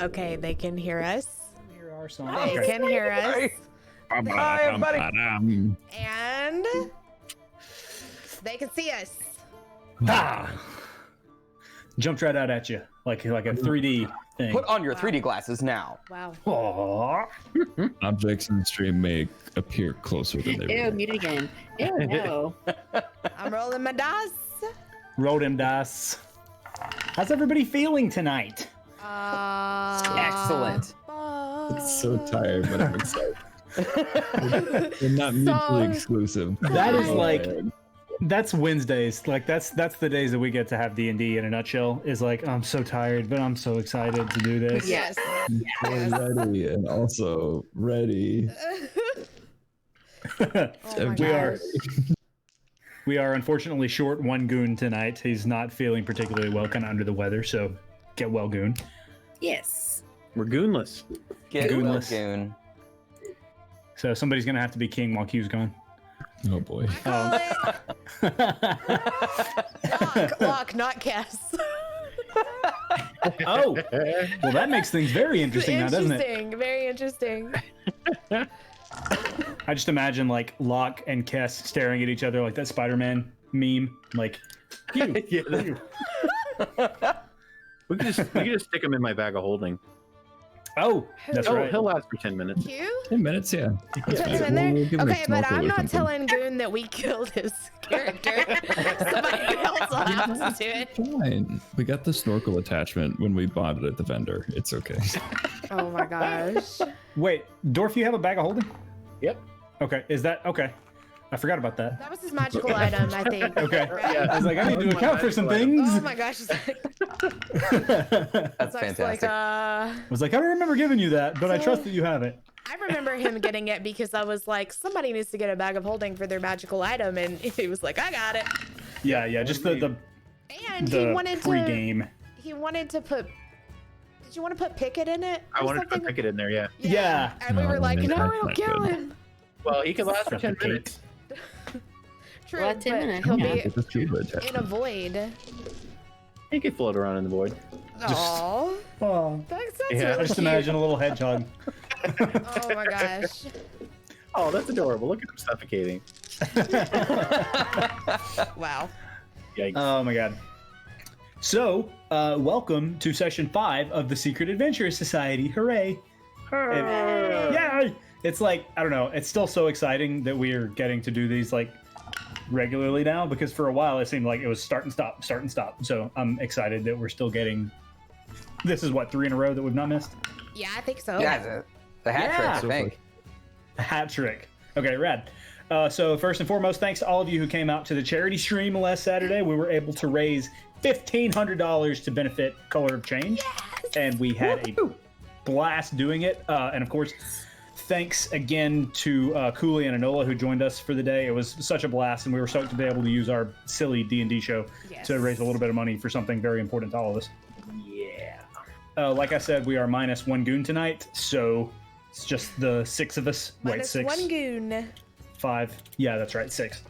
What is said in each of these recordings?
Okay, they can hear us. Hear our song. They Okay. can hear us. Hi, everybody. And they can see us. Ah! Jumped right out at you like a 3D thing. Put on your 3D glasses now. Wow. Aw. Objects in the stream may appear closer than they Ew, really mute again. Ew, no. I'm rolling my dice. Roll them dice. How's everybody feeling tonight? Excellent. I'm so tired, but I'm excited. They're not mutually exclusive. That is like, that's Wednesdays. Like that's the days that we get to have D&D in a nutshell. Is like, I'm so tired, but I'm so excited to do this. Yes. We're ready and also ready. Oh my We are unfortunately short one goon tonight. He's not feeling particularly well, kind of under the weather. So get well, goon. Yes. We're goonless. Get Goonless. Goon. So somebody's gonna have to be king while Q's gone. Oh boy. Lock, not Cass. Oh, well, that makes things very interesting now, doesn't it? Interesting. Very interesting. I just imagine like Locke and Kess staring at each other like that Spider-Man meme. Like, Q. Yeah. We could just stick him in my bag of holding. Oh, that's Oh, right. he'll last for 10 minutes. Q? 10 minutes, yeah. Put That's him fine. in there? We'll give him a Okay, but snorkel I'm or not something. telling Goon that we killed his character. Somebody else will have to do it. Fine. We got the snorkel attachment when we bought it at the vendor. It's okay. Oh my gosh. Wait, Dorf, you have a bag of holding? Yep. Okay, is that okay? I forgot about that. That was his magical item, I think. Okay. Right? Yeah. I was like, I need to That was my account for some magical item. things. Oh my gosh. It's That's like, fantastic. I was like, I don't remember giving you that, but I So- trust that you have it. I remember him getting it because I was like, somebody needs to get a bag of holding for their magical item, and he was like, I got it. Yeah, just the And he wanted to. pre-game. He wanted to put. Did you want to put Pickett in it? I or wanted to something? put Pickett in there, yeah. Yeah. And we were No, like, man, no, that's it'll not kill good. him. Well, he could last for 10 Suffocate. minutes. True, Well, 10 but minutes, he'll yeah. be Get the scuba in a attachment. void. He could float around in the void. Oh, Oh, that sounds Yeah. really I just cute. imagine a little hedgehog. Oh my gosh. Oh, that's adorable. Look at him suffocating. Wow. Yikes. Oh my god. So, welcome to session 5 of the Secret Adventure Society. Hooray! Yay! It's like, I don't know, it's still so exciting that we are getting to do these like regularly now, because for a while it seemed like it was start and stop. So I'm excited that we're still getting, this is what, 3 in a row that we've not missed? Yeah, I think so. Yeah, the hat Yeah. trick, I think. A hat trick. Okay, rad. So first and foremost, thanks to all of you who came out to the charity stream last Saturday. We were able to raise $1,500 to benefit Color of Change, and we had a blast doing it. And of course, thanks again to Cooley and Enola who joined us for the day. It was such a blast, and we were stoked to be able to use our silly D&D show Yes. to raise a little bit of money for something very important to all of us. Yeah. Like I said, we are minus 1 goon tonight, so it's just the 6 of us. Minus 6. 1 goon. 5. Yeah, that's right, 6.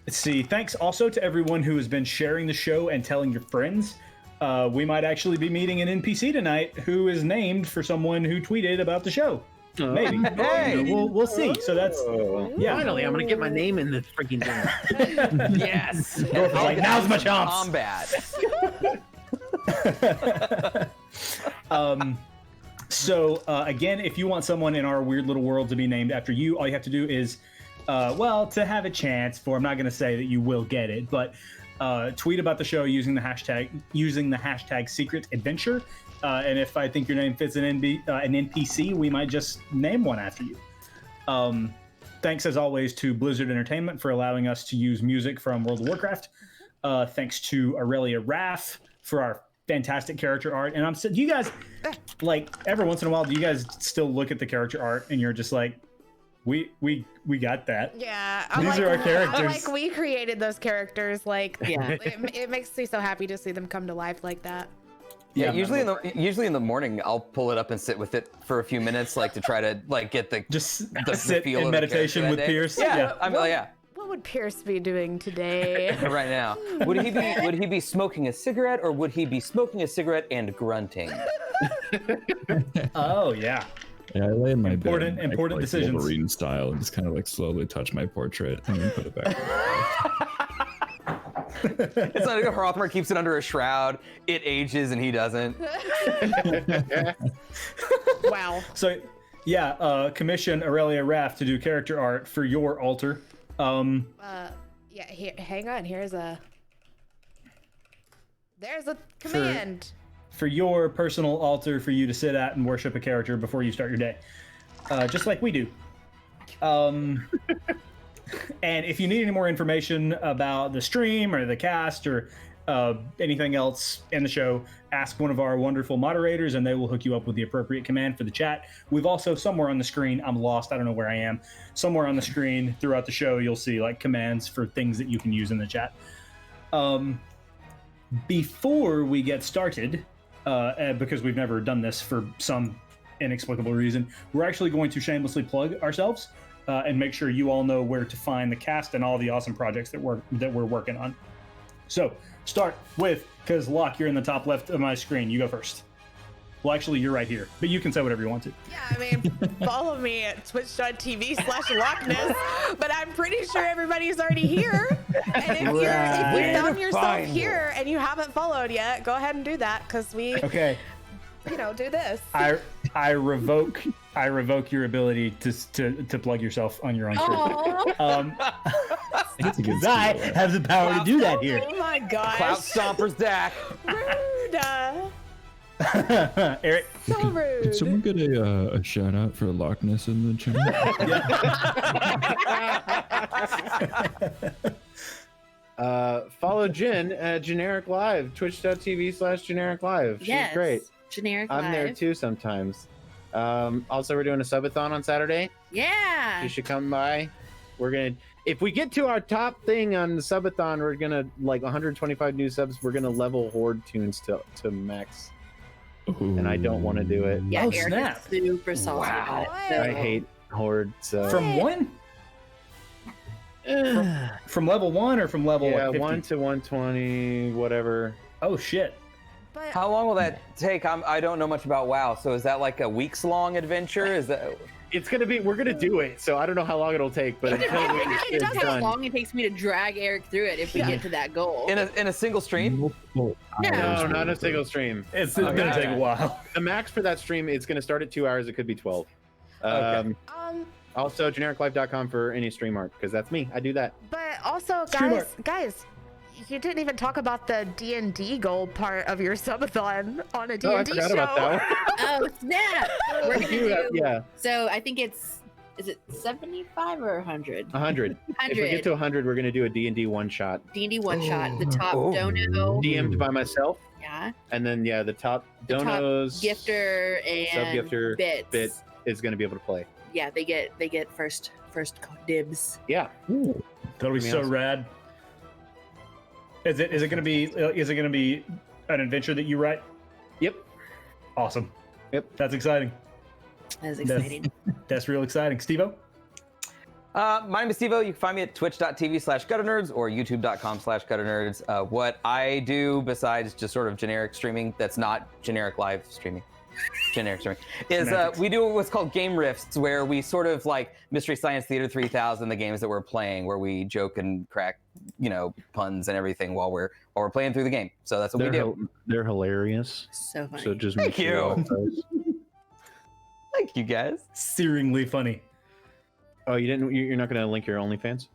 Let's see. Thanks also to everyone who has been sharing the show and telling your friends. We might actually be meeting an NPC tonight who is named for someone who tweeted about the show. Maybe. Hey! We'll see. So that's Oh. yeah. Finally, I'm gonna get my name in the freaking thing. Yes. Dorf is like, now's my chance. Combat. So again, if you want someone in our weird little world to be named after you, all you have to do is, to have a chance for, I'm not going to say that you will get it, but tweet about the show using the hashtag Secret Adventure. And if I think your name fits an NPC, we might just name one after you. Thanks as always to Blizzard Entertainment for allowing us to use music from World of Warcraft. Thanks to Aurelia Raff for our fantastic character art. And do you guys, like, every once in a while, do you guys still look at the character art and you're just like, we got that? Yeah. These are our characters. We created those characters. Like, Yeah. it makes me so happy to see them come to life like that. Yeah, Yeah, usually in the morning I'll pull it up and sit with it for a few minutes, like to try to like get the Just the sit feel in of the meditation character with that day. Pierce. Yeah, I'm yeah. We'll What would Pierce be doing today? right now. Would he be smoking a cigarette, or would he be smoking a cigarette and grunting? Oh yeah. Yeah, I lay in my Important- bed. important like decisions. Wolverine style, and just kind of like slowly touch my portrait and then put it back. It's like Hrothgar keeps it under a shroud. It ages and he doesn't. Wow. So, yeah, commission Aurelia Raff to do character art for your altar. Yeah, here, hang on. There's a command. For your personal altar for you to sit at and worship a character before you start your day, just like we do. And if you need any more information about the stream or the cast or anything else in the show, ask one of our wonderful moderators and they will hook you up with the appropriate command for the chat. We've also, somewhere on the screen, I'm lost, I don't know where I am, somewhere on the screen throughout the show, you'll see like commands for things that you can use in the chat. Before we get started, because we've never done this for some inexplicable reason, we're actually going to shamelessly plug ourselves and make sure you all know where to find the cast and all the awesome projects that we're working on. So start with, because Locke, you're in the top left of my screen. You go first. Well, actually, you're right here, but you can say whatever you want to. Yeah, I mean, follow me at twitch.tv/LochNess, but I'm pretty sure everybody's already here. And if you found yourself here and you haven't followed yet, go ahead and do that, because we, Okay. do this. I revoke your ability to plug yourself on your own screen. It's a good Because I skill. have the power to do that here. Oh my gosh. Clout Stompers Dak. Rude. Eric. So rude. Did someone get a shout out for Loch Ness in the channel? Follow Jen at Generic Live, twitch.tv/Generic Live. She's Yes. great. Generic I'm there Live. too sometimes. Also, we're doing a subathon on Saturday. Yeah. You should come by. We're gonna, if we get to our top thing on the subathon, we're gonna like 125 new subs. We're gonna level Horde tunes to max, and I don't want to do it. Yeah, Oh, Eric snap. is super salty about it. Wow. So. I hate Horde. So From one? From level 1 or from level yeah, like 50? 1 to 120, whatever. Oh shit. But How long will that take? I don't know much about WoW, so is that like a weeks-long adventure? Is that? It's gonna be. We're gonna do it. So I don't know how long it'll take, but until we It it's depends how done. long it takes me to drag Eric through it if we get to that goal. In a single stream? Multiple No. hours No, not a worth single stream. It's Okay. gonna take a while. The max for that stream, it's gonna start at 2 hours. It could be 12. Okay. Also, genericlife.com for any stream art, because that's me. I do that. but also, Stream guys, you didn't even talk about the D&D goal part of your subathon on a D&D Oh, I show. forgot about that one. Oh snap! We're gonna You have- do. yeah, So I think is it 75 or 100? 100. If we get to 100, we're gonna do a D&D one shot. D&D one shot. The top Oh. dono. DM'd by myself, Yeah. and then yeah, the top The top donos Gifter and Sub-gifter bits. bit is gonna be able to play. Yeah, they get first dibs. Yeah. That'll be To be so honest. rad. Is it gonna be an adventure that you write? Yep. Awesome. Yep. That's exciting. That is exciting. That's real exciting. Steve-O? My name is Stevo. You can find me at twitch.tv/gutternerds or youtube.com/gutternerds. What I do besides just sort of generic streaming, that's not generic live streaming, generic streaming, is we do what's called game riffs, where we sort of like Mystery Science Theater 3000, the games that we're playing, where we joke and crack, puns and everything while we're playing through the game. So that's what we do. They're hilarious. So funny. So just Thank make sure you. all those- Thank you guys. Searingly funny. Oh, you're not gonna link your OnlyFans?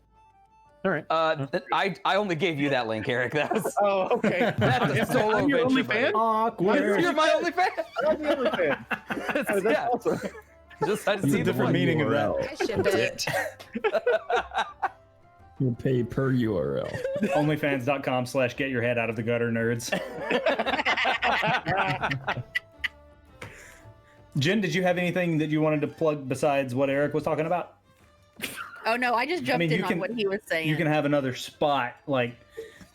All right. I only gave you that link, Eric. That was Oh, okay. that's a solo I'm your venture, OnlyFan? buddy. Awkward. You're my only fan. I'm your OnlyFan. Oh, that's Yeah. awesome. Just I It's a see the different one. meaning of that. I shipped it. You'll pay per URL. Onlyfans.com/get your head out of the gutter, nerds. Jen, did you have anything that you wanted to plug besides what Eric was talking about? Oh no, I just jumped mean, in you on can- what he was saying. You can have another spot. Like,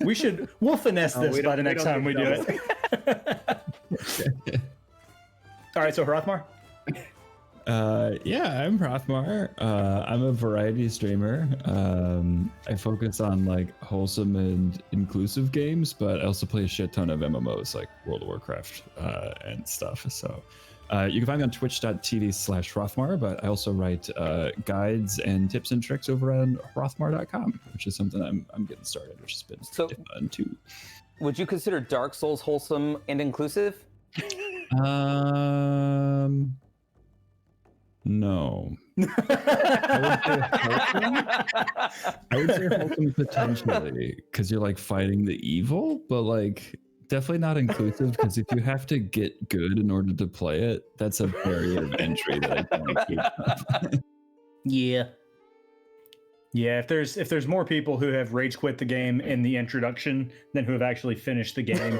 we'll finesse Oh, this we by the don't- we next don't time we do do it. All right, so Hrothmar? Yeah, I'm Hrothmar. I'm a variety streamer. I focus on like wholesome and inclusive games, but I also play a shit ton of MMOs like World of Warcraft and stuff. So you can find me on twitch.tv/Hrothmar, but I also write guides and tips and tricks over on Hrothmar.com, which is something I'm getting started, which has been fun too. Would you consider Dark Souls wholesome and inclusive? No. I would say wholesome potentially, because you're like fighting the evil, but like definitely not inclusive, because if you have to get good in order to play it, that's a barrier of entry that I can't keep up. Yeah. Yeah, if there's more people who have rage quit the game in the introduction than who have actually finished the game,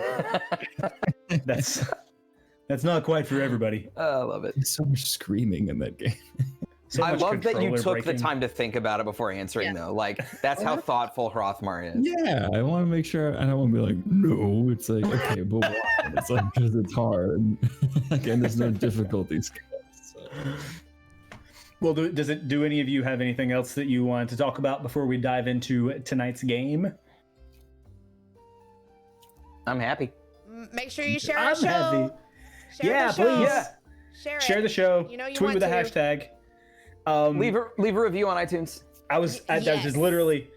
that's not quite for everybody. I love it. There's so much screaming in that game. I love that you controller took breaking. the time to think about it before answering, though. Like, that's how thoughtful Hrothmar is. Yeah, I want to make sure, I don't want to be like, no. It's like, okay, but why? It's like, because it's hard. Again, there's no difficulties. So. Well, do any of you have anything else that you want to talk about before we dive into tonight's game? I'm happy. Make sure you share our I'm show. happy. Share Yeah, the show. please. Yeah. Share the show. You know you tweet want with a to. hashtag. Leave a review on iTunes. I was Yes. just literally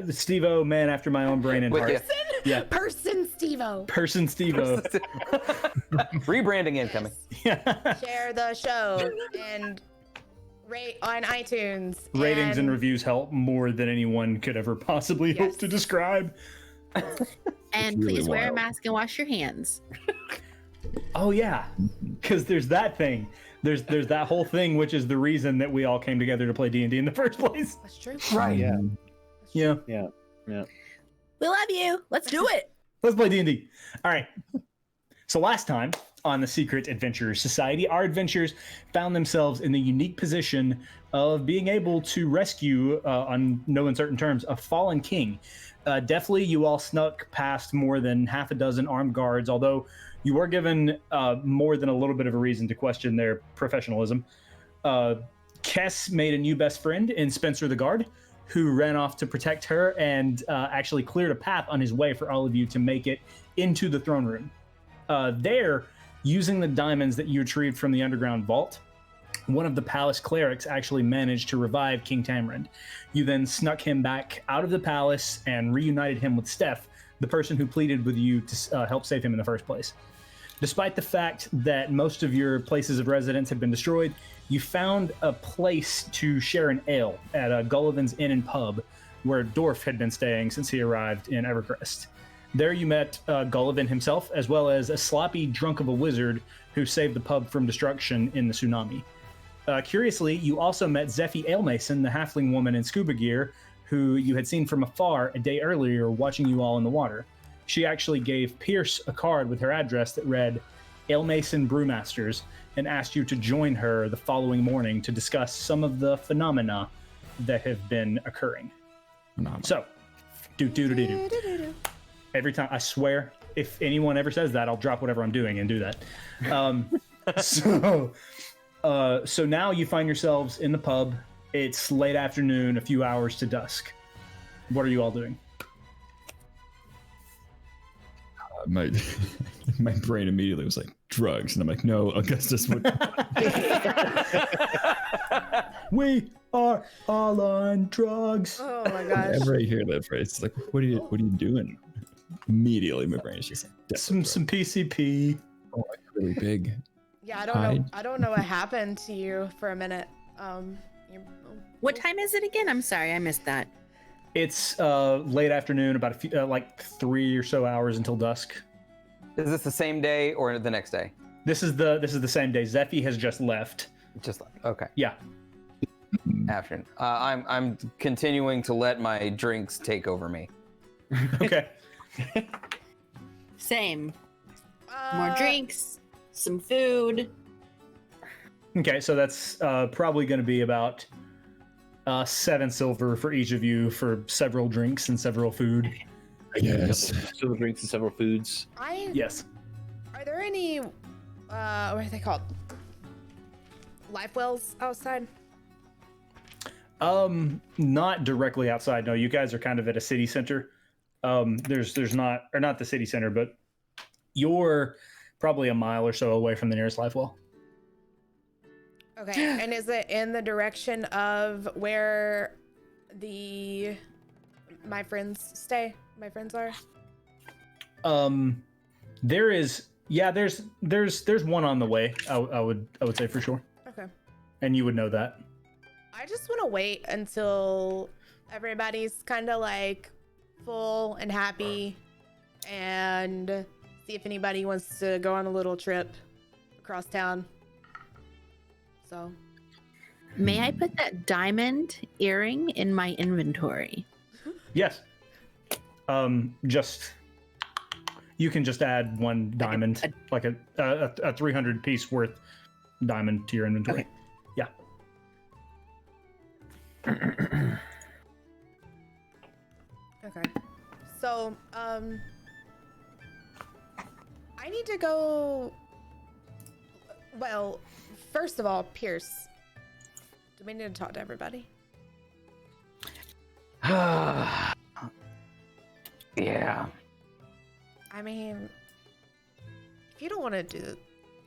Steve-O, man after my own brain and With heart. you. Yeah, Person Steve-O. person Steve-O. Rebranding incoming. Yeah. Share the show and rate on iTunes. Ratings and reviews help more than anyone could ever possibly hope Yes. to describe. And really please wear a wild. mask and wash your hands. Oh yeah, because there's that thing. There's that whole thing, which is the reason that we all came together to play D&D in the first place. That's true. Right. Yeah. Yeah. Yeah. We love you. Let's do it. Let's play D&D. All right. So last time on the Secret Adventurers Society, our adventurers found themselves in the unique position of being able to rescue, on no uncertain terms, a fallen king. Definitely, you all snuck past more than half a dozen armed guards, although you were given more than a little bit of a reason to question their professionalism. Kess made a new best friend in Spencer the Guard, who ran off to protect her and actually cleared a path on his way for all of you to make it into the throne room. There, using the diamonds that you retrieved from the underground vault, one of the palace clerics actually managed to revive King Tamrind. You then snuck him back out of the palace and reunited him with Steph, the person who pleaded with you to help save him in the first place. Despite the fact that most of your places of residence had been destroyed, you found a place to share an ale at Gullivan's Inn and Pub, where Dorf had been staying since he arrived in Evercrest. There you met Gullivan himself, as well as a sloppy drunk of a wizard who saved the pub from destruction in the tsunami. Curiously, you also met Zephy Alemason, the halfling woman in scuba gear, who you had seen from afar a day earlier watching you all in the water. She actually gave Pierce a card with her address that read Alemason Brewmasters and asked you to join her the following morning to discuss some of the phenomena that have been occurring. So, do. Every time, I swear, if anyone ever says that, I'll drop whatever I'm doing and do that. So now you find yourselves in the pub. It's late afternoon, a few hours to dusk. What are you all doing? My brain immediately was like, drugs. And I'm like, no, Augustus would. We are all on drugs. Oh my gosh. Whenever I hear that phrase, it's like, what are you doing? Immediately, my brain is just like, Some PCP. oh, it's really big. Yeah, I don't know what happened to you for a minute. What time is it again? I'm sorry, I missed that. It's late afternoon, about a few, like 3 or so hours until dusk. Is this the same day or the next day? This is the same day. Zephy has just left. Just like, okay. Yeah. Afternoon. I'm continuing to let my drinks take over me. Okay. Same. More drinks, some food. Okay, so that's probably going to be about 7 silver for each of you for several drinks and several food. Yes. Several drinks and several foods. Yes. Are there any what are they called? life wells outside? Not directly outside. No, you guys are kind of at a city center. There's not, or not the city center, but you're probably a mile or so away from the nearest life well. Okay, and is it in the direction of where my friends stay? My friends are? There is, yeah, there's one on the way. I would say for sure. Okay. And you would know that. I just want to wait until everybody's kind of like full and happy, and see if anybody wants to go on a little trip across town. So, May I put that diamond earring in my inventory? Yes. Just you can just add one diamond, like a 300 piece worth diamond to your inventory. Okay. Yeah. okay. So, I need to go. Well, first of all, Pierce, do we need to talk to everybody? Yeah. I mean, if you don't want to do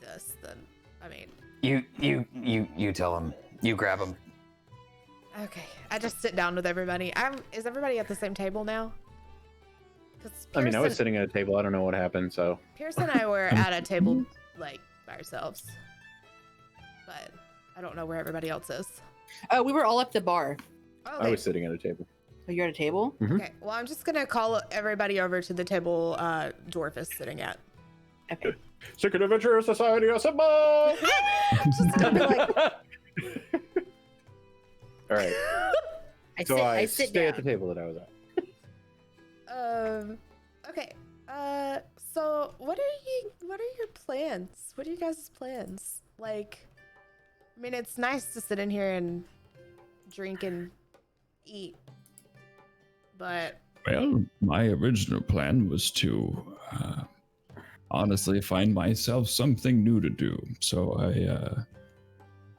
this, then I mean. You tell him. You grab him. Okay, I just sit down with everybody. Is everybody at the same table now? I mean, I was sitting at a table. I don't know what happened, so. Pierce and I were at a table, like, by ourselves. But I don't know where everybody else is. Oh, we were all up the bar. Oh, I was sitting at a table. Oh, you're at a table? Okay, well, I'm just gonna call everybody over to the table Dwarf is sitting at. Okay. Secret Adventure Society assemble! Just gonna be like, All right. I sit stay down. at the table that I was at. okay. So what are your plans? What are you guys' plans? Like, I mean, it's nice to sit in here and drink and eat, but Well, my original plan was to honestly find myself something new to do. So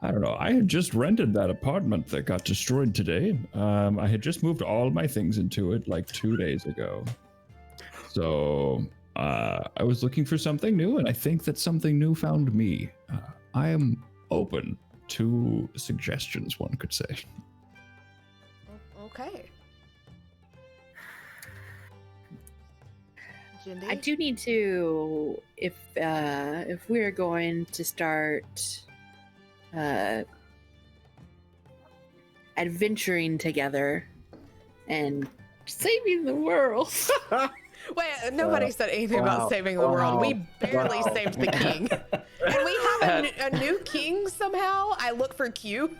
I don't know. I had just rented that apartment that got destroyed today. I had just moved all my things into it like 2 days ago. So I was looking for something new, and I think that something new found me. I am open to suggestions, one could say. okay. Jindy? I do need to, if we're going to start adventuring together and saving the world. Wait, nobody said anything about saving the world. We barely saved the king. And we have a new king somehow. I look for Q.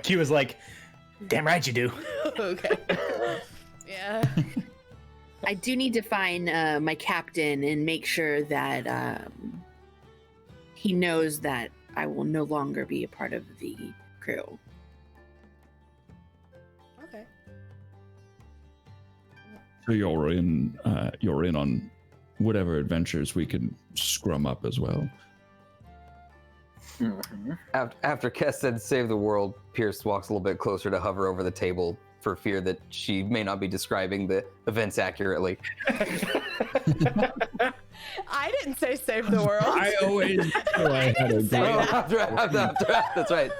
Q is like, damn right you do. Okay. Yeah. I do need to find my captain and make sure that he knows that I will no longer be a part of the crew. Okay. So you're in on whatever adventures we can scrum up as well. After Kess said save the world, Pierce walks a little bit closer to hover over the table for fear that she may not be describing the events accurately. I didn't say save the world. I always knew I had a Say great. that. That's right.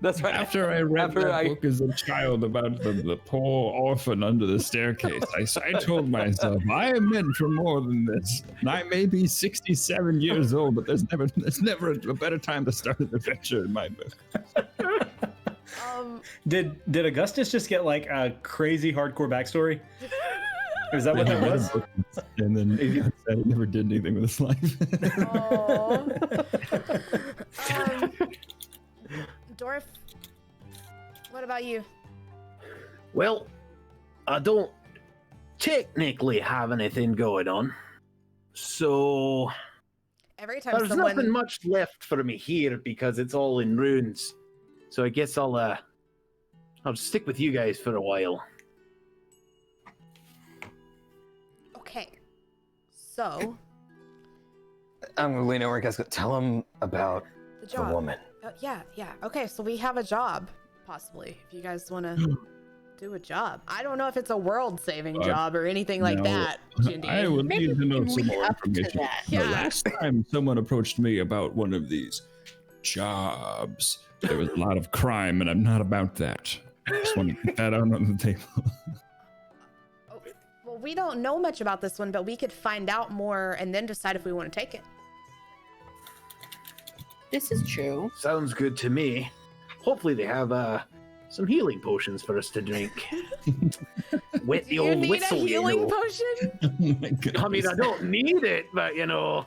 That's right. After I read After that I- book as a child about the poor orphan under the staircase, I told myself, I am meant for more than this. And I may be 67 years old, but there's never a better time to start an adventure in my book. Did Augustus just get like a crazy hardcore backstory? Is that what that was? And then he said he never did anything with his life. Dorf, what about you? Well, I don't technically have anything going on. So Every time there's someone nothing much left for me here because it's all in ruins. So I guess I'll stick with you guys for a while. Okay. So I'm gonna lean over and go, tell him about The the job. woman. Yeah. Okay, so we have a job, possibly, if you guys want to do a job. I don't know if it's a world-saving job or anything like no. that, Jindy. I would Maybe need to we know can some lead more up to information. that. The Yeah. last time someone approached me about one of these jobs, there was a lot of crime, and I'm not about that. I just want to get that out on the table. Oh, well, we don't know much about this one, but we could find out more and then decide if we want to take it. This is true. Sounds good to me. Hopefully they have some healing potions for us to drink. Wet the You old need whistle, a healing you know. potion? Oh my goodness. I mean, I don't need it, but you know.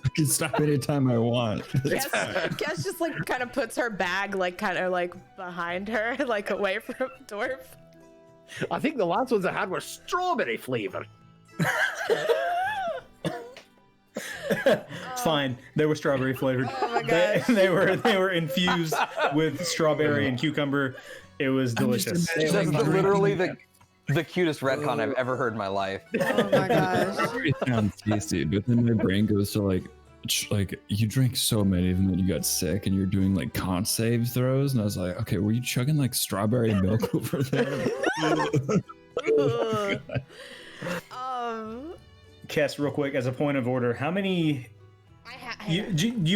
I can stop anytime I want. Cass just like kind of puts her bag like kind of like behind her, like away from Dwarf. I think the last ones I had were strawberry flavor. It's fine. They were strawberry flavored. Oh my They, gosh. they were infused with strawberry and cucumber. It was delicious. That's literally the cutest retcon I've ever heard in my life. Oh my gosh. It sounds tasty, but then my brain goes to like you drank so many of them that you got sick, and you're doing like con save throws, and I was like, okay, were you chugging like strawberry milk over there? Ugh. Kess, real quick, as a point of order, how many? You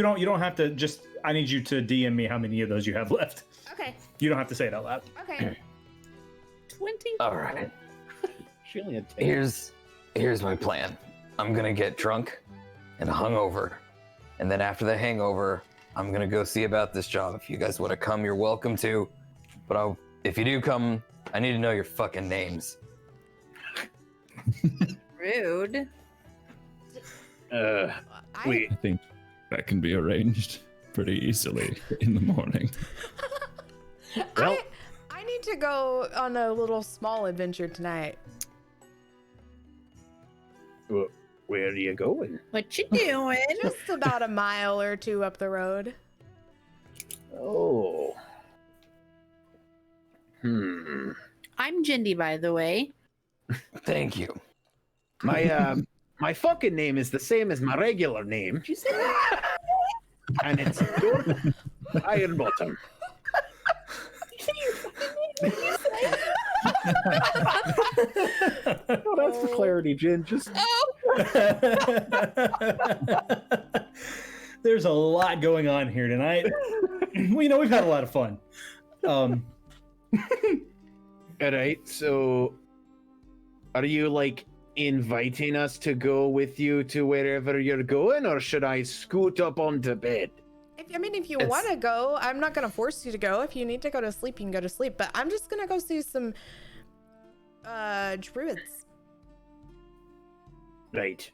don't have to. Just I need you to DM me how many of those you have left. Okay. You don't have to say it out loud. Okay. 20. All right. She only had 10. Here's my plan. I'm gonna get drunk and hungover, and then after the hangover, I'm gonna go see about this job. If you guys want to come, you're welcome to. But if you do come, I need to know your fucking names. Rude. Wait. I think that can be arranged pretty easily in the morning. Well- I need to go on a little small adventure tonight. Where are you going? What you doing? Just about a mile or two up the road. Oh. I'm Jindy, by the way. Thank you. My fucking name is the same as my regular name. Did you say that? And it's Dorf Ironbottom. Oh, that's for clarity, Jin. Just There's a lot going on here tonight. We've had a lot of fun. all right. So, are you like inviting us to go with you to wherever you're going, or should I scoot up onto bed? If you want to go, I'm not going to force you to go. If you need to go to sleep, you can go to sleep. But I'm just going to go see some druids. Right.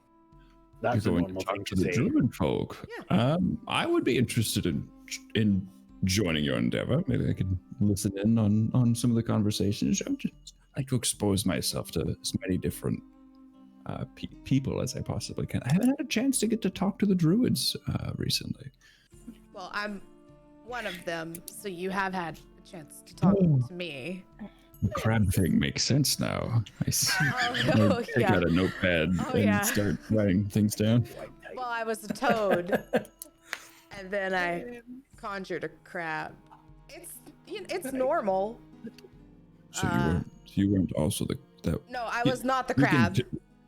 That's a You're going normal to talk thing to to the say. Druid folk. I would be interested in joining your endeavor. Maybe I could listen in on some of the conversations. I would just like to expose myself to as many different people as I possibly can. I haven't had a chance to get to talk to the Druids recently. Well, I'm one of them, so you have had a chance to talk to me. The crab thing makes sense now. I see. Oh, Take yeah. out a notepad Oh, and yeah. start writing things down. Well, I was a toad, and then I conjured a crab. It's normal. So you weren't also the No, I was not the you can crab. do-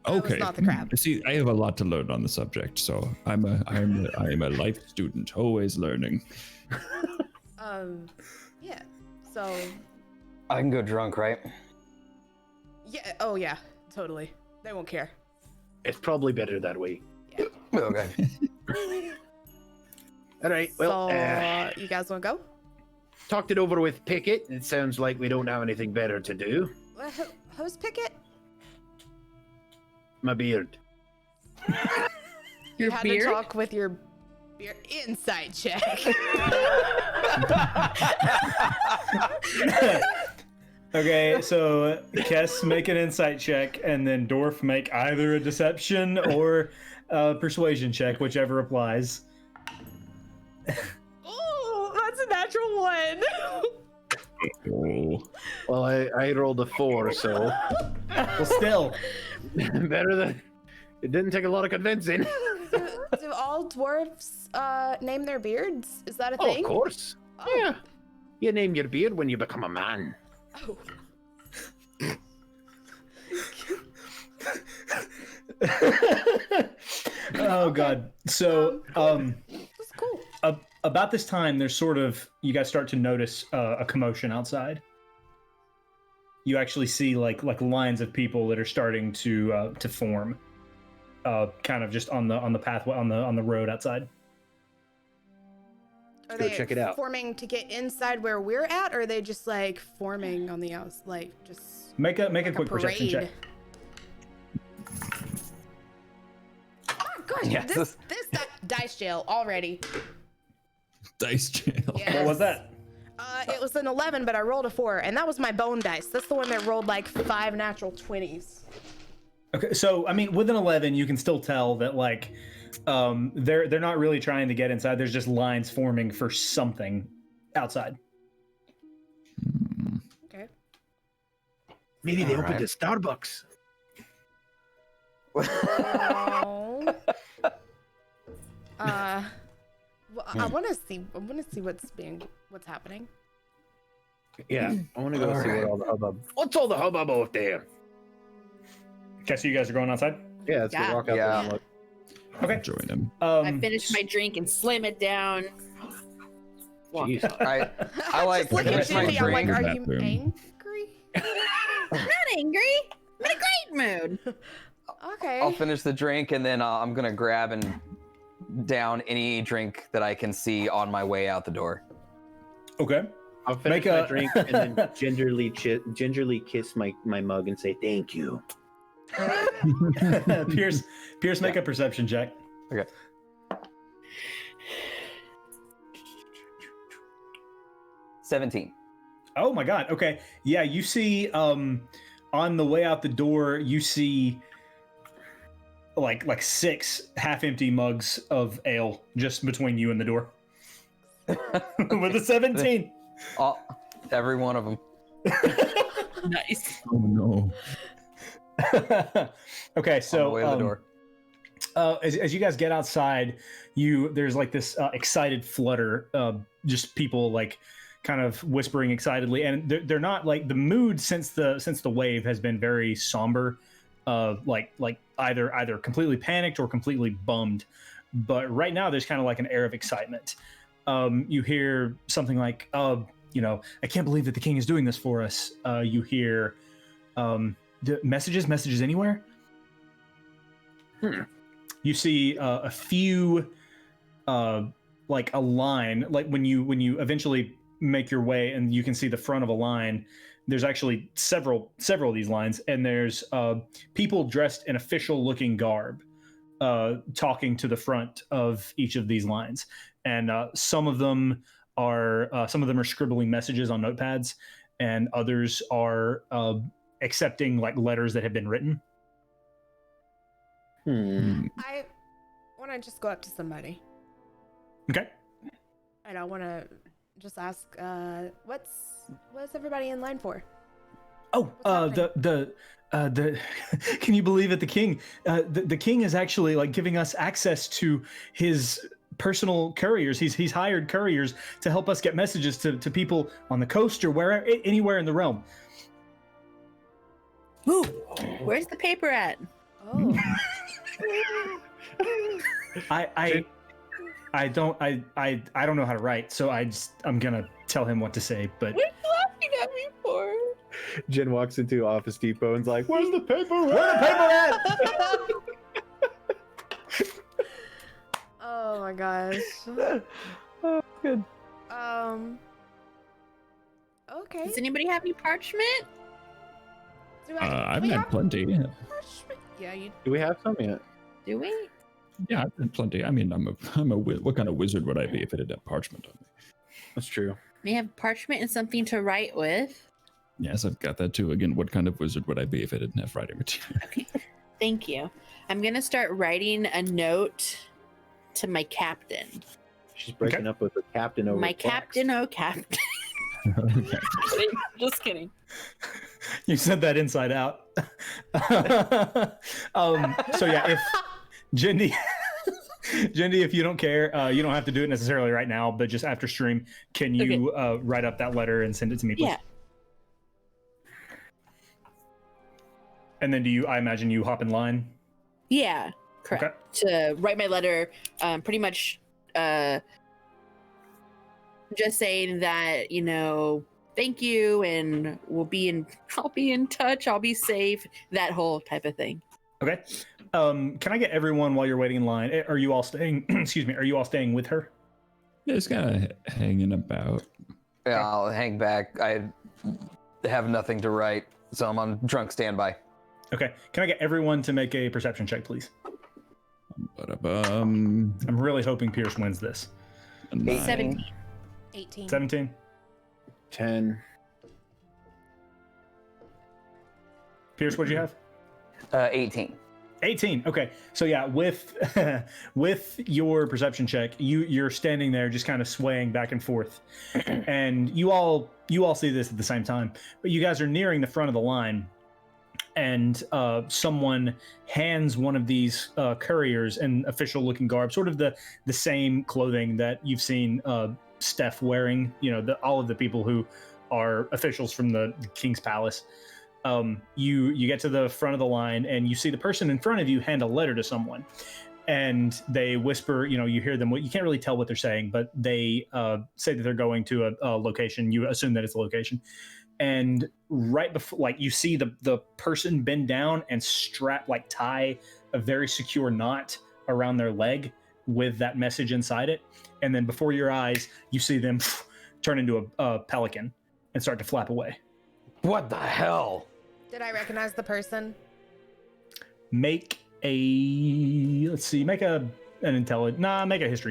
I was Okay. not the crab. See, I have a lot to learn on the subject, so I am a life student, always learning. Yeah. So, I can go drunk, right? yeah. Oh, yeah. Totally. They won't care. It's probably better that way. Okay. All right. Well, So, you guys want to go? talked it over with Pickett. It sounds like we don't have anything better to do. Well, who's Pickett? My beard. Your You had beard? to talk with your insight check. Okay, so Kess make an insight check, and then Dorf make either a deception or a persuasion check, whichever applies. Oh, that's a natural one. Oh, Well, I rolled a 4, so Well, still, better than. It didn't take a lot of convincing. do all dwarves name their beards? Is that a Oh, thing? of course. Oh. Yeah. You name your beard when you become a man. Oh. Oh god. So That's cool. about this time, there's sort of you guys start to notice a commotion outside. You actually see like lines of people that are starting to form, kind of just on the pathway on the road outside. Are Go they check it out. forming to get inside where we're at, or are they just like forming on the outs, like just Make a like quick perception check. Oh gosh, Yes. this dice jail already. Dice jail. Yes. What was that? It was an 11, but I rolled a 4, and that was my bone dice. That's the one that rolled like 5 natural 20s. Okay, so I mean, with an 11, you can still tell that like they're not really trying to get inside. There's just lines forming for something outside. Okay. Maybe they All opened right. a Starbucks. Oh. Well, I want to see what's happening. Yeah, I want to go All see right. what all the hubbub. What's all the hubbub out there? Okay, so you guys are going outside. Yeah, let's Yeah. go walk out Yeah. there and look. Okay. Join him. I finish my drink and slam it down. Walk Jeez. out. I like Just looking at finish my Jindy, I'm like, drink. are you Bathroom. angry? I'm not angry. I'm in a great mood. Okay. I'll finish the drink and then I'm gonna grab and down any drink that I can see on my way out the door. Okay. I'll finish Make my a- drink and then gingerly kiss my mug and say thank you. Pierce, make a perception check. Okay. $17. Oh my god. Okay. Yeah, you see on the way out the door, you see like 6 half-empty mugs of ale just between you and the door. With a 17. Every one of them. Nice. Oh no. Okay, On so the way to the door. as you guys get outside, there's like this excited flutter, just people like kind of whispering excitedly, and they're not like the mood since the wave has been very somber, like either completely panicked or completely bummed. But right now there's kind of like an air of excitement. You hear something like, I can't believe that the king is doing this for us. You hear the messages anywhere. You see a few, like a line, like when you eventually make your way and you can see the front of a line. There's actually several of these lines, and there's people dressed in official-looking garb, talking to the front of each of these lines, and some of them are scribbling messages on notepads, and others are accepting like letters that have been written. I want to just go up to somebody, Okay. and I want to just ask, what's everybody in line for? Oh, What's the can you believe it? The king, the king is actually like giving us access to his personal couriers. He's hired couriers to help us get messages to people on the coast or wherever, anywhere in the realm. Ooh, where's the paper at? Oh, I don't know how to write, so I'm gonna tell him what to say. But What are you laughing at me for? Jen walks into Office Depot and's like, "Where's the paper? where the paper at? oh my gosh. Oh, good. Okay. Does anybody have any parchment? Do I've we had have plenty. parchment? Yeah, you. Do we have some yet?" Do we? Yeah, I've had plenty. I mean, what kind of wizard would I be if it didn't have parchment on me? That's true. May have parchment and something to write with. Yes, I've got that too. Again, what kind of wizard would I be if I didn't have writing material? Okay, thank you. I'm gonna start writing a note to my captain. She's breaking up with the captain over. My flax. captain, oh captain. Okay. Just kidding. You said that inside out. So yeah, if Jindy, Jindy, if you don't care, you don't have to do it necessarily right now, but just after stream, can you write up that letter and send it to me, please? Yeah. And then I imagine you hop in line? Yeah, correct. To write my letter, pretty much just saying that, you know, thank you, and I'll be in touch, I'll be safe, that whole type of thing. Okay. Can I get everyone while you're waiting in line? Are you all staying? Excuse me. Are you all staying with her? Just kind of hanging about. Yeah, I'll hang back. I have nothing to write, so I'm on drunk standby. Okay. Can I get everyone to make a perception check, please? Ba-da-bum. I'm really hoping Pierce wins this. 17. 18. 17. 10. Pierce, what'd you have? 18. 18. Okay. So yeah, with with your perception check, you're standing there just kind of swaying back and forth. And you all see this at the same time. But you guys are nearing the front of the line, and someone hands one of these couriers an official looking garb, sort of the same clothing that you've seen Steph wearing, you know, all of the people who are officials from the King's Palace. You get to the front of the line, and you see the person in front of you hand a letter to someone, and they whisper, you know, you hear them, you can't really tell what they're saying, but they say that they're going to a location. You assume that it's a location, and right before, like, you see the person bend down and tie a very secure knot around their leg with that message inside it, and then before your eyes you see them turn into a pelican and start to flap away. What the hell? Did I recognize the person? Make a history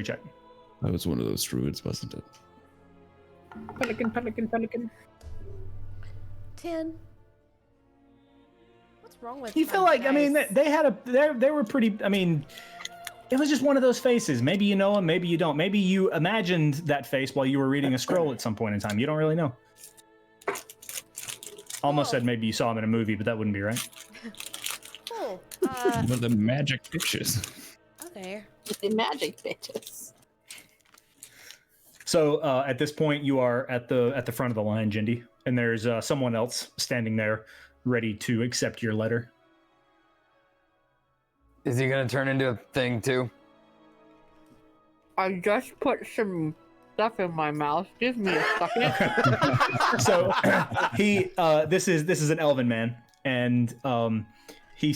check. That was one of those druids, wasn't it? Pelican. 10. What's wrong with You feel like, I mean, dice? they were pretty, I mean, it was just one of those faces. Maybe you know him, maybe you don't. Maybe you imagined that face while you were reading a scroll at some point in time. You don't really know. Almost said maybe you saw him in a movie, but that wouldn't be right. Cool. One of the magic pictures. Okay. The magic bitches. So at this point, you are at the front of the line, Jindy, and there's someone else standing there, ready to accept your letter. Is he gonna turn into a thing too? I just put some stuff in my mouth. Give me a second. So this is an elven man, and he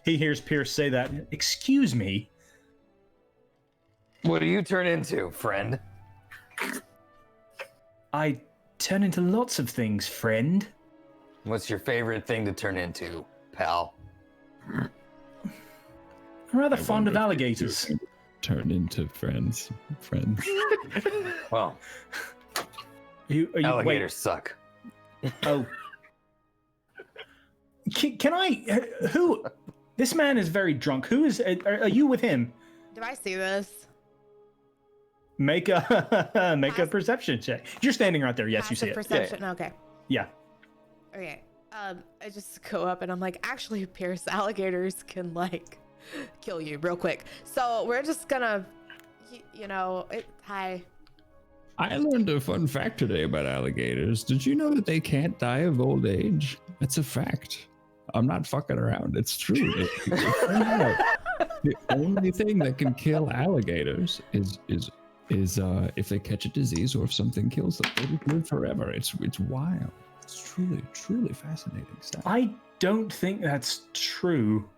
hears Pierce say that. Excuse me. What do you turn into, friend? I turn into lots of things, friend. What's your favorite thing to turn into, pal? I'm rather fond of alligators. Turn into friends. Well, Are you, alligators suck. Oh. Can I? Who? This man is very drunk. Who is? Are you with him? Do I see this? Make a perception check. You're standing right there. Yes, you see Passive it. perception. Okay. Yeah. Okay. I just go up and I'm like, actually, Pierce, alligators can like kill you real quick. So we're just gonna, hi. I learned a fun fact today about alligators. Did you know that they can't die of old age? That's a fact. I'm not fucking around. It's true. The only thing that can kill alligators is if they catch a disease or if something kills them. They just live forever. It's wild. It's truly fascinating stuff. I don't think that's true.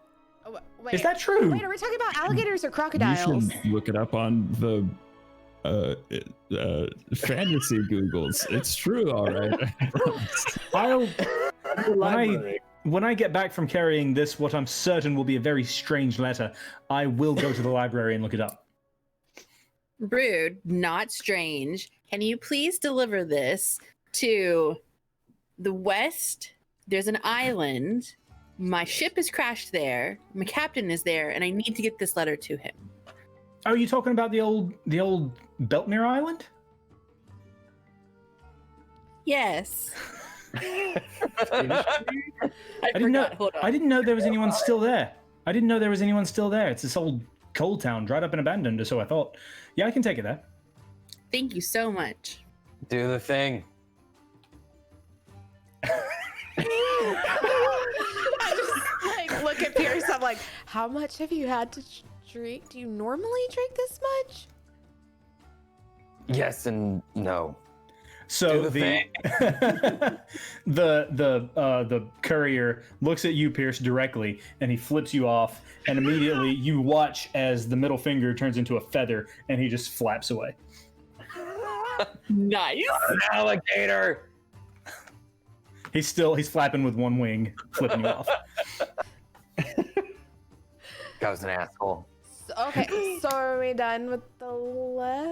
Oh, wait, Is that true? Wait, are we talking about alligators or crocodiles? You should look it up on the fantasy Googles. It's true, all right. When I get back from carrying this, what I'm certain will be a very strange letter, I will go to the library and look it up. Rude, not strange. Can you please deliver this to the west? There's an island. My ship has crashed there. My captain is there, and I need to get this letter to him. Are you talking about the old Beltmere Island? Yes. I didn't know there was anyone still there. It's this old cold town, dried up and abandoned. So I thought, yeah, I can take it there. Thank you so much. Do the thing. I just like look at Pierce. I'm like, how much have you had to drink? Do you normally drink this much? Yes and no. So Do the the courier looks at you, Pierce, directly, and he flips you off, and immediately you watch as the middle finger turns into a feather, and he just flaps away. Nice. An alligator. He's flapping with one wing, flipping you off. That was an asshole. Okay, so are we done with the letters?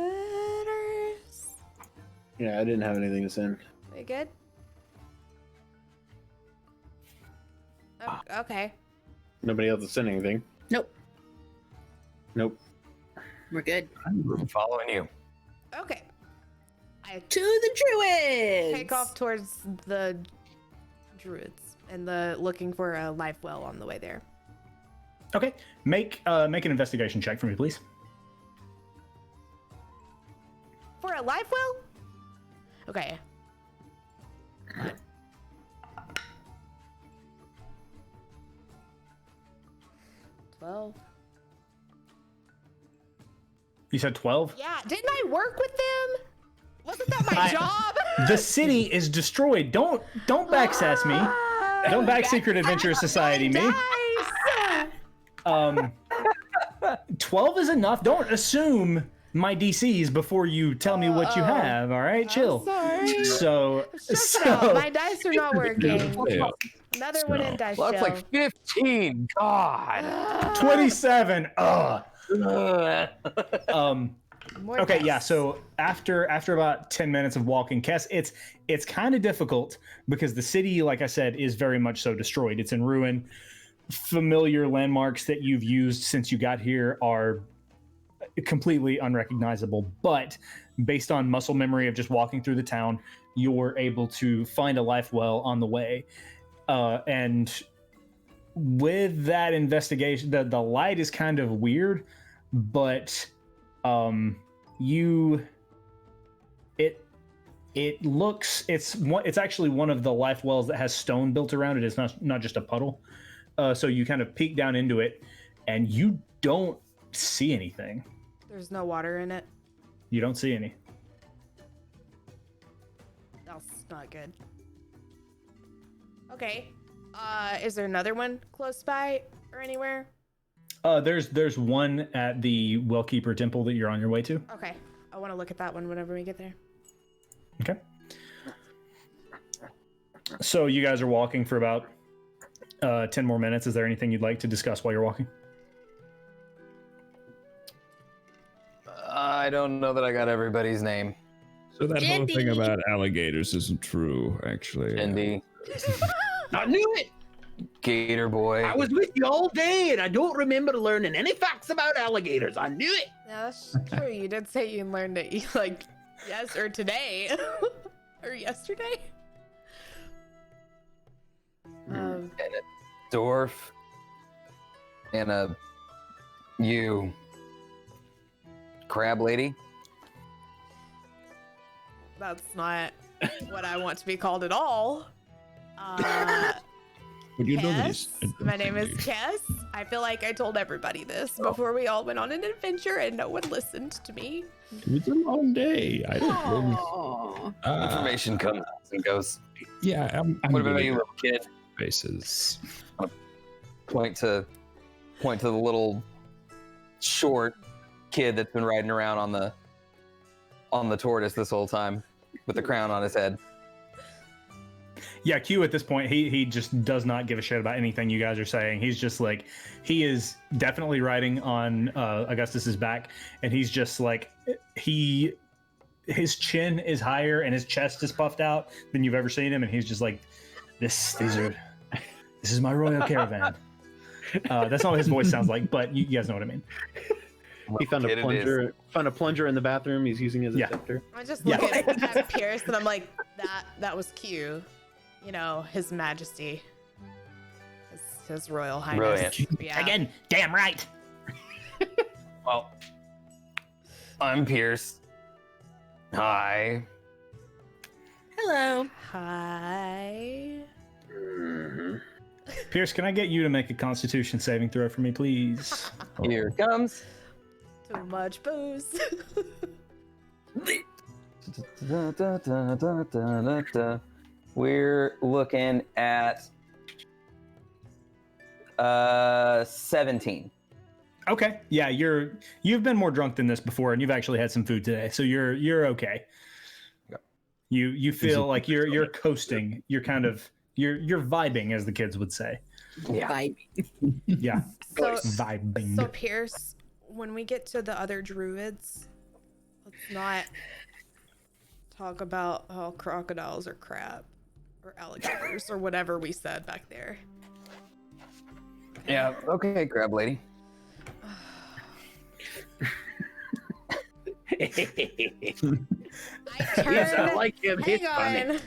Yeah, I didn't have anything to send. We good? Okay. Nobody else has sent anything. Nope. Nope. We're good. I'm following you. Okay. I To the druids. take off towards the druids and the looking for a life well on the way there. Okay, make an investigation check for me, please. For a life well? Okay. 12. You said 12? Yeah, didn't I work with them? Wasn't that my job? The city is destroyed. Don't backsass me. Don't back Secret Adventure Society me. Nice. 12 is enough. Don't assume my DCs before you tell me what you have. All right, chill. Sorry. So, Stress it out. My dice are not working. Yeah. Another one in dice Well, that's jail. like 15. God. 27. Ugh. More Okay, dice. yeah. So after about 10 minutes of walking, Kess, it's kind of difficult because the city, like I said, is very much so destroyed. It's in ruin. Familiar landmarks that you've used since you got here are completely unrecognizable. But based on muscle memory of just walking through the town, you're able to find a life well on the way. And with that investigation, the light is kind of weird, but it looks it's actually one of the life wells that has stone built around it. It's not just a puddle. So you kind of peek down into it, and you don't see anything. There's no water in it. You don't see any. That's not good. Okay. Is there another one close by or anywhere? There's one at the Wellkeeper Temple that you're on your way to. Okay. I want to look at that one whenever we get there. Okay. So you guys are walking for about 10 more minutes. Is there anything you'd like to discuss while you're walking? I don't know that I got everybody's name. So that whole thing Jindy. about alligators isn't true, actually. Andy, I knew it. Gator Boy. I was with you all day, and I don't remember learning any facts about alligators. I knew it. Yeah, that's true. You did say you learned it like yes or today or yesterday. And a dwarf. And a crab lady. That's not what I want to be called at all. Would you know Kess. these? My name is Kess. I feel like I told everybody this before we all went on an adventure and no one listened to me. It was a long day. I don't really. Aw. Information comes and goes. Yeah, I'm What about good you, at little kid? faces. Point to the little short kid that's been riding around on the tortoise this whole time with the crown on his head. Yeah, Q at this point, he just does not give a shit about anything you guys are saying. He's just like, he is definitely riding on Augustus's back, and he's just like, his chin is higher and his chest is puffed out than you've ever seen him, and he's just like, this is my royal caravan. That's not what his voice sounds like, but you guys know what I mean. He found Kid a it plunger. Found a plunger in the bathroom. He's using as a Yeah. scepter. I just Yeah. look at Pierce and I'm like, that was Q. You know, His Majesty. His Royal Highness. Brilliant. Yeah. Again, damn right. Well, I'm Pierce. Hi. Hello. Hi. Pierce, can I get you to make a Constitution saving throw for me, please? Here it comes. Too much booze. We're looking at 17. Okay. Yeah, you've been more drunk than this before, and you've actually had some food today, so you're okay. You feel like you're coasting. You're kind of you're vibing, as the kids would say. Yeah. Bye. Yeah, So, vibing. so Pierce, when we get to the other druids, let's not talk about how crocodiles are crap or alligators or whatever we said back there. Yeah. Okay, crab lady. I Yes, I turn. like him. Hang It's funny. on.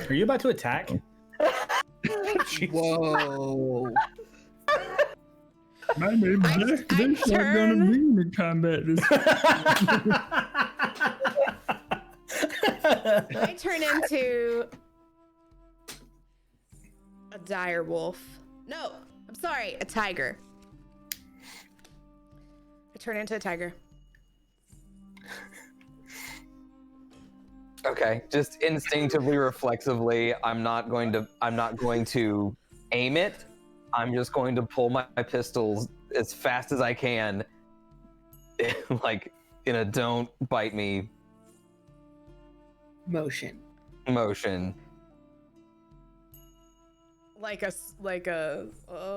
Are you about to attack? Whoa. My name I- is I This is not gonna turn- be in combat. This I turn into a dire wolf. No, I'm sorry, a tiger. I turn into a tiger. Okay, just instinctively, reflexively, I'm not going to aim it. I'm just going to pull my pistols as fast as I can, like in a "don't bite me" Motion. motion. Like a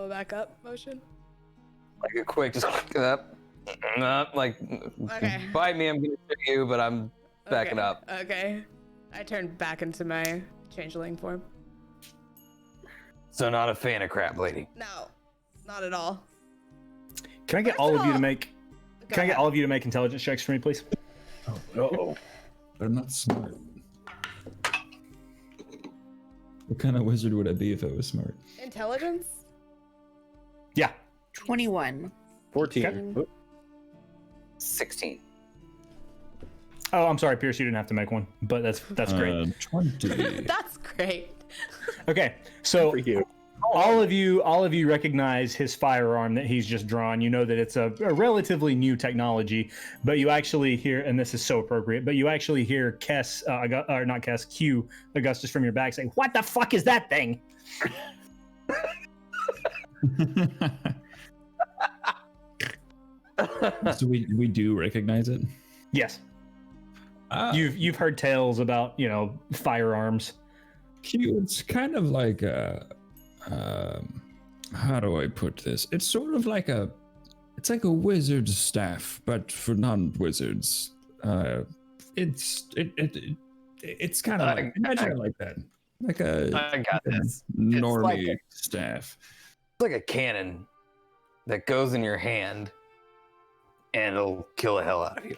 back up motion. Like a quick, just up, like Okay. bite me. I'm gonna shoot you, but I'm backing Okay, up. Okay. I turn back into my changeling form. So not a fan of crab lady. No, not at all. Can I get First all of of you to all- make? Go Can I get ahead. all of you to make intelligence checks for me, please? They're not smart. What kind of wizard would I be if I was smart? Intelligence? Yeah. 21. 14. Okay. 16. Oh, I'm sorry, Pierce. You didn't have to make one, but that's great. 20. That's great. Okay, so For you. all of you recognize his firearm that he's just drawn. You know that it's a relatively new technology, but you actually hear, and this is so appropriate, but you actually hear Q, Augustus, from your back saying, "What the fuck is that thing?" So we do recognize it. Yes, Ah, you've heard tales about firearms. Q, it's kind of like a how do I put this? It's sort of like it's like a wizard's staff, but for non-wizards. It's kind of like, imagine it like that, like a I got this. normie like a- staff. It's like a cannon that goes in your hand, and it'll kill the hell out of you.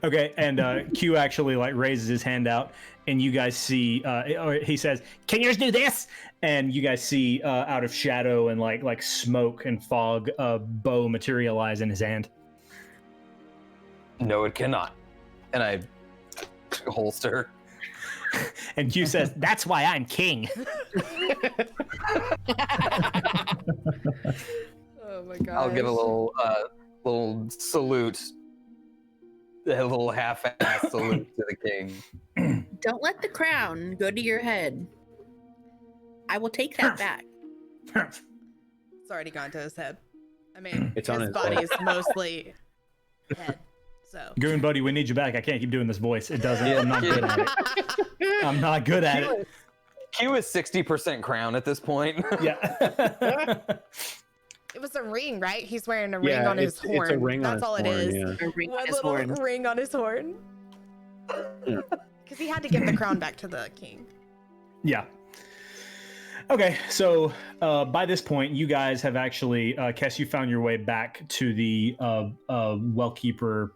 Okay, and Q actually raises his hand out, and you guys see, or he says, "Can yours do this?" And you guys see out of shadow and like smoke and fog, a bow materialize in his hand. No, it cannot. And I holster. And Q says, "That's why I'm king." Oh my god. I'll give a little salute, a little half-ass salute to the king. Don't let the crown go to your head. I will take that back. It's already gone to his head. I mean, It's on his his body's mostly head. So. Goon buddy, we need you back. I can't keep doing this voice. It doesn't. I'm not good at it. I'm not good at it. Q is 60% crown at this point. Yeah. It was a ring, right? He's wearing a ring Yeah, on his it's horn. a ring on That's his all it horn, is. yeah. A ring on One his little horn. ring on his horn. Because he had to give the crown back to the king. Yeah. Okay, so by this point, you guys have actually, Kess, you found your way back to the Wellkeeper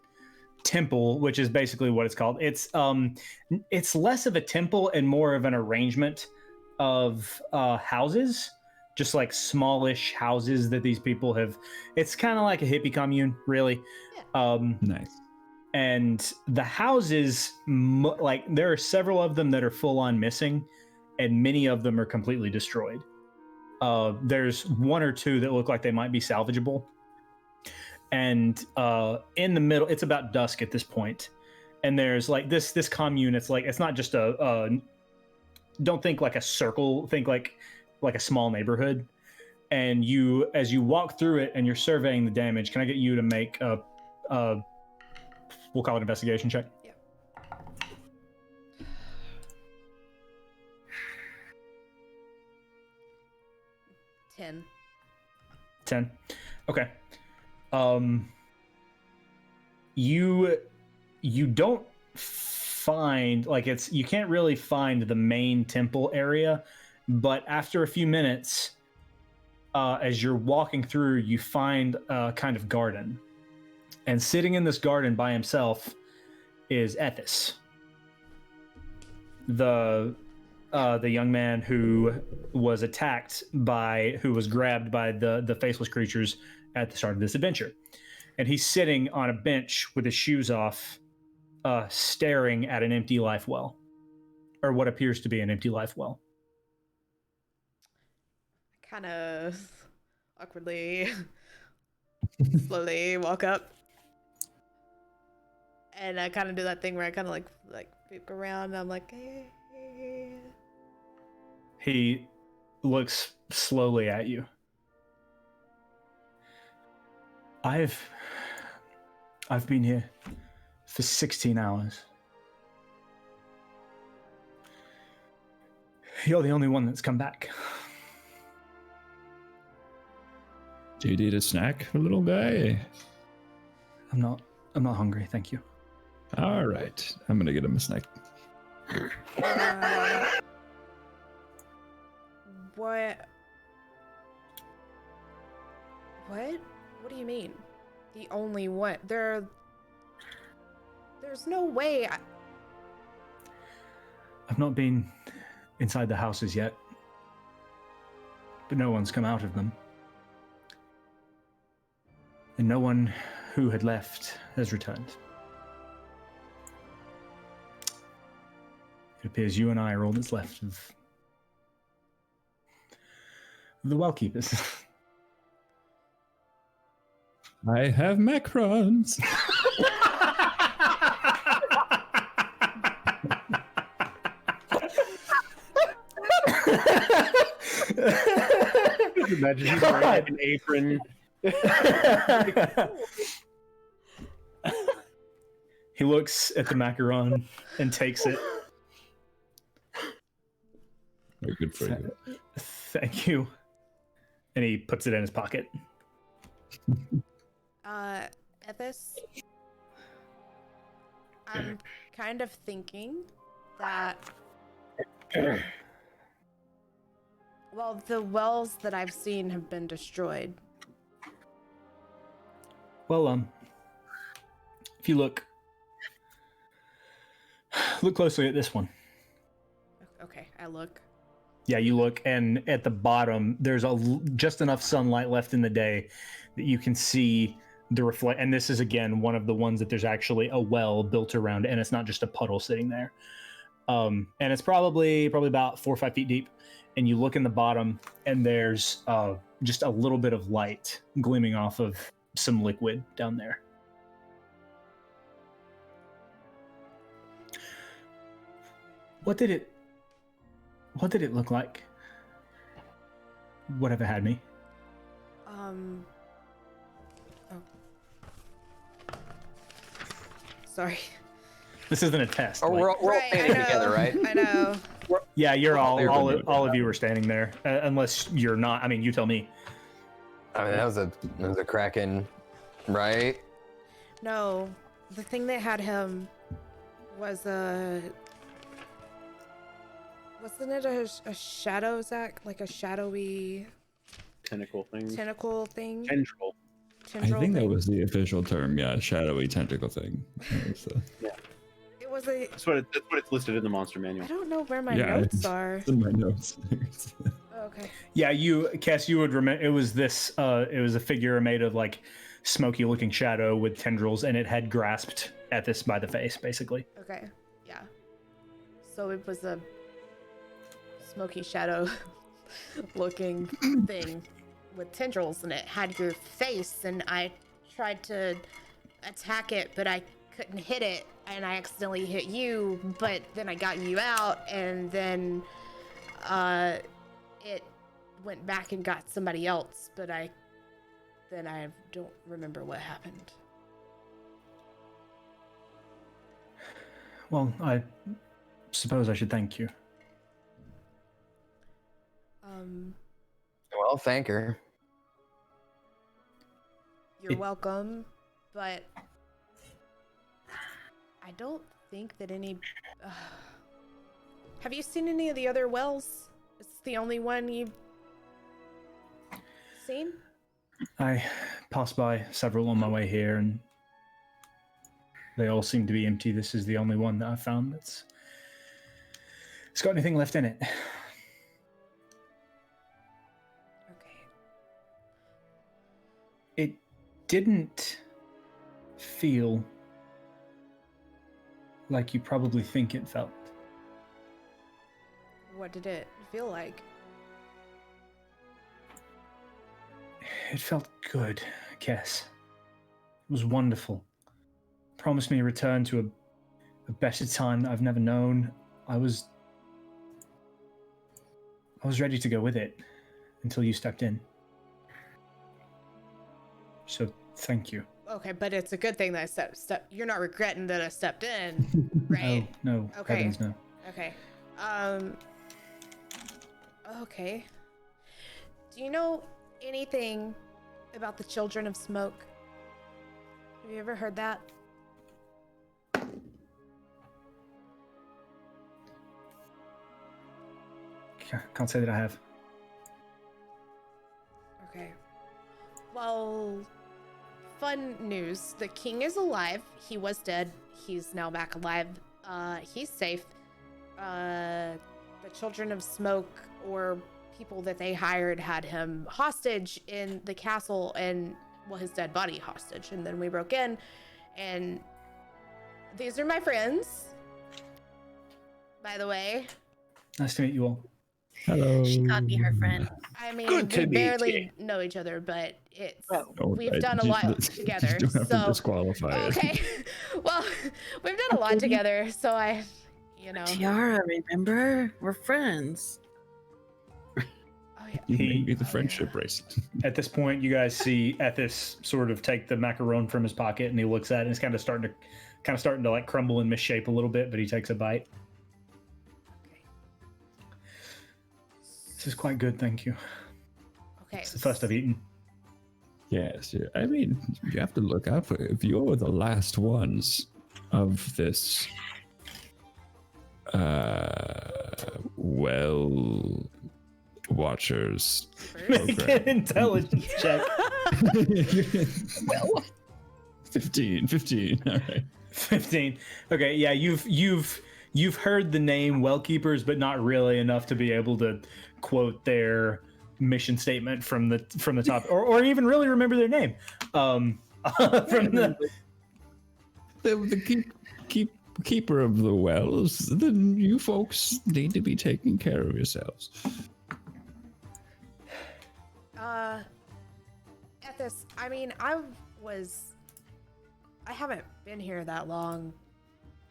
Temple, which is basically what it's called. It's less of a temple and more of an arrangement of houses. just like smallish houses that these people have. It's kind of like a hippie commune, really. Nice. And the houses, like there are several of them that are full on missing, and many of them are completely destroyed. There's one or two that look like they might be salvageable. And in the middle, it's about dusk at this point, and there's like this commune. It's like, it's not just don't think like a circle, think like a small neighborhood. And you, as you walk through it and you're surveying the damage, can I get you to make a we'll call it investigation check? Yeah. 10. Okay. You don't find, like, it's, you can't really find the main temple area, but after a few minutes, as you're walking through, you find a kind of garden, and sitting in this garden by himself is Ethis, the young man who was who was grabbed by the faceless creatures at the start of this adventure. And he's sitting on a bench with his shoes off, staring at an empty life well, or what appears to be an empty life well. Kind of awkwardly, slowly walk up, and I kind of do that thing where I kind of like peek around, and I'm like, hey. He looks slowly at you. I've been here for 16 hours. You're the only one that's come back. Do you need a snack, little guy? I'm not hungry, thank you. All right, I'm gonna get him a snack. What? What do you mean? The only one? There's no way. I've not been inside the houses yet, but no one's come out of them. And no one who had left has returned. It appears you and I are all that's left of the well keepers. I have macrons. Imagine he's wearing like an apron. He looks at the macaron and takes it. Very good for you. Thank you. And he puts it in his pocket. Ethis, I'm kind of thinking that, well, the wells that I've seen have been destroyed. Well, if you look closely at this one. Okay, I look. Yeah, you look, and at the bottom, there's just enough sunlight left in the day that you can see the reflect. And this is, again, one of the ones that there's actually a well built around, and it's not just a puddle sitting there. And it's probably about 4 or 5 feet deep. And you look in the bottom, and there's just a little bit of light gleaming off of some liquid down there. What did it look like? Whatever had me. Oh. Sorry. This isn't a test. Oh, like- we're all Right, I standing know. together, right? I know. Yeah, you're all Everyone of you are standing there, unless you're not. I mean, you tell me. I mean, that was a Kraken, right? No, the thing that had him was wasn't it a shadow, Zach? Like a shadowy Tentacle thing. tentacle thing? Tendril. I Tendril think that thing? was the official term. Yeah, shadowy tentacle thing. It was a. That's what it's listed in the monster manual. I don't know where my Yeah, notes are. It's in my notes. Okay. Yeah, Cass, you would remember it was this. It was a figure made of like smoky-looking shadow with tendrils, and it had grasped at this by the face, basically. Okay. Yeah. So it was a smoky shadow looking thing with tendrils, and it had your face, and I tried to attack it, but I couldn't hit it, and I accidentally hit you, but then I got you out, and then it went back and got somebody else, but I don't remember what happened. Well, I suppose I should thank you. Well, thank her. You're welcome, but I don't think that any... Have you seen any of the other wells? Is this the only one you've seen? I passed by several on my way here, and they all seem to be empty. This is the only one that I found that's it's got anything left in it. Okay. It didn't feel like you probably think it felt. What did it feel like? It felt good, Cass. It was wonderful. Promised me a return to a better time that I've never known. I was ready to go with it until you stepped in. So thank you. Okay, but it's a good thing that I stepped. You're not regretting that I stepped in, right? Oh, no. Okay. Heavens, no. Okay. Okay. Do you know anything about the Children of Smoke? Have you ever heard that? Can't say that I have. Okay. Well, fun news. The king is alive. He was dead. He's now back alive. He's safe. The Children of Smoke, or people that they hired, had him hostage in the castle, and, well, his dead body hostage. And then we broke in, and these are my friends, by the way. Nice to meet you all. Hello. She called me her friend. I mean, Good to we meet barely know each other, but it's Oh, we've done a lot together. You don't have to So disqualify it. okay, well, we've done a lot together, so I, you know. Tiara, remember? We're friends. Oh yeah. You He- made me the friendship bracelet. At this point, you guys see Ethis sort of take the macaron from his pocket, and he looks at it, and it's kind of starting to like crumble and misshape a little bit, but he takes a bite. Okay. This is quite good, thank you. Okay. It's the first I've eaten. Yes, yeah. I mean, you have to look out for if you're the last ones of this well watchers Make program. an intelligence check. 15. All right. 15. Okay, yeah, you've heard the name Wellkeepers, but not really enough to be able to quote their mission statement from the top, or even really remember their name. From the The keeper of the wells. Then you folks need to be taking care of yourselves. Ethis, I mean, I haven't been here that long.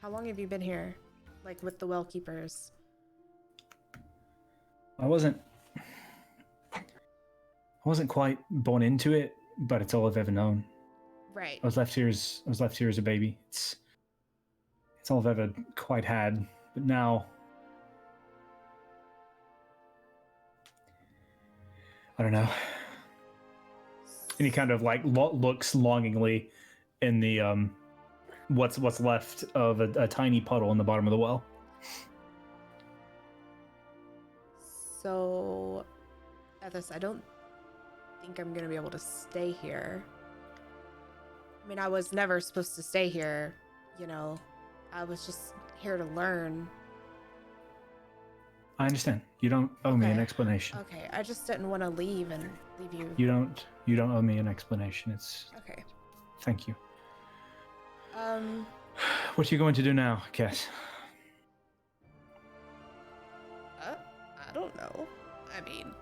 How long have you been here? Like, with the well keepers? I wasn't quite born into it, but it's all I've ever known. Right. I was left here as a baby. It's all I've ever quite had. But now, I don't know. And he kind of like looks longingly in the what's left of a tiny puddle in the bottom of the well. So, Ethis, I don't think I'm gonna be able to stay here. I mean, I was never supposed to stay here, you know. I was just here to learn. I understand. You don't owe me an Okay. explanation. Okay, I just didn't want to leave and leave you. You don't owe me an explanation. It's Okay. thank you. Um, What are you going to do now, Cass? I don't know. I mean,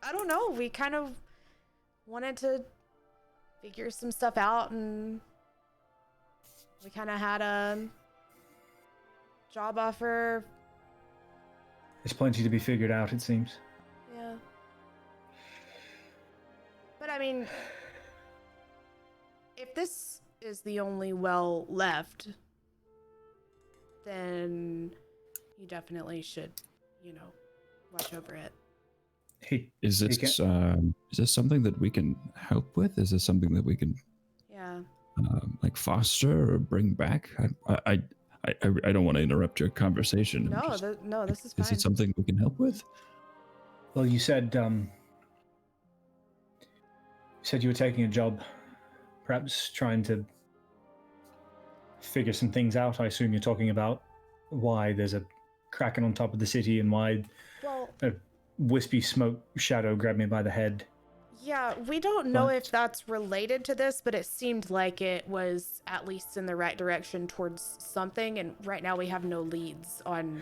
I don't know. We kind of wanted to figure some stuff out, and we kind of had a job offer. There's plenty to be figured out, it seems. Yeah. But I mean, if this is the only well left, then you definitely should, watch over it. Is this something that we can help with? Is this something that we can Yeah. like foster or bring back? I don't want to interrupt your conversation. I'm No, just- no, this is fine. Is it something we can help with? Well, you said you were taking a job, perhaps trying to figure some things out. I assume you're talking about why there's a kraken on top of the city and why Well, a wispy smoke shadow grabbed me by the head. yeah, we don't know But- if that's related to this, but it seemed like it was at least in the right direction towards something, and right now we have no leads on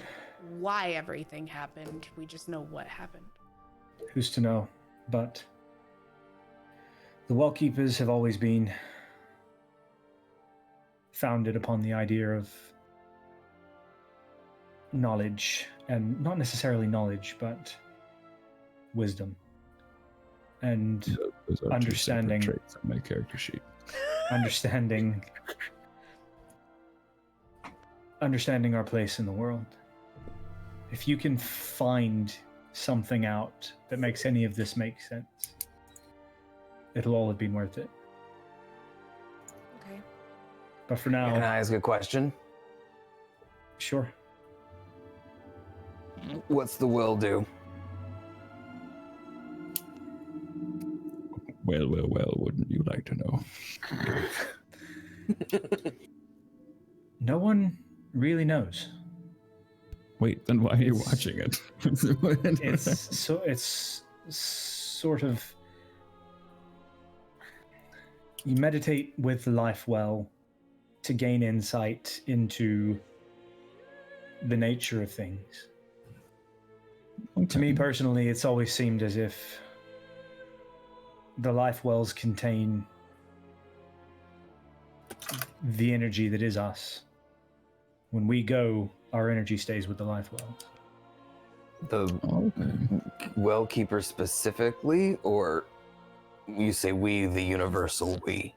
why everything happened. We just know what happened. Who's to know? But the Wellkeepers have always been founded upon the idea of knowledge, and not necessarily knowledge, but wisdom. And Those are two separate Understanding. traits on my character sheet. understanding our place in the world. If you can find something out that makes any of this make sense, it'll all have been worth it. Okay. But for Can now, I ask a question? sure. What's the will do? Well, wouldn't you like to know? No one really knows. Wait, then why are you It's- watching it? It's sort of, you meditate with life well to gain insight into the nature of things. To me personally, it's always seemed as if the life wells contain the energy that is us. When we go, our energy stays with the life wells. The Okay. well keeper specifically, or you say we, the universal we?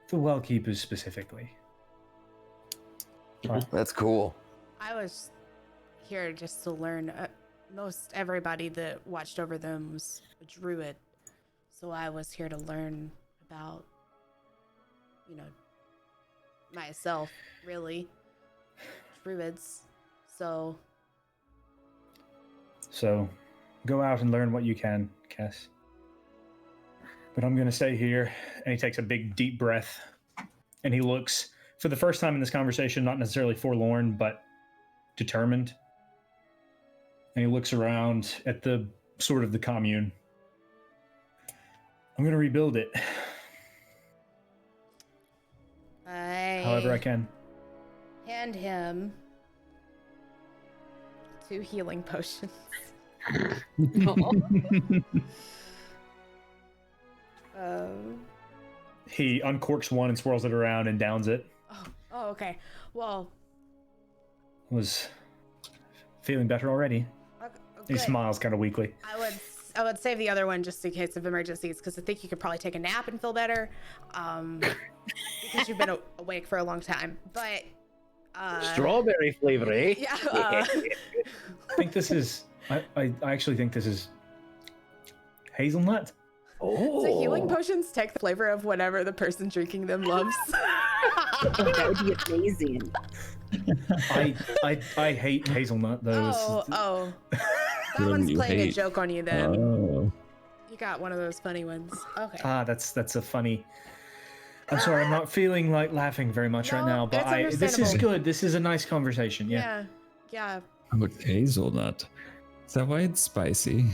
The well keepers specifically. That's cool. I was here just to learn. Most everybody that watched over them was a druid, so I was here to learn about, myself, really. Druids. So, So, go out and learn what you can, Cass. But I'm gonna stay here. And he takes a big, deep breath, and he looks, for the first time in this conversation, not necessarily forlorn, but determined. And he looks around at the sort of the commune. I'm gonna rebuild it, however I can. hand him 2 healing potions. He uncorks one and swirls it around and downs it. Oh, okay. Well, Was feeling better already. He good. smiles kind of weakly. I would save the other one just in case of emergencies, because I think you could probably take a nap and feel better, because you've been awake for a long time. But Strawberry flavor, eh? yeah, I think this is. I actually think this is hazelnut. Oh, so healing potions take the flavor of whatever the person drinking them loves. That would be amazing. I hate hazelnut though. Oh, that One one's you playing a hate. joke on you. Then Oh. you got one of those funny ones. Okay. That's a funny. I'm sorry, I'm not feeling like laughing very much right No, now, but it's this is understandable. good. This is a nice conversation. Yeah. Yeah. I'm a hazelnut. Is that why it's spicy?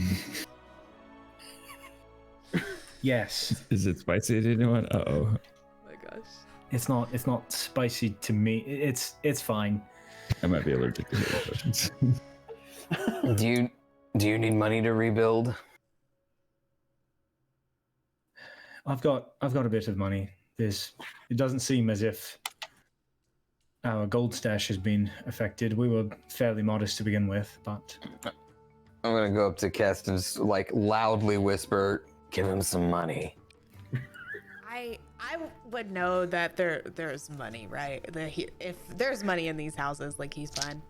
Yes. Is it spicy to anyone? Uh-oh. Oh my gosh. It's not spicy to me. It's fine. I might be allergic to hazel potions. Do you need money to rebuild? I've got a bit of money. It doesn't seem as if our gold stash has been affected. We were fairly modest to begin with, but I'm gonna go up to Kest and just, like, loudly whisper, "Give him some money." I would know that there's money, right? If there's money in these houses, like he's fine,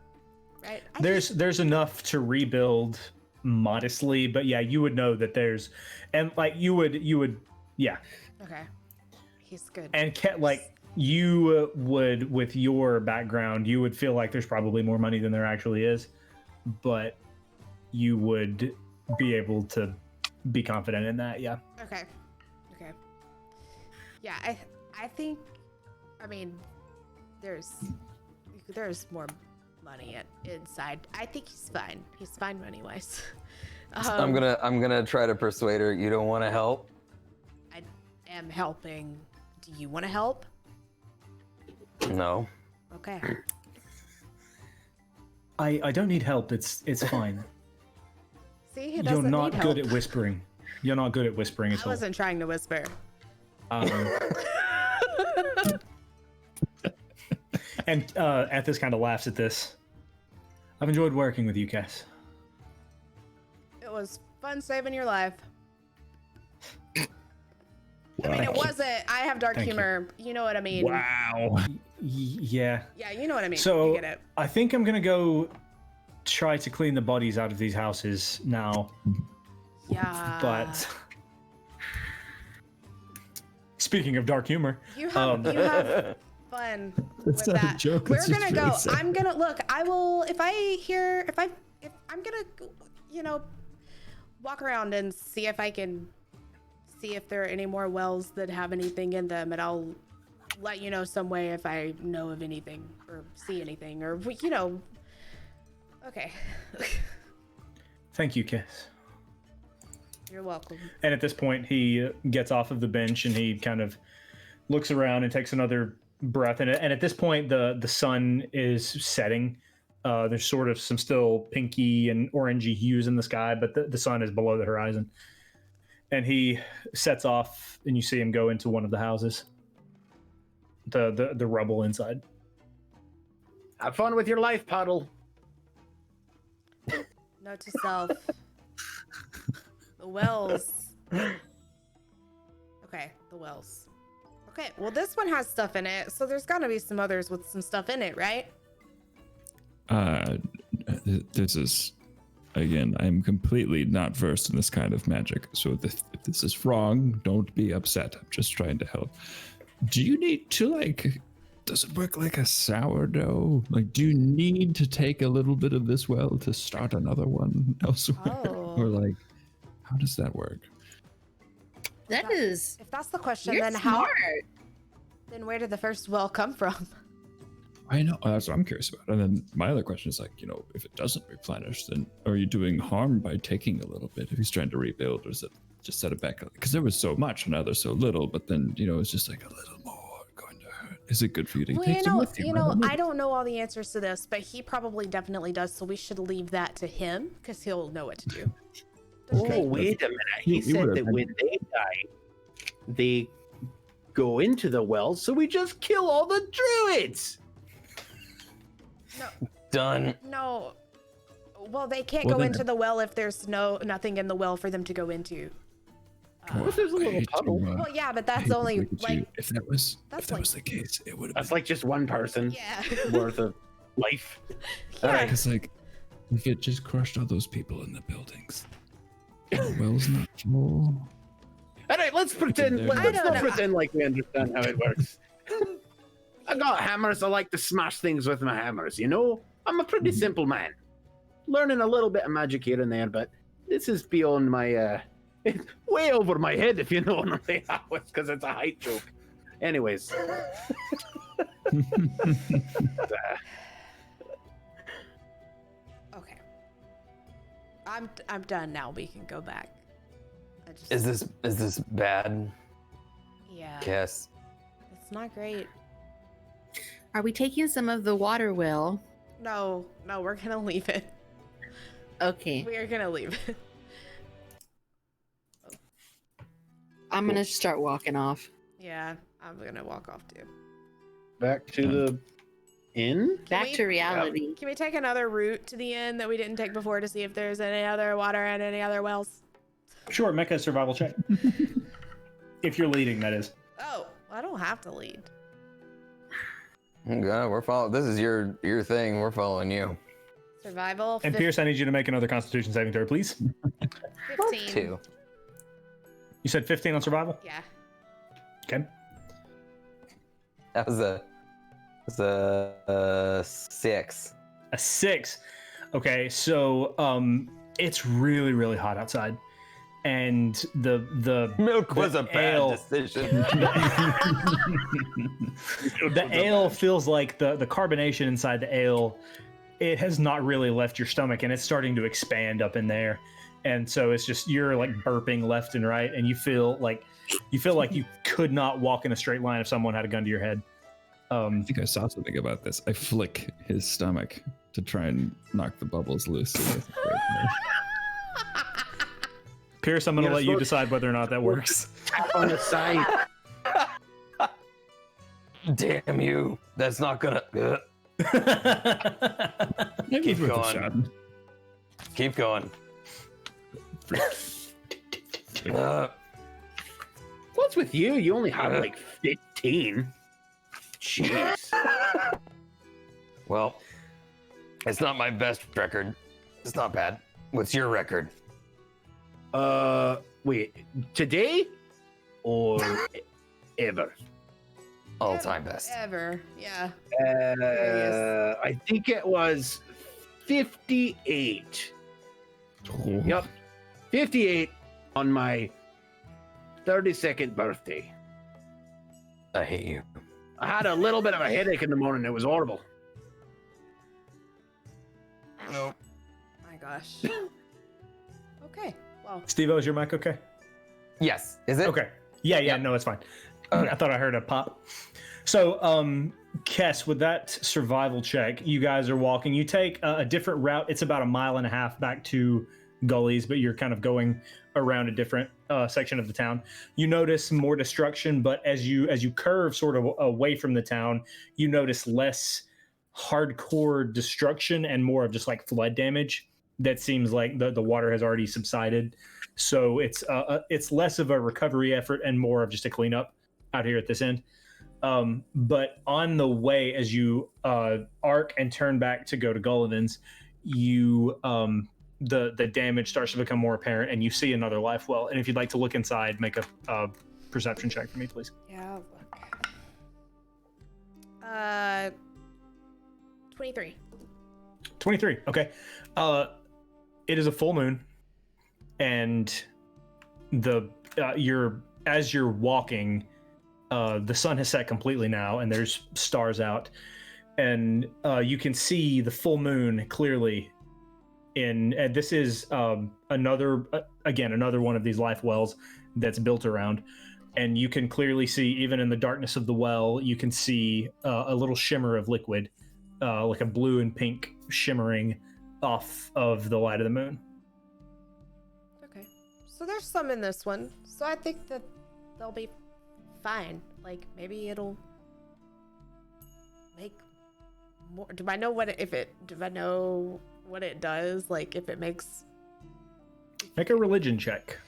right? there's enough to rebuild modestly, but yeah, you would know that there's, and like you would yeah. Okay. He's good. And like you would, with your background, you would feel like there's probably more money than there actually is, but you would be able to be confident in that. Yeah. Okay. Yeah, I think, I mean, there's more money inside. I think he's fine. He's fine money wise. I'm gonna try to persuade her. You don't want to help? I am helping. Do you want to help? No. Okay. I don't need help. It's fine. See, he You're doesn't not need good help. at whispering. You're not good at whispering at I all. wasn't trying to whisper. And Ethis kind of laughs at this. I've enjoyed working with you, Cass. It was fun saving your life. Wow. I mean, it wasn't. I have dark Thank you. humor. You know what I mean? Wow. Yeah. Yeah, you know what I mean. So you get it. I think I'm gonna go try to clean the bodies out of these houses now. Yeah. But speaking of dark humor, you have fun with That's not a that. joke, We're it's just gonna go. really sad. I'm gonna look. I will if I'm gonna walk around and see if I can see if there are any more wells that have anything in them, and I'll let you know some way if I know of anything or see anything or Okay. thank you, Cass. You're welcome. And at this point, he gets off of the bench and he kind of looks around and takes another breath. And at this point, the sun is setting. There's sort of some still pinky and orangey hues in the sky, but the sun is below the horizon. And he sets off, and you see him go into one of the houses. The rubble inside. Have fun with your life, Puddle. Note to self. The wells. Okay, the wells. Okay, well this one has stuff in it, so there's gotta be some others with some stuff in it, right? This is, again, I'm completely not versed in this kind of magic. So if this is wrong, don't be upset. I'm just trying to help. Do you need to, does it work like a sourdough? Like, do you need to take a little bit of this well to start another one elsewhere? Oh. Or how does that work? That is. If that's the question, You're then smart. then where did the first well come from? I know, that's what I'm curious about. And then my other question is if it doesn't replenish, then are you doing harm by taking a little bit if he's trying to rebuild, or is it just set it back? Because there was so much and now there's so little, but then, it's just a little more going to hurt. Is it good for you to take some with you? I don't know all the answers to this, but he probably definitely does, so we should leave that to him, because he'll know what to do. Oh, wait a minute. He said that when they die, they go into the well, so we just kill all the druids. Done. No. Well, they can't Well, go then- into the well if there's nothing in the well for them to go into. What if there's a little puddle? Well, yeah, but I that's hate to only look at you. If that was that's the case, it would have That's like just one person yeah. worth of life. Yeah. because if it just crushed all those people in the buildings, the well's not full. All right, let's pretend. I Let's don't not know. pretend like we understand how it works. I got hammers. I like to smash things with my hammers. I'm a pretty simple man. Learning a little bit of magic here and there, but this is beyond my, it's way over my head, if you know what I'm saying, because it's a height joke. Anyways, Okay. I'm done now. We can go back. Is this bad? Yeah. Yes. It's not great. Are we taking some of the water, Will? No, we're gonna leave it. Okay. We are gonna leave it. I'm gonna start walking off. Yeah, I'm gonna walk off too. back to the inn. Back to reality. Can we take another route to the inn that we didn't take before to see if there's any other water and any other wells? Sure, make a survival check. If you're leading, that is. Oh, I don't have to lead. God, we're following. This is your thing. We're following you. Survival. And Pierce, I need you to make another Constitution saving throw, please. 15. 2. You said 15 on survival? Yeah. Okay. That was a 6. A 6. Okay, so it's really, really hot outside. And the Milk was the a bad ale- decision. the ale feels like the carbonation inside the ale, it has not really left your stomach, and it's starting to expand up in there. And so it's just, you're like burping left and right, and you feel like you could not walk in a straight line if someone had a gun to your head. I think I saw something about this. I flick his stomach to try and knock the bubbles loose. Pierce, I'm going to You're let you supposed- decide whether or not that works. Tap on the side. Damn you! That's not gonna. Maybe Keep with a going. shot. Keep going. What's with you? You only have like 15. Jeez. Well, it's not my best record. It's not bad. What's your record? Wait, today or ever? All time best. Ever. Yeah. I think it was 58. Oh. Yep, 58 on my 32nd birthday. I hate you. I had a little bit of a headache in the morning. It was horrible. No. My gosh. Okay. Well. Steve-O, is your mic okay? Yes. Is it? Okay. Yeah, Yep. no, it's fine. Okay. I thought I heard a pop. So, Kess, with that survival check, you guys are walking. You take a different route. It's about 1.5 miles back to Gullies, but you're kind of going around a different section of the town. You notice more destruction, but as you curve sort of away from the town, you notice less hardcore destruction and more of just like flood damage. That seems like the water has already subsided. So it's less of a recovery effort and more of just a cleanup out here at this end. But on the way, as you arc and turn back to go to Gullivan's, you the damage starts to become more apparent, and you see another life well. And if you'd like to look inside, make a perception check for me, please. Yeah. Look. 23. 23. Okay. It is a full moon, and as you're walking, the sun has set completely now, and there's stars out, and you can see the full moon clearly. And this is another one of these life wells that's built around, and you can clearly see, even in the darkness of the well, you can see a little shimmer of liquid, like a blue and pink shimmering off of the light of the moon. Okay. So there's some in this one. So I think that they'll be fine. Like maybe it'll make more. Do I know what it does? Like if it makes. Make a religion check.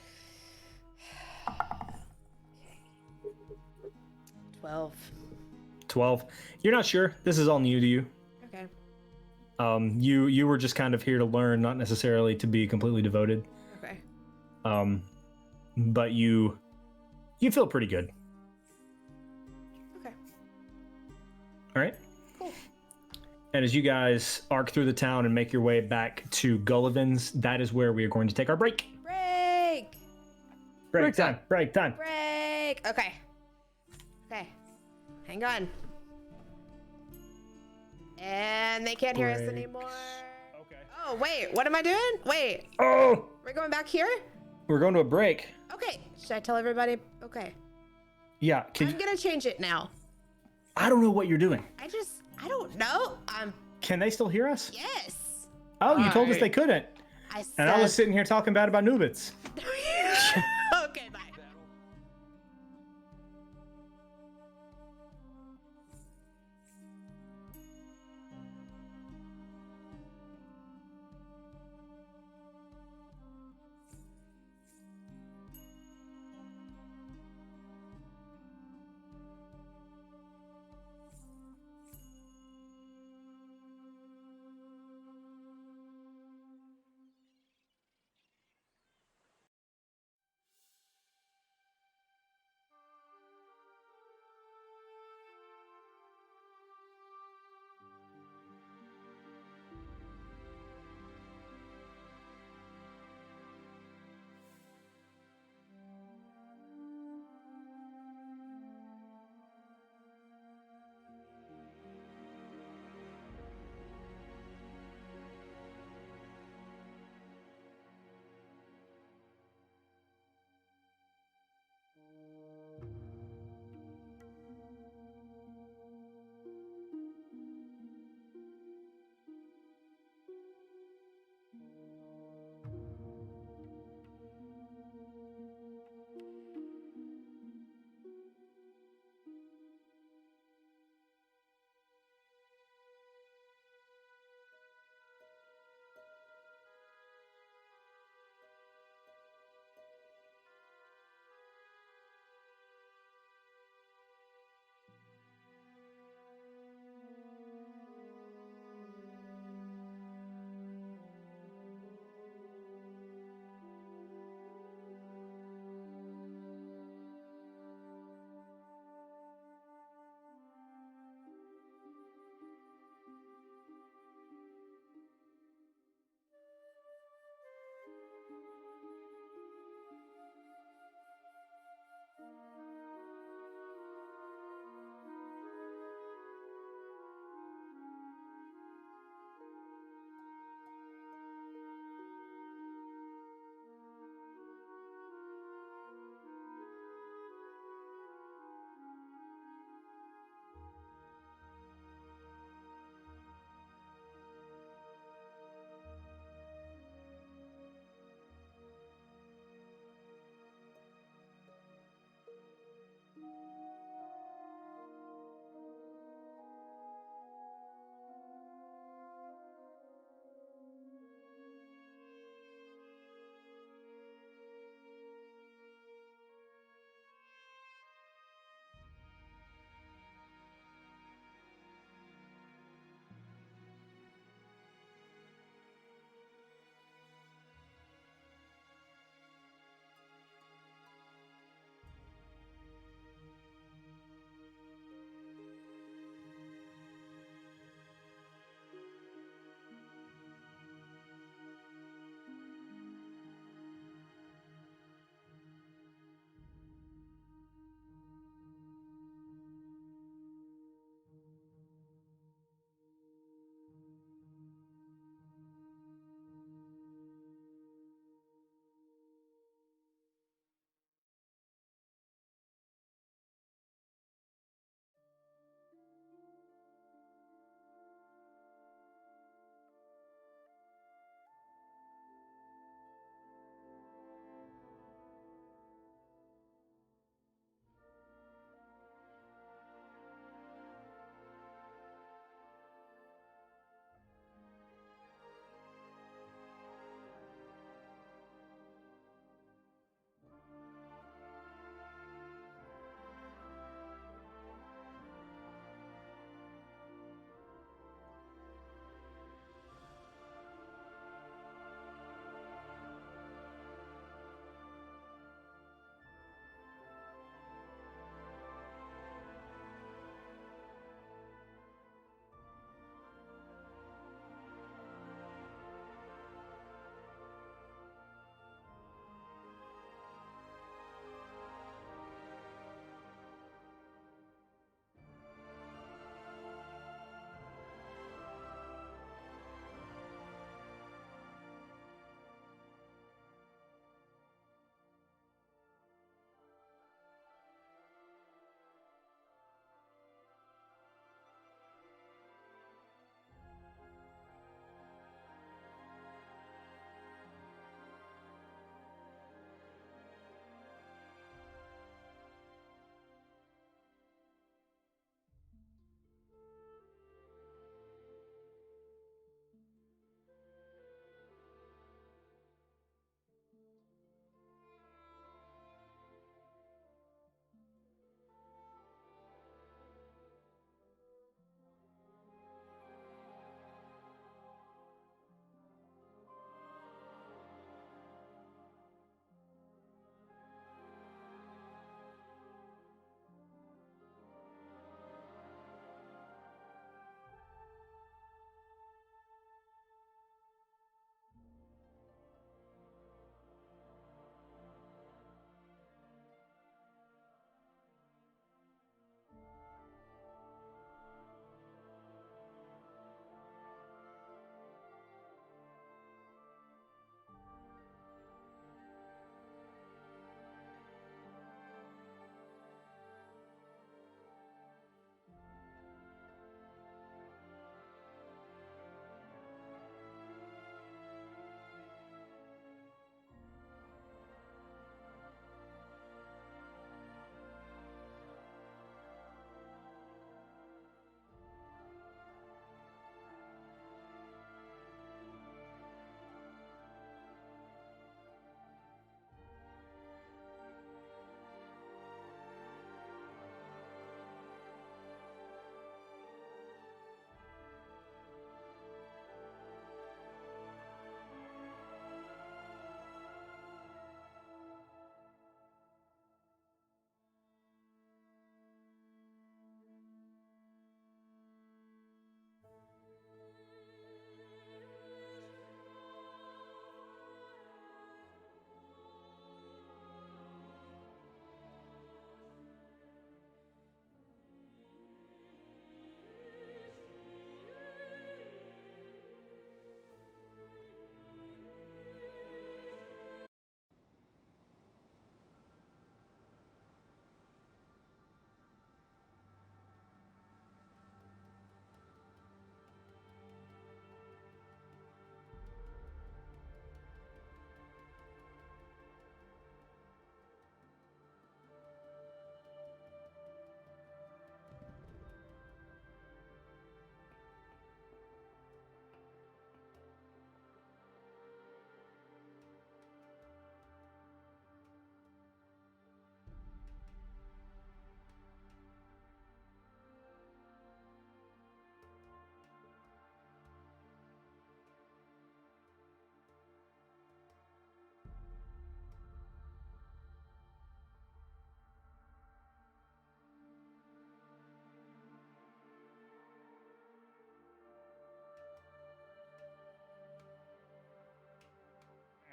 12. 12. You're not sure. This is all new to you. Okay. You were just kind of here to learn, not necessarily to be completely devoted. Okay. But you feel pretty good. Okay. All right. Cool. And as you guys arc through the town and make your way back to Gullivan's, that is where we are going to take our break. Break. Break time. Break time. Break. Okay. Okay. Hang on. And they can't hear us Break. anymore. Okay. Oh, wait. What am I doing? Wait. Oh, We're going back here? we're going to a break. Okay. Should I tell everybody? Okay. Yeah. Can I'm you, going to change it now. I don't know what you're doing. I don't know. Can they still hear us? Yes. Oh, you told us Hi. they couldn't. I said. And I was sitting here talking bad about Nubits. Okay, bye.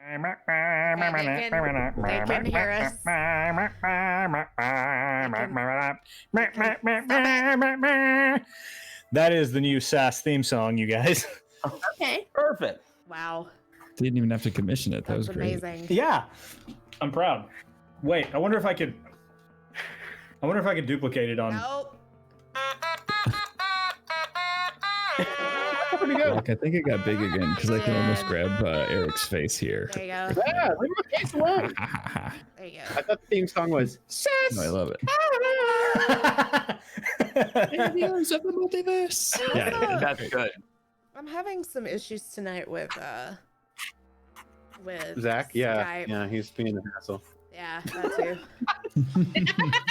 They can hear us. That is the new SAS theme song, you guys. Okay. Perfect. Wow, Didn't even have to commission it. That that's was great. amazing. Yeah, I'm proud. Wait, I wonder if I could duplicate it on. Nope. Pretty good. Like, I think it got big again because I can almost grab Eric's face here. There you go. Yeah, leave my face alone. There you I thought the theme song was No, I love it. go. Yeah, That's good. I'm having some issues tonight with Zach. Yeah, Skype. yeah, he's being a hassle. Yeah, that too.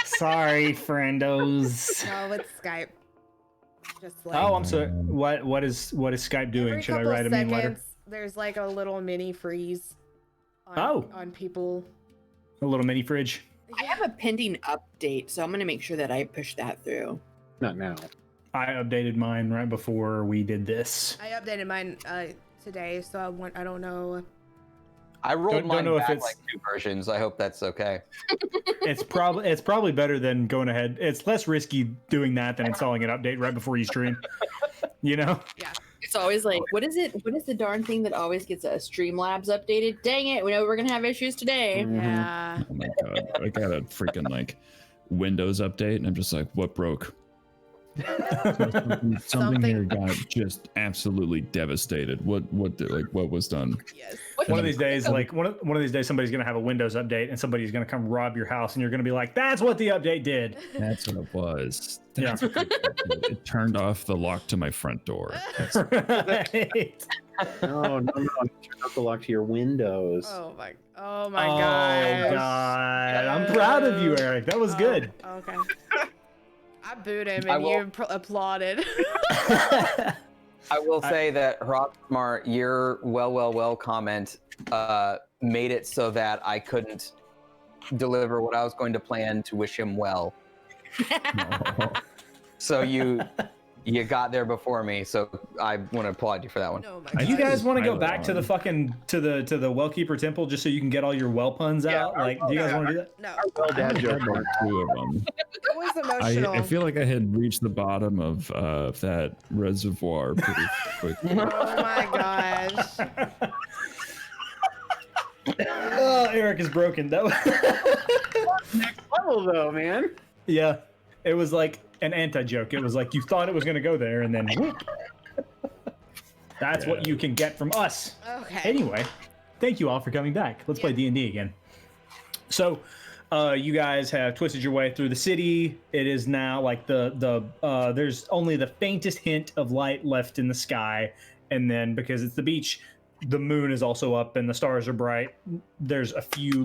Sorry, friendos. No, it's Skype. Just like Oh, I'm sorry. What is Skype doing? every Should I couple write a mean letter? seconds, there's like a little mini freeze on, Oh. on people. A little mini fridge. I have a pending update, so I'm gonna make sure that I push that through. Not now. I updated mine right before we did this. I updated mine today, so I don't know. I rolled Don't mine know if back it's- like 2 versions. I hope that's okay. It's probably better than going ahead. It's less risky doing that than installing an update right before you stream. You know? It's always like, what is it? What is the darn thing that always gets a Streamlabs updated? Dang it, we know we're gonna have issues today. Mhm. Yeah. Oh my god. I got a freaking like Windows update and I'm just like, what broke? Something here got just absolutely devastated. What was done? Yes. One of these days, like one of these days, somebody's gonna have a Windows update and somebody's gonna come rob your house, and you're gonna be like, "That's what the update did." That's what it was. Yeah. That's what it turned off the lock to my front door. Right. No, turn off the lock to your windows. Oh my Oh gosh. God! I'm proud of you, Eric. That was Oh, good. Okay. I booed him I and will- you applauded. I will say that Rocksmart, your well comment made it so that I couldn't deliver what I was going to plan to wish him well. So you got there before me, so I want to applaud you for that one. No, my Do God. you guys want to go Pilot back to the on. fucking to the Wellkeeper Temple just so you can get all your well puns Yeah, out? Like, do you guys want to do that? No. Well, I dad had joke. like 2 of them. It was emotional. I feel like I had reached the bottom of that reservoir pretty quickly. Oh my gosh. Oh, Eric is broken. That was Level though, man. yeah. It was like an anti-joke. It was like you thought it was going to go there, and then whoop. That's what you can get from us. Okay. Anyway, thank you all for coming back. Let's play D&D again. So, you guys have twisted your way through the city. It is now like there's only the faintest hint of light left in the sky, and then because it's the beach, the moon is also up and the stars are bright. There's a few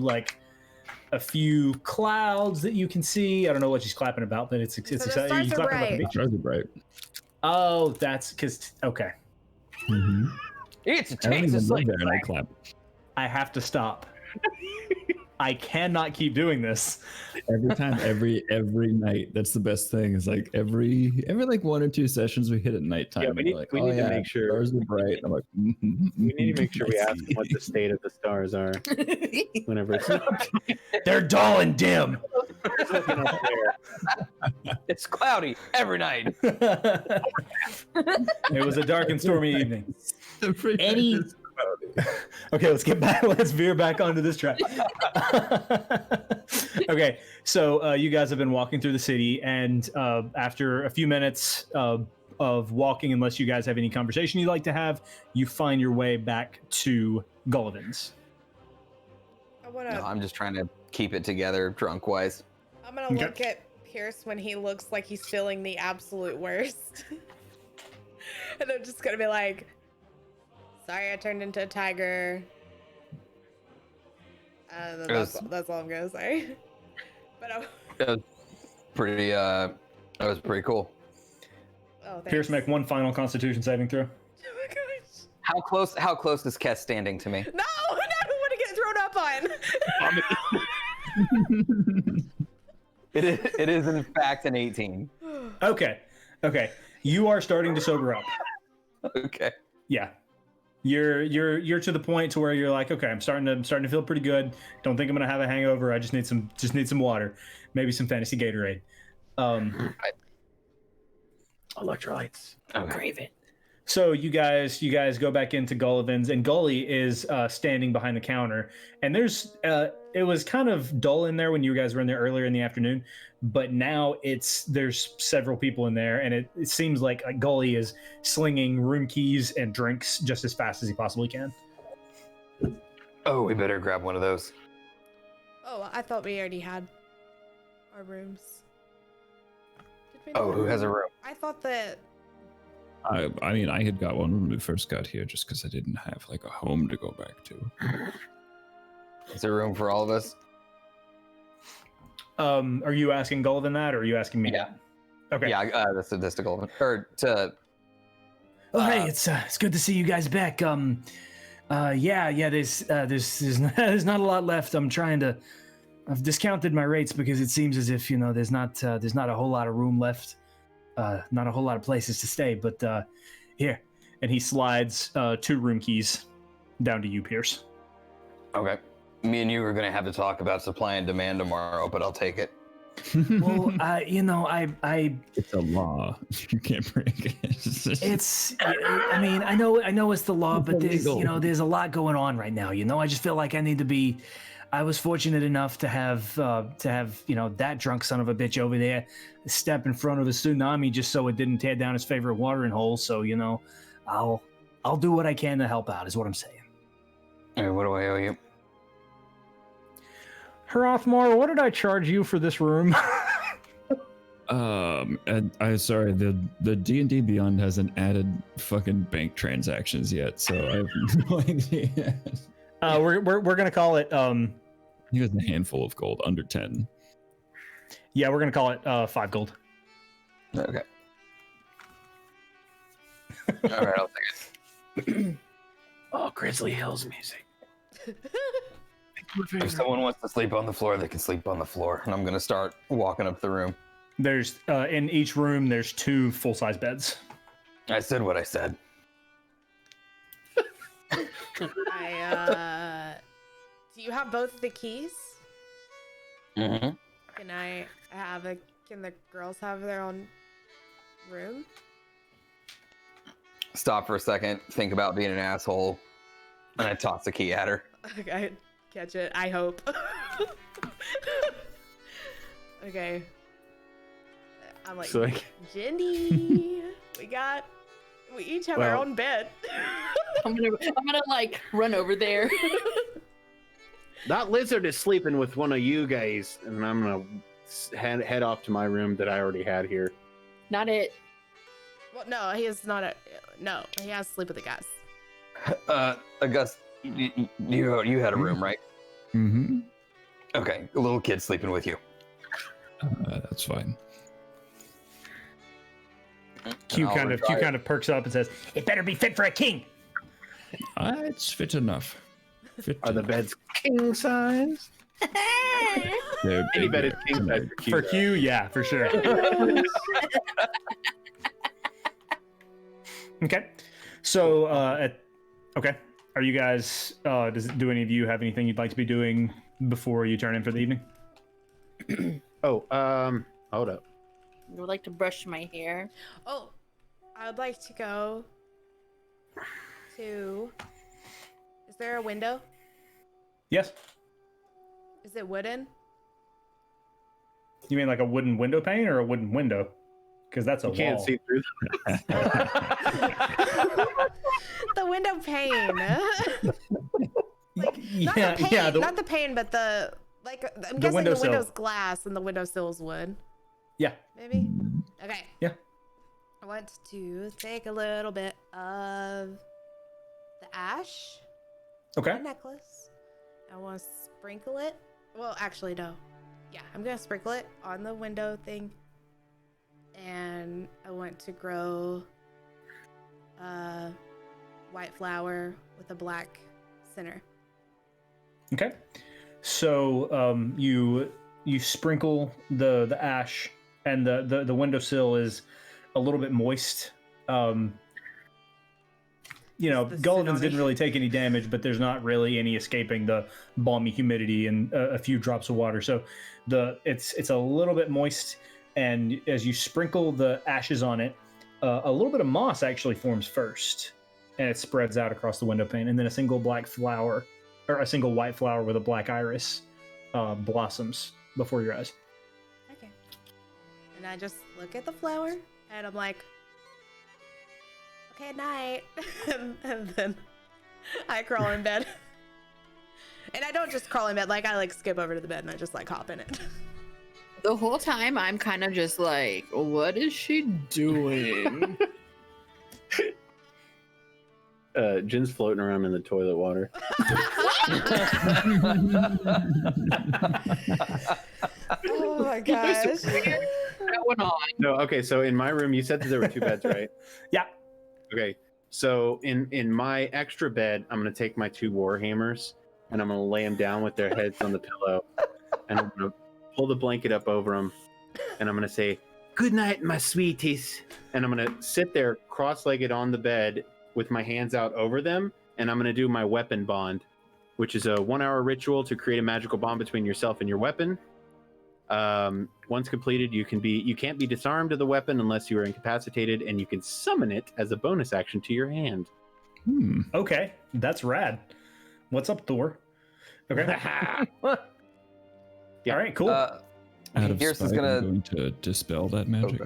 clouds that you can see. I don't know what she's clapping about, but it's the exciting. stars You're are clapping about the bright. beach. Stars are bright. Oh, that's because okay. Mm-hmm. It's a I don't chance. even It's live like there and I clap. I have to stop. I cannot keep doing this. Every time, every night. That's the best thing. Is like every like 1 or 2 sessions we hit at nighttime. Yeah, and we we're need- like, we oh, need to yeah, make sure- stars are bright. I'm like, We need to make sure we I ask see. them what the state of the stars are whenever it's They're dull and dim. looking up there. it's cloudy every night. It was a dark and stormy evening. Every night Any- is cloudy. Okay, let's get back. Let's veer back onto this track. Okay, so you guys have been walking through the city, and after a few minutes of walking, unless you guys have any conversation you'd like to have, you find your way back to Gullivan's. I wanna, No, I'm just trying to keep it together drunk wise. I'm gonna Okay. look at Pierce when he looks like he's feeling the absolute worst. And I'm just gonna be like, sorry I turned into a tiger. That's all I'm gonna say. But That was pretty cool. oh, Pierce, make thanks. one final Constitution saving throw. Oh my gosh. How close is Kess standing to me? No, I don't want to get thrown up on. It is in fact an 18. Okay, you are starting to sober up. Okay. Yeah. You're to the point to where you're like, okay, I'm starting to feel pretty good. Don't think I'm gonna have a hangover. I just need some water, maybe some fantasy Gatorade. Electrolytes. Crave it. So you guys go back into Gullivan's, and Gully is standing behind the counter. And there's it was kind of dull in there when you guys were in there earlier in the afternoon, but now there's several people in there, and it seems like Gully is slinging room keys and drinks just as fast as he possibly can. Oh, we better grab one of those. Oh, I thought we already had our rooms. Did we Oh, not? who has a room? I thought that. I mean, I had got one when we first got here, just because I didn't have like a home to go back to. Is there room for all of us? Are you asking Gullivan that, or are you asking me? Yeah. Okay. Yeah, that's to Gullivan. Or to. Oh, hey, it's good to see you guys back. There's not a lot left. I've discounted my rates because it seems as if, there's not a whole lot of room left. Not a whole lot of places to stay, but here. And he slides 2 room keys down to you, Pierce. Okay. Me and you are going to have to talk about supply and demand tomorrow, but I'll take it. Well, I It's a law. You can't break it. it's, I mean, I know it's the law, but there's a lot going on right now. I just feel like I need to be. I was fortunate enough to have that drunk son of a bitch over there step in front of a tsunami just so it didn't tear down his favorite watering hole. So I'll do what I can to help out. Is what I'm saying. Hey, what do I owe you? Hrothmar, what did I charge you for this room? And I sorry, the D&D Beyond hasn't added fucking bank transactions yet, so I have no idea. We're gonna call it. I think it's a handful of gold, under 10. Yeah, we're gonna call it 5 gold. Okay. All right, I'll take it. Oh, Grizzly Hills music. If someone wants to sleep on the floor, they can sleep on the floor. And I'm going to start walking up the room. There's in each room there's 2 full-size beds. I said what I said. Do you have both the keys? Mm-hmm. Can the girls have their own room? Stop for a second, think about being an asshole, and I toss the key at her. Okay, catch it. I hope. Okay. I'm like, So, Jindy, we each have our Well- own bed. I'm gonna like run over there. that lizard is sleeping with one of you guys, and I'm gonna head off to my room that I already had here. Not it. Well, no, he is not no, he has to sleep with the guys. August, you had a room, right? Mm-hmm. Okay, a little kid sleeping with you. That's fine. Q kind of perks up and says, "It better be fit for a king." It's fit enough. Fit Are the enough. beds king size? They're Any big, bed is yeah. king size For Q, yeah, for sure. Okay, so okay, are you guys? Do any of you have anything you'd like to be doing before you turn in for the evening? Oh, hold up. I would like to brush my hair. Oh, I would like to go to. Is there a window? Yes. Is it wooden? You mean like a wooden window pane or a wooden window? Because that's a You can't wall. see through. The window pane. Not Yeah, the pane, yeah. not the pane, but I'm guessing the windowsill. window's glass and the windowsill's wood. Yeah. Maybe? Okay. Yeah. I want to take a little bit of the ash, Okay. my necklace. I want to sprinkle it. Well, actually, no. Yeah, I'm going to sprinkle it on the window thing. And I want to grow a white flower with a black center. Okay. So you sprinkle the ash, and the windowsill is a little bit moist. The Gullivants tsunami. didn't really take any damage, but there's not really any escaping the balmy humidity and a few drops of water. So it's a little bit moist, and as you sprinkle the ashes on it, a little bit of moss actually forms first, and it spreads out across the window pane, and then a single white flower with a black iris blossoms before your eyes. Okay. And I just look at the flower, and I'm like, okay, night. and then I crawl in bed. And I don't just crawl in bed, like I skip over to the bed and I just hop in it. The whole time I'm kind of just like, what is she doing? Jin's floating around in the toilet water. Oh my gosh. That went on. No, okay, so in my room, you said that there were 2 beds, right? Yeah. Okay, so in my extra bed, I'm gonna take my 2 warhammers and I'm gonna lay them down with their heads on the pillow, and I'm gonna pull the blanket up over them, and I'm gonna say, "Good night, my sweeties," and I'm gonna sit there cross-legged on the bed with my hands out over them, and I'm gonna do my weapon bond, which is a 1-hour ritual to create a magical bond between yourself and your weapon. Once completed, you can't be disarmed of the weapon unless you are incapacitated, and you can summon it as a bonus action to your hand. Okay, that's rad. What's up, Thor? Okay. Yeah. All right, cool. Out of Pierce is spite, gonna- I'm going to dispel that magic.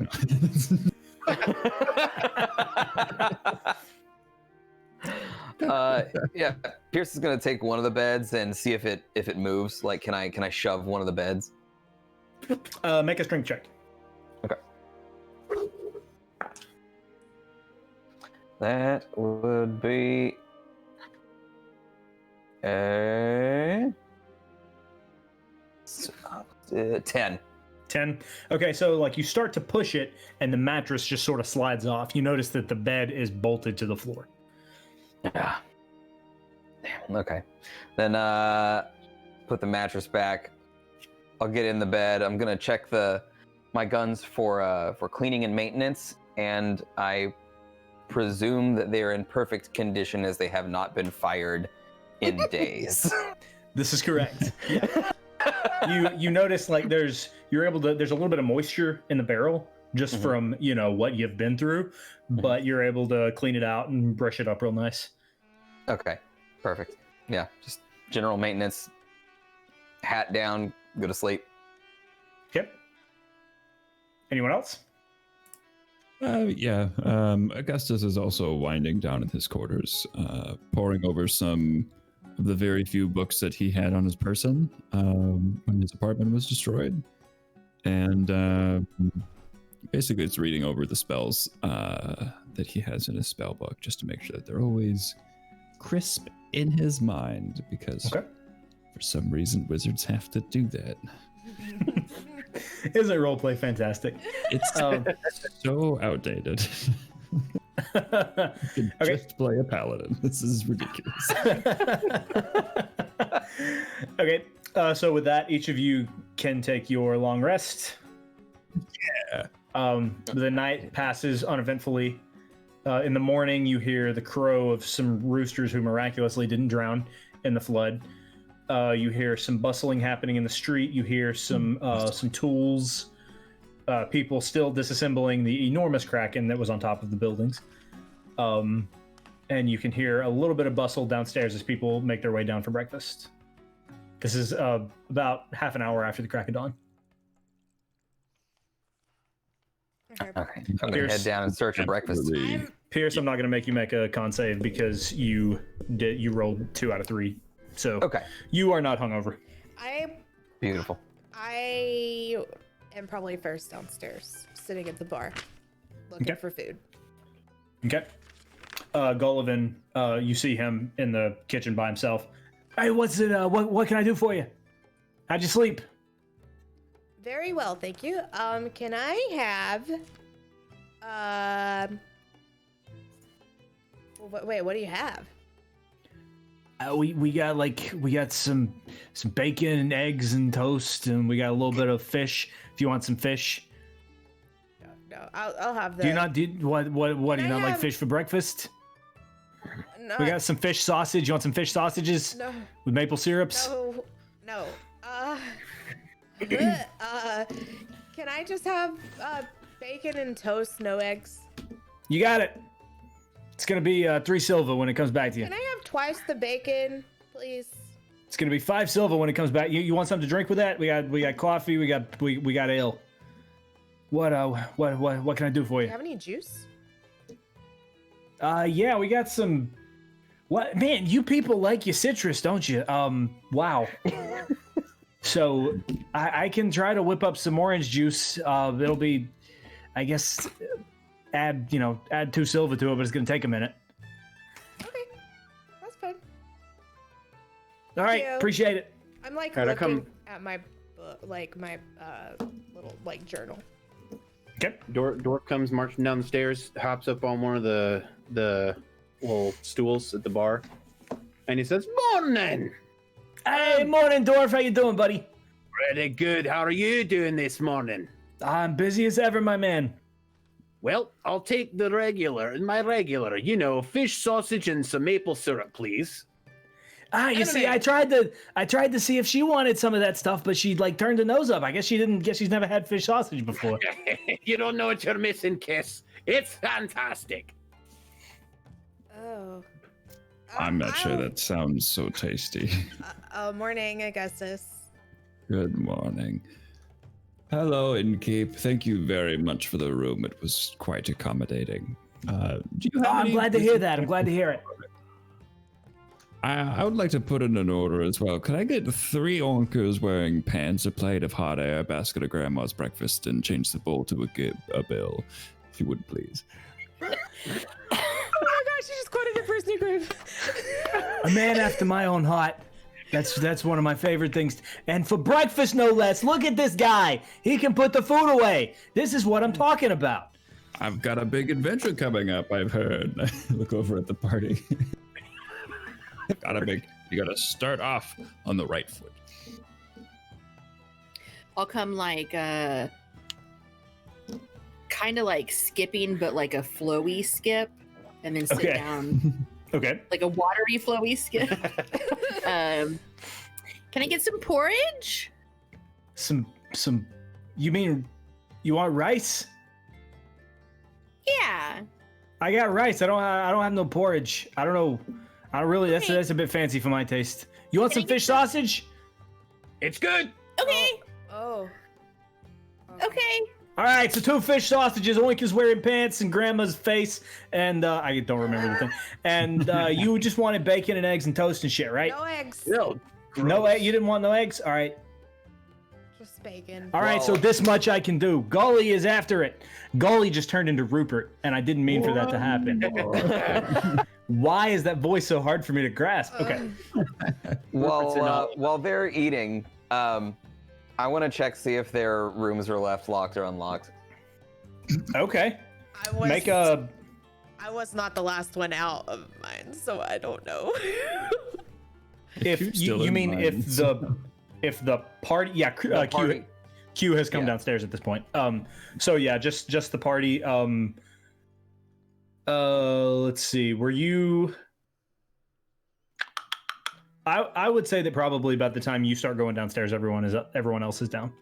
Yeah, Pierce is gonna take one of the beds and see if it moves. Like, can I shove one of the beds? Make a strength check. That would be a 10. 10. Okay, so you start to push it, and the mattress just sort of slides off. You notice that the bed is bolted to the floor. Yeah. Damn. Okay. Then put the mattress back. I'll get in the bed. I'm gonna check my guns for cleaning and maintenance, and I presume that they are in perfect condition as they have not been fired in days. This is correct. Yeah. You notice there's a little bit of moisture in the barrel just from what you've been through, but you're able to clean it out and brush it up real nice. Okay. Perfect. Yeah. Just general maintenance. Hat down. Go to sleep. Yep. Anyone else? Yeah. Augustus is also winding down in his quarters, poring over some of the very few books that he had on his person when his apartment was destroyed. And basically it's reading over the spells that he has in his spell book just to make sure that they're always crisp in his mind, because for some reason wizards have to do that. Isn't roleplay fantastic? It's so outdated. You can just play a paladin. This is ridiculous. Okay, so with that, each of you can take your long rest. Yeah. The night passes uneventfully. In the morning, you hear the crow of some roosters who miraculously didn't drown in the flood. You hear some bustling happening in the street. You hear some tools. People still disassembling the enormous kraken that was on top of the buildings. And you can hear a little bit of bustle downstairs as people make their way down for breakfast. This is about half an hour after the crack of dawn. Okay. I'm going to head down and search for breakfast. Pierce, I'm not going to make you make a con save because you rolled 2 out of 3. So you are not hungover. Beautiful. I am probably first downstairs, sitting at the bar, looking for food. Okay. Gullivan, you see him in the kitchen by himself. Hey, what's it? What can I do for you? How'd you sleep? Very well, thank you. Can I have? Wait, what do you have? We got some bacon and eggs and toast, and we got a little bit of fish. If you want some fish. No, I'll have the. Do you not like fish for breakfast? No. We got some fish sausage. You want some fish sausages No. with maple syrups? No. Can I just have bacon and toast, no eggs? You got it. It's gonna be 3 silver when it comes back to you. Can I have twice the bacon, please? It's gonna be 5 silver when it comes back. You want something to drink with that? We got coffee. We got ale. What can I do for Do you? you have any juice? Yeah, we got some. What, man? You people like your citrus, don't you? Wow. So I can try to whip up some orange juice. It'll be, I guess, add 2 silver to it, but it's gonna take a minute. Okay, that's fine. All right, you. appreciate it. I'm like Alright, I looking come- at my book, like my little like journal. Okay. Dwarf comes marching down the stairs, hops up on one of the little stools at the bar, and he says, "Morning." Hey, morning, Dorf. How you doing, buddy? Pretty good. How are you doing this morning? I'm busy as ever, my man. Well, I'll take my regular, fish sausage and some maple syrup, please. You see, I tried to see if she wanted some of that stuff, but she turned her nose up. I guess she didn't. Guess she's never had fish sausage before. You don't know what you're missing, Kiss. It's fantastic. Oh. I'm not sure that sounds so tasty. Morning, Augustus. Good morning. Hello, Innkeep. Thank you very much for the room. It was quite accommodating. Do you have I'm any- glad to hear that. I'm glad to hear it. I would like to put in an order as well. Could I get 3 onkers wearing pants, a plate of hot air, a basket of grandma's breakfast, and change the bowl to a bill, if you would please? Oh my gosh, you just quoted your first new group. A man after my own heart. That's one of my favorite things. And for breakfast, no less. Look at this guy. He can put the food away. This is what I'm talking about. I've got a big adventure coming up, I've heard. Look over at the party. You gotta start off on the right foot. I'll come like kind of like skipping, but like a flowy skip, and then sit Okay. down Okay. like a watery flowy skip. Can I get some porridge? Some. You mean you want rice? Yeah. I got rice. I don't have no porridge. I don't know. I don't really. Okay. That's a bit fancy for my taste. You want Can I some get fish some- sausage? It's good. Okay. Oh. Okay. All right, so 2 fish sausages, Oink is wearing pants, and Grandma's face, and I don't remember the thing. And you just wanted bacon and eggs and toast and shit, right? No eggs. No. No egg. You didn't want no eggs. All right. Just bacon. All right. So this much I can do. Gully is after it. Gully just turned into Rupert, and I didn't mean for that to happen. Why is that voice so hard for me to grasp? Okay. While they're eating, I want to check see if their rooms are left locked or unlocked. Okay. I was not the last one out of mine, so I don't know. If Q's still you in mean mine, if the party, yeah, party. Q has come Yeah. downstairs at this point. So yeah, just the party. Let's see. Were you? I would say that probably about the time you start going downstairs, everyone else is down.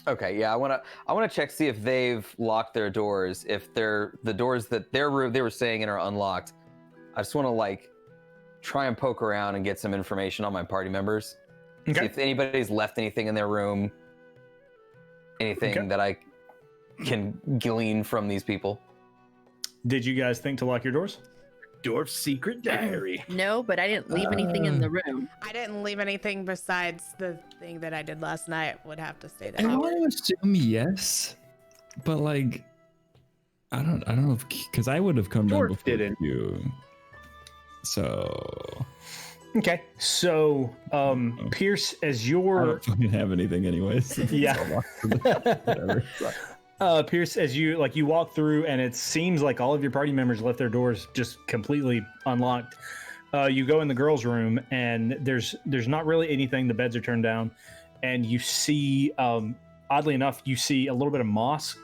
Okay, yeah, I wanna check see if they've locked their doors. If the doors that they were staying in are unlocked. I just want to try and poke around and get some information on my party members. See Okay. if anybody's left anything in their room, anything Okay. that I can glean from these people. Did you guys think to lock your doors? Dwarf's secret diary. No, but I didn't leave anything in the room. I didn't leave anything besides the thing that I did last night. Would have to stay I down. want to assume yes, but I don't know if because I would have come down Dwarf before didn't. you. So Okay. So Pierce, as I your don't fucking have anything anyways. Yeah. Whatever. Pierce, as you walk through, and it seems like all of your party members left their doors just completely unlocked. You go in the girls' room, and there's not really anything. The beds are turned down, and you see, oddly enough, you see a little bit of moss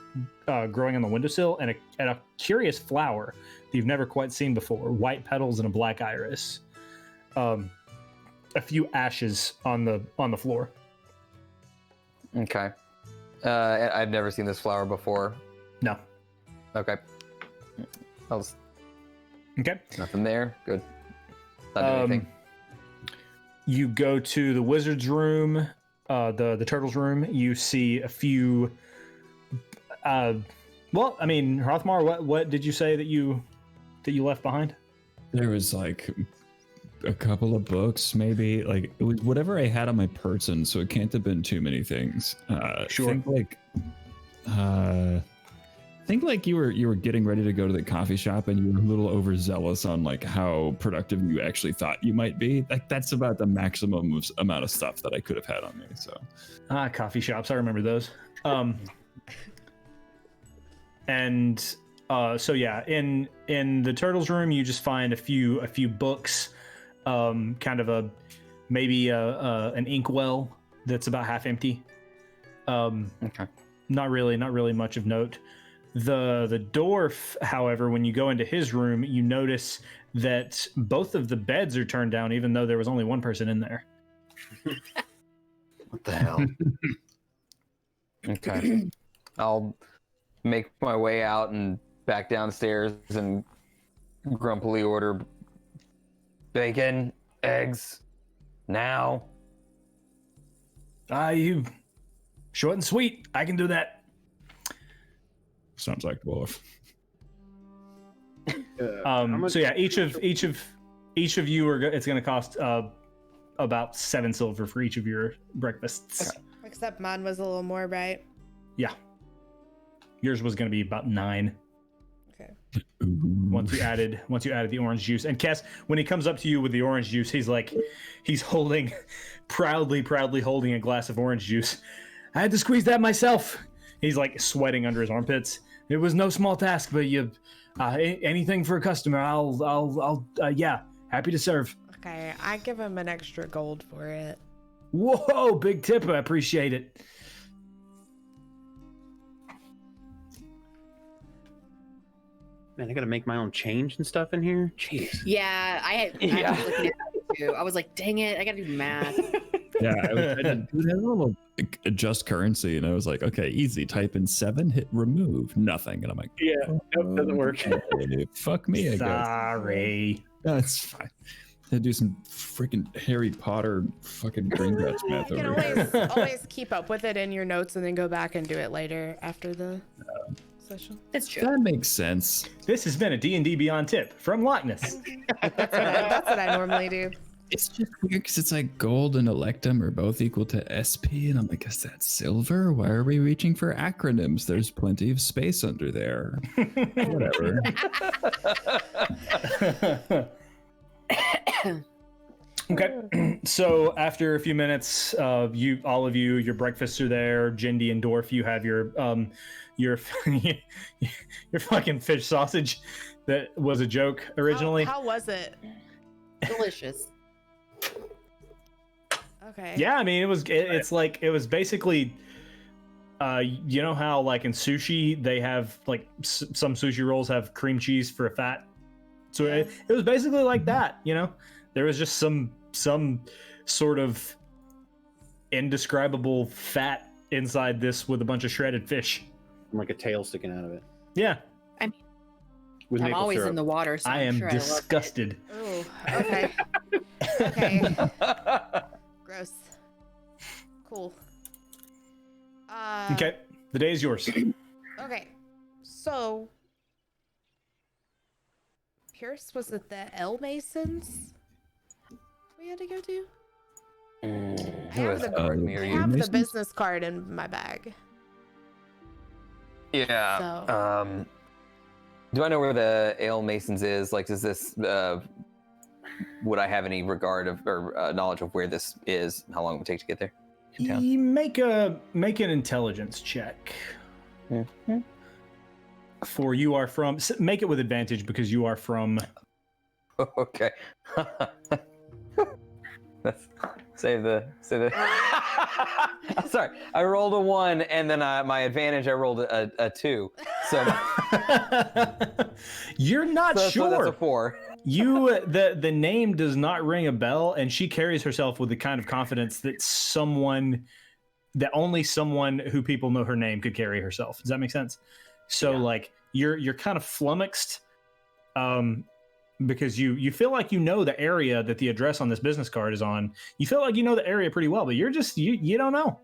growing on the windowsill, and a curious flower you've never quite seen before. White petals and a black iris. A few ashes on the floor. Okay. I've never seen this flower before. No. Okay. I'll just, Okay. nothing there. Good. Not doing anything. You go to the wizard's room, the turtle's room. You see a few. Well, I mean, Hrothmar, what did you say that you left behind? There was like a couple of books, maybe. Like it was whatever I had on my person, so it can't have been too many things. Sure. Think like you were getting ready to go to the coffee shop and you were a little overzealous on like how productive you actually thought you might be. Like that's about the maximum amount of stuff that I could have had on me. So Coffee shops, I remember those. So yeah, in the turtle's room, you just find a few books, kind of an inkwell that's about half empty. Okay. Not really much of note. The dwarf, however, when you go into his room, you notice that both of the beds are turned down, even though there was only one person in there. What the hell? Okay. I'll make my way out and back downstairs and grumpily order bacon, eggs, now. You short and sweet. I can do that. sounds like dwarf. So yeah, each of you are. It's going to cost about 7 silver for each of your breakfasts. Okay. Except mine was a little more, right? Yeah. Yours was going to be about 9. Okay. Once you added the orange juice. And Cass, when he comes up to you with the orange juice, he's holding proudly holding a glass of orange juice. I had to squeeze that myself. He's like sweating under his armpits. It was no small task, but you anything for a customer, I'll happy to serve. Okay, I give him an extra gold for it. Whoa, big tip. I appreciate it. Man, I gotta make my own change and stuff in here. Jeez. Yeah, I was looking at that too. I was like, dang it, I gotta do math. Yeah, I did a little adjust currency, and I was like, okay, easy. Type in 7, hit remove, nothing, and I'm like, Yeah, nope, doesn't work. okay, fuck me, I guess. Sorry. That's fine. I do some freaking Harry Potter fucking green grass math You can over here. always keep up with it in your notes and then go back and do it later after the session. That's true. That makes sense. This has been a D&D Beyond tip from Loch Ness. That's what I normally do. It's just weird because it's like gold and electum are both equal to SP, and I'm like, is that silver? Why are we reaching for acronyms? There's plenty of space under there. Whatever. Okay, so after a few minutes, all of you, your breakfasts are there. Jindy and Dorf, you have your your fucking fish sausage that was a joke originally. How was it? Delicious. Okay. Yeah, I mean it's like it was basically, you know how like in sushi they have like some sushi rolls have cream cheese for a fat, so it was basically like that. You know, there was just some sort of indescribable fat inside this with a bunch of shredded fish. Like a tail sticking out of it. Yeah, With I'm maple always syrup. in the water, so I I'm am sure I love it. disgusted. Oh, okay. Okay. Gross. Cool. Okay, the day is yours. Okay. So, Pierce, was it the L Masons we had to go to? Who is me or I you? have the Masons? business card in my bag. Yeah. So- Do I know where the Ale Masons is? Like, does this? Would I have any regard of or knowledge of where this is? How long it would take to get there? In town? You make an intelligence check. Mhm. For you are from. Make it with advantage because you are from. Okay. That's Save the. I'm sorry. I rolled a 1, and then my advantage, I rolled a 2. So You're not so sure. that's a 4. The name does not ring a bell, and she carries herself with the kind of confidence that only someone who people know her name could carry herself. Does that make sense? So like you're kind of flummoxed, because you feel like you know the area that the address on this business card is on. You feel like you know the area pretty well, but you're just you don't know.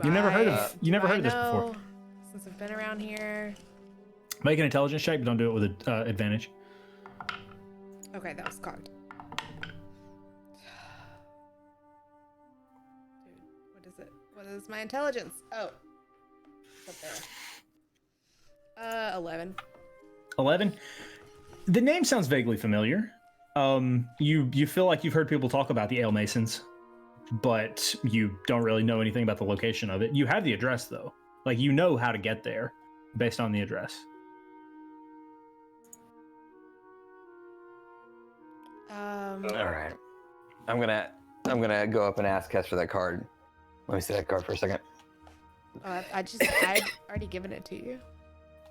You never heard of this before. Since I've been around here. Make an intelligence check, but don't do it with an advantage. Okay, that was cocked. Dude, what is it? What is my intelligence? Oh. It's up there. 11. 11. The name sounds vaguely familiar. You feel like you've heard people talk about the Ale Masons, but you don't really know anything about the location of it. You have the address though. Like you know how to get there based on the address. All right. I'm gonna go up and ask Kess for that card. Let me see that card for a second. I'd already given it to you.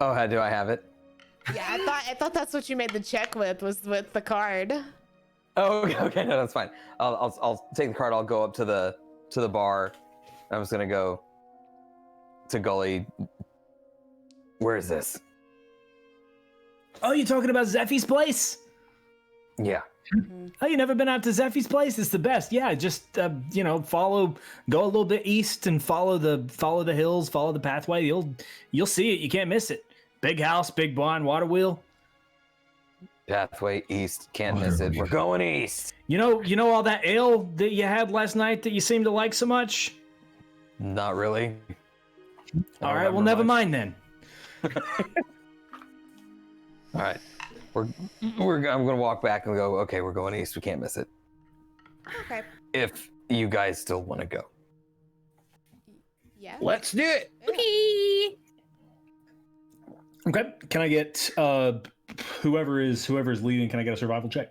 Oh, how do I have it? Yeah, I thought that's what you made the check with, was with the card. Oh, okay, no, that's fine. I'll take the card. I'll go up to the bar. I was gonna go to Gully. Where is this? Oh, you talking about Zeffy's place? Yeah. Oh, you never been out to Zeffy's place? It's the best. Yeah, just go a little bit east and follow the hills, follow the pathway. You'll see it. You can't miss it. Big house, big barn, water wheel. Pathway east, can't miss it. We're going east. You know all that ale that you had last night that you seem to like so much? Not really. All right, well, never mind then. All right. I'm gonna walk back and go, okay, we're going east. We can't miss it. Okay. If you guys still want to go. Yeah. Let's do it. Okay. Okay. Can I get whoever is leading? Can I get a survival check?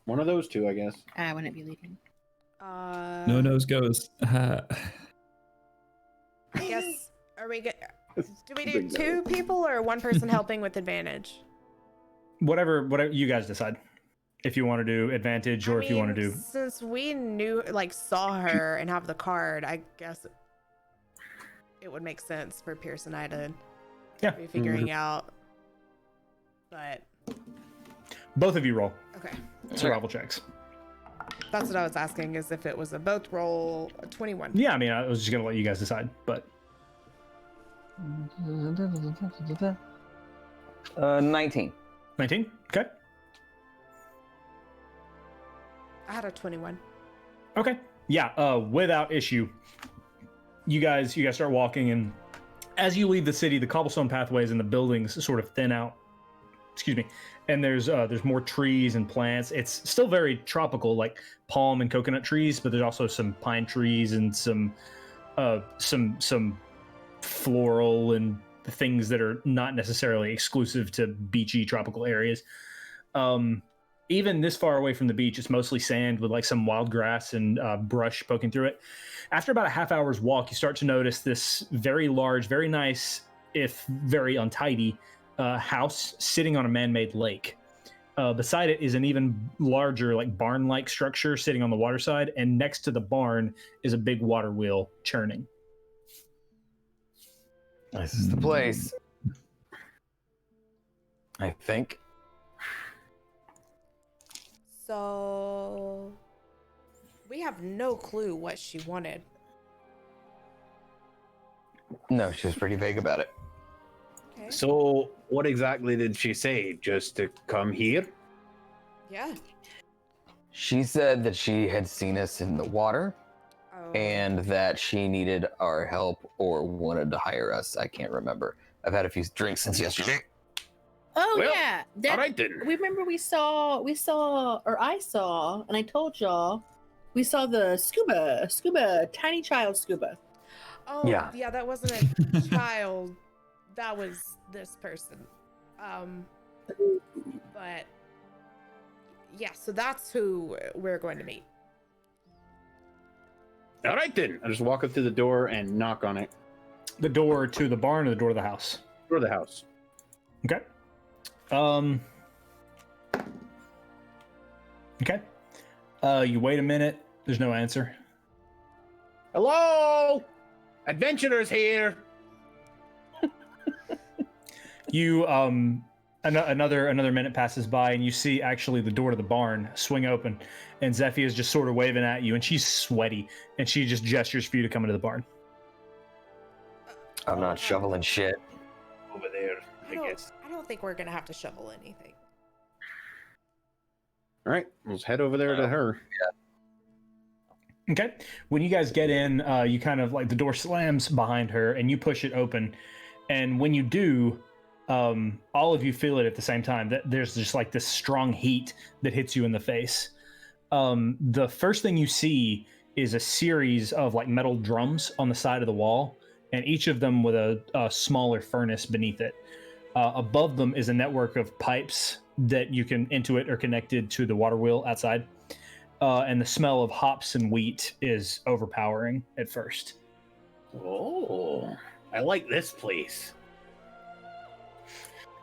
One of those two, I guess. I wouldn't be leaving. No nose goes. I guess. Are we good? Do we do 2 people or 1 person helping with advantage? Whatever you guys decide. If you want to do advantage or if you want to do. Since we saw her and have the card, I guess it would make sense for Pierce and I to be figuring out. But Both of you roll okay, survival checks. that's what I was asking, is if it was a both roll. 21. Yeah, I mean, I was just gonna let you guys decide, but 19. 19. Okay. I had a 21. Okay. Yeah. Without issue, you guys start walking, and as you leave the city, the cobblestone pathways and the buildings sort of thin out. Excuse me. And there's more trees and plants. It's still very tropical, like palm and coconut trees, but there's also some pine trees and some floral and things that are not necessarily exclusive to beachy tropical areas. Even this far away from the beach, it's mostly sand with like some wild grass and brush poking through it. After about a half hour's walk, you start to notice this very large, very nice, if very untidy, house sitting on a man-made lake. Beside it is an even larger, like barn-like structure sitting on the water side, and next to the barn is a big water wheel churning. This is the place. I think. So we have no clue what she wanted. No, she was pretty vague about it. Okay. So, what exactly did she say? Just to come here? Yeah. She said that she had seen us in the water Oh. and that she needed our help or wanted to hire us. I can't remember. I've had a few drinks since yesterday. Oh Well, yeah. All right then. We remember I saw, and I told y'all, we saw the scuba, tiny child scuba. Oh, Yeah. yeah, that wasn't a child. That was this person. But yeah, so that's who we're going to meet. All right then. I just walk up to the door and knock on it. The door to the barn or the door to the house? Door to the house. Okay. Okay. You wait a minute. There's no answer. Hello, adventurers here. You another minute passes by and you see actually the door to the barn swing open, and Zephy is just sort of waving at you, and she's sweaty, and she just gestures for you to come into the barn. I'm not shoveling shit. Over there, I guess. I don't think we're gonna have to shovel anything. All right, let's head over there to her. Okay. When you guys get in, you kind of like the door slams behind her and you push it open. And when you do, all of you feel it at the same time. That there's just like this strong heat that hits you in the face. The first thing you see is a series of like metal drums on the side of the wall, and each of them with a smaller furnace beneath it. Above them is a network of pipes that you can intuit are connected to the water wheel outside. And the smell of hops and wheat is overpowering at first. Oh, I like this place.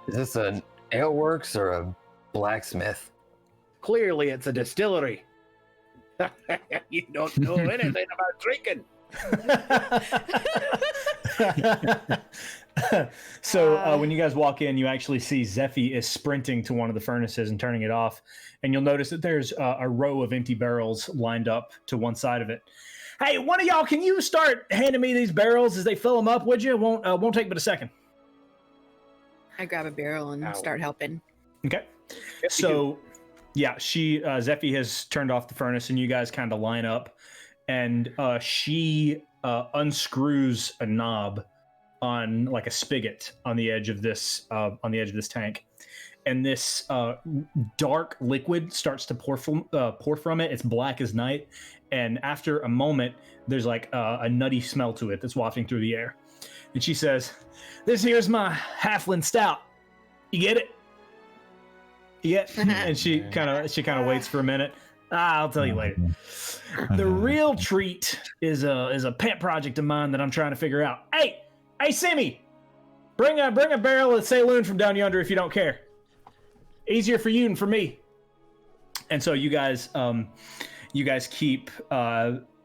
Is this an ale works or a blacksmith? Clearly, it's a distillery. You don't know anything about drinking. So when you guys walk in, you actually see Zephy is sprinting to one of the furnaces and turning it off, and you'll notice that there's a row of empty barrels lined up to one side of it. Hey, one of y'all, can you start handing me these barrels as they fill them up, would you? Won't take but a second. I grab a barrel and start helping. Okay. So, yeah, Zephy has turned off the furnace, and you guys kind of line up, and she unscrews a knob on like a spigot on the edge of this tank, and this dark liquid starts to pour from it. It's black as night, and after a moment, there's like a nutty smell to it that's wafting through the air. And she says, "This here's my halfling stout. You get it? Yeah." And she kind of waits for a minute. I'll tell you later. The real treat is a pet project of mine that I'm trying to figure out. Hey, Simmy, bring a barrel of Saloon from down yonder if you don't care. Easier for you than for me. And so you guys keep.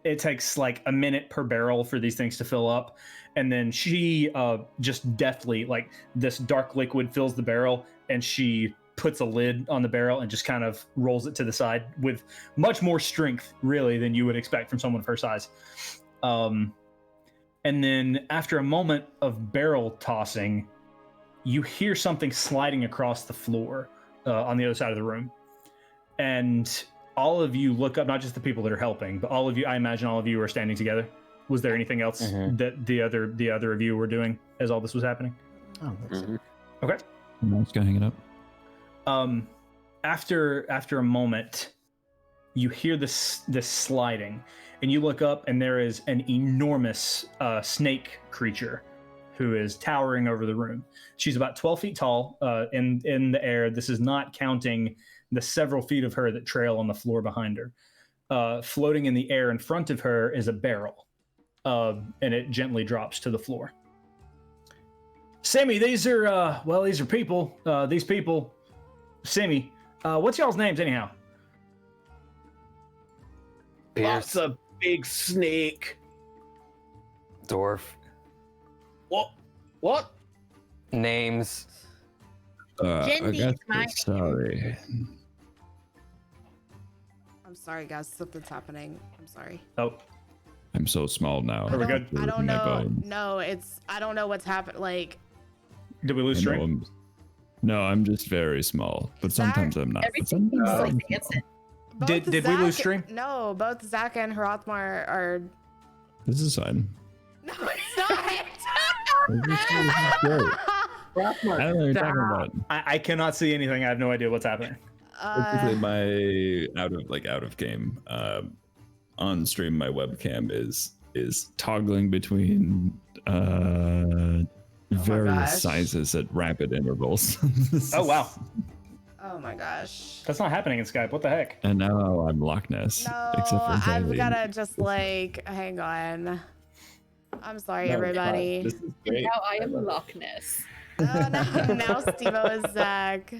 It takes like a minute per barrel for these things to fill up, and then she just deftly, like, this dark liquid fills the barrel, and she puts a lid on the barrel and just kind of rolls it to the side with much more strength, really, than you would expect from someone of her size. And then after a moment of barrel tossing, you hear something sliding across the floor on the other side of the room. And all of you look up, not just the people that are helping, but all of you, I imagine all of you are standing together. Was there anything else that the other of you were doing as all this was happening? Oh, that's Okay. I'm just gonna hang it up. After a moment, you hear this sliding, and you look up, and there is an enormous snake creature who is towering over the room. She's about 12 feet tall in the air. This is not counting the several feet of her that trail on the floor behind her. Floating in the air in front of her is a barrel, and it gently drops to the floor. Sammy, these are people. These people, Sammy, what's y'all's names anyhow? That's a big snake. Dwarf. What? Names. I Jindy's got my this, sorry. I'm sorry, guys. Something's happening. I'm sorry. Oh, I'm so small now. Are we good? I don't My know. bones. No, I don't know what's happened. Like, did we lose I know strength? No, I'm just very small, but sometimes I'm not. Everything's like dancing. both Did we Zach- lose stream? No, both Zach and Hrothmar are. This is fine. No, it's not. This is great. I don't know what you're talking about. I cannot see anything. I have no idea what's happening. Basically, my out of game on stream, my webcam is toggling between various gosh. sizes at rapid intervals. Oh wow. Oh my gosh. That's not happening in Skype. What the heck? And now I'm Loch Ness. No, except for I've Bailey. gotta just like hang on. I'm sorry, No, everybody. This is great. Now I am Loch Ness. Oh, now Steve-O is Zach.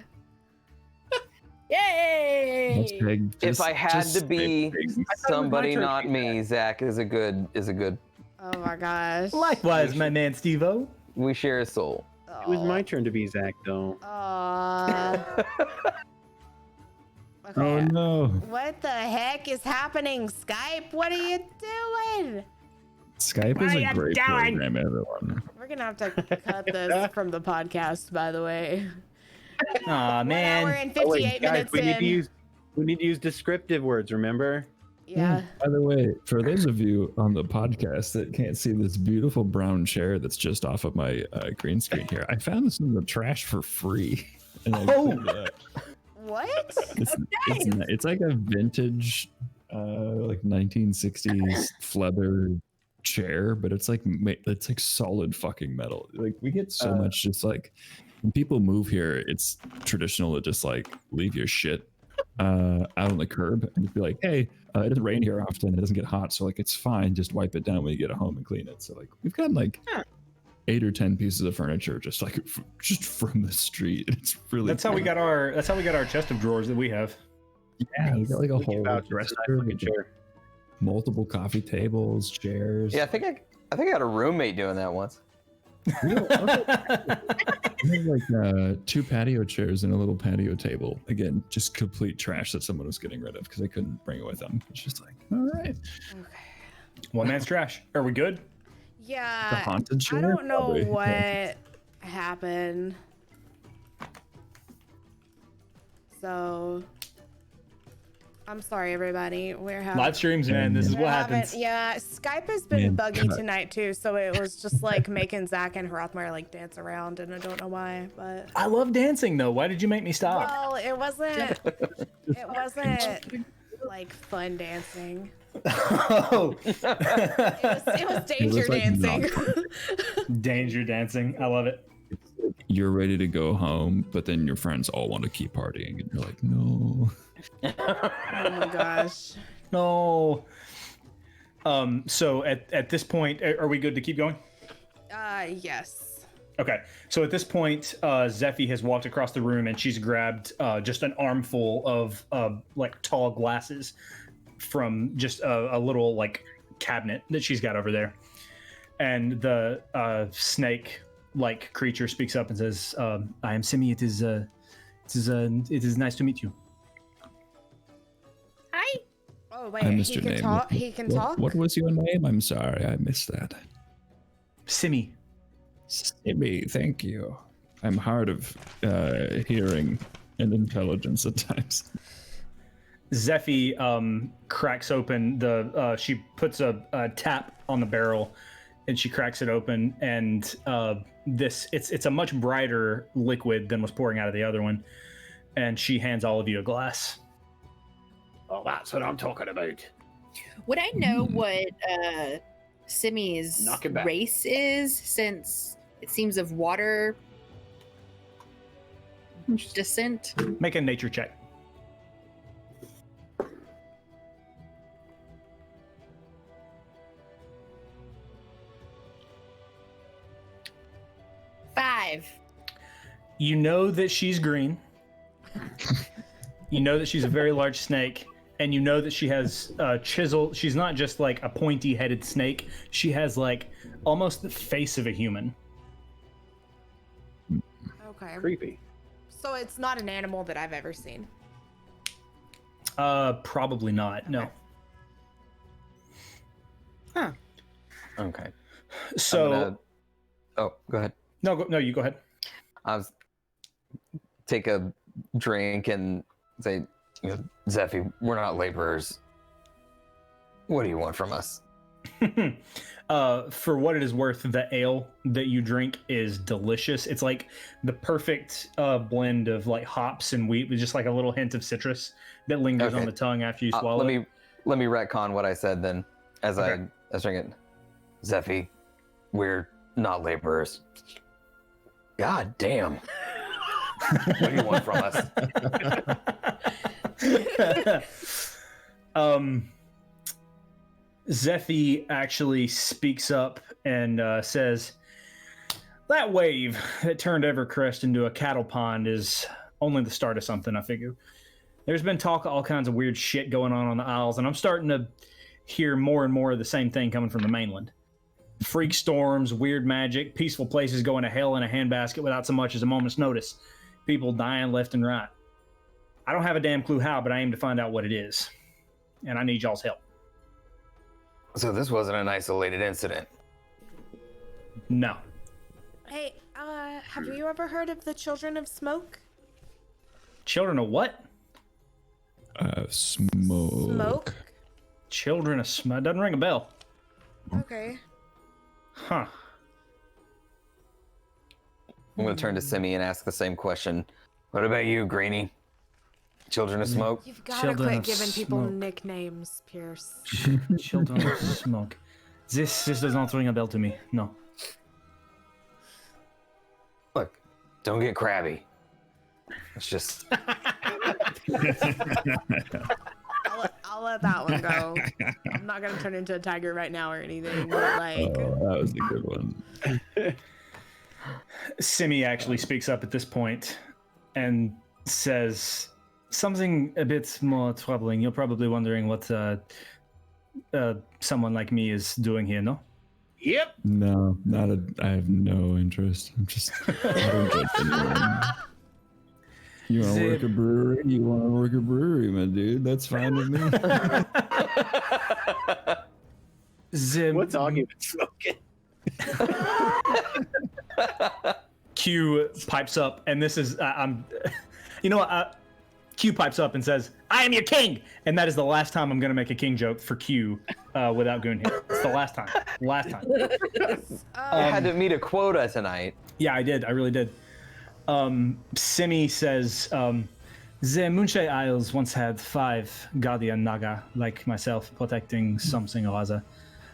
Yay! That's big. If I had just to be big. somebody turn not to me, Zach is a good. Oh my gosh. Likewise, my man Steve-O. We share a soul. It was my turn to be Zach, though. Okay. Oh no. What the heck is happening, Skype? What are you doing? Skype is a great program, everyone. We're gonna have to cut this from the podcast, by the way. Aw, 1 hour man. and 58 guys, minutes we need in. to use descriptive words. Remember? Yeah. By the way, for those of you on the podcast that can't see this beautiful brown chair that's just off of my green screen here, I found this in the trash for free. And I picked it up. What? It's like a vintage, like 1960s leather chair, but it's like solid fucking metal. Like we get so much just like when people move here, it's traditional to just like leave your shit out on the curb and just be like, hey, it doesn't rain here often, it doesn't get hot, so like it's fine, just wipe it down when you get home and clean it. So like we've got like 8 or 10 pieces of furniture just like just from the street. It's really That's how we got our chest of drawers that we have. yeah, we got like a whole Vouch, dresser it's a nice looking with chair. multiple coffee tables, chairs. Yeah, I think I had a roommate doing that once. We have like 2 patio chairs and a little patio table. Again, just complete trash that someone was getting rid of because they couldn't bring it with them. It's just like, all right. One man's trash. Are we good? The Yeah. haunted chair? I don't know Probably. what happened. So I'm sorry, everybody. We're having Live streams, man. This is we're what having- happens. Yeah, Skype has been Man, buggy cut. tonight too, so it was just like making Zach and Hrothmar like dance around, and I don't know why, but I love dancing though. Why did you make me stop? well, it wasn't like fun dancing. Oh, It was danger was, like, dancing. danger dancing. I love it. You're ready to go home, but then your friends all want to keep partying, and you're like, no. Oh my gosh. No. So at this point, are we good to keep going? Yes. Okay. So at this point, Zeffy has walked across the room and she's grabbed just an armful of like tall glasses from just a little like cabinet that she's got over there. And the snake like creature speaks up and says, I am Simi. It is nice to meet you. Hi. Oh wait, I missed he your can name. talk. He can talk. What was your name? I'm sorry, I missed that. Simi. Simi, thank you. I'm hard of hearing and intelligence at times. Zeffy cracks open the. She puts a tap on the barrel, and she cracks it open. And it's a much brighter liquid than was pouring out of the other one. And she hands all of you a glass. Oh, that's what I'm talking about. Would I know what Simi's Knock it back. race is, since it seems of water descent? Make a nature check. Five. You know that she's green. You know that she's a very large snake, and you know that she has chisel. She's not just like a pointy-headed snake. She has like almost the face of a human. Okay. Creepy. So it's not an animal that I've ever seen. Probably not. No. Okay. So Oh, go ahead. no, you go ahead. I was take a drink and say, Zeffy, we're not laborers. What do you want from us? For what it is worth, the ale that you drink is delicious. It's like the perfect blend of like hops and wheat with just like a little hint of citrus that lingers Okay. on the tongue after you swallow let it. me retcon what I said then as Okay. I was drinking. Zeffy, we're not laborers. God damn. What do you want from us? Zephy actually speaks up and says, "That wave that turned Evercrest into a cattle pond is only the start of something, I figure. There's been talk of all kinds of weird shit going on the Isles, and I'm starting to hear more and more of the same thing coming from the mainland. Freak storms, weird magic, peaceful places going to hell in a handbasket without so much as a moment's notice. People dying left and right. I don't have a damn clue how, but I aim to find out what it is. And I need y'all's help." So this wasn't an isolated incident. No. Hey, have you ever heard of the Children of Smoke? Children of what? Smoke. Smoke? Children of Smoke. Doesn't ring a bell. Okay. Huh. I'm gonna turn to Simi and ask the same question. What about you, Greenie? Children of Smoke? You've got to Children quit of giving people Smoke. nicknames, Pierce. Children of Smoke. This does not ring a bell to me. No. Look, don't get crabby. It's just I'll let that one go. I'm not gonna turn into a tiger right now or anything, but like, That was a good one. Simi actually speaks up at this point and says something a bit more troubling. You're probably wondering what someone like me is doing here, no? Yep. No, I have no interest. I don't get anyone. You want to work a brewery? You want to work a brewery, my dude? That's fine with me. What's Augie been smoking? Q pipes up, and this is you know what? Q pipes up and says, "I am your king," and that is the last time I'm going to make a king joke for Q without Goon here. It's the last time. Last time. I had to meet a quota tonight. Yeah, I did. I really did. Simi says, the Moonshine Isles once had 5 Guardian Naga, like myself, protecting something or other.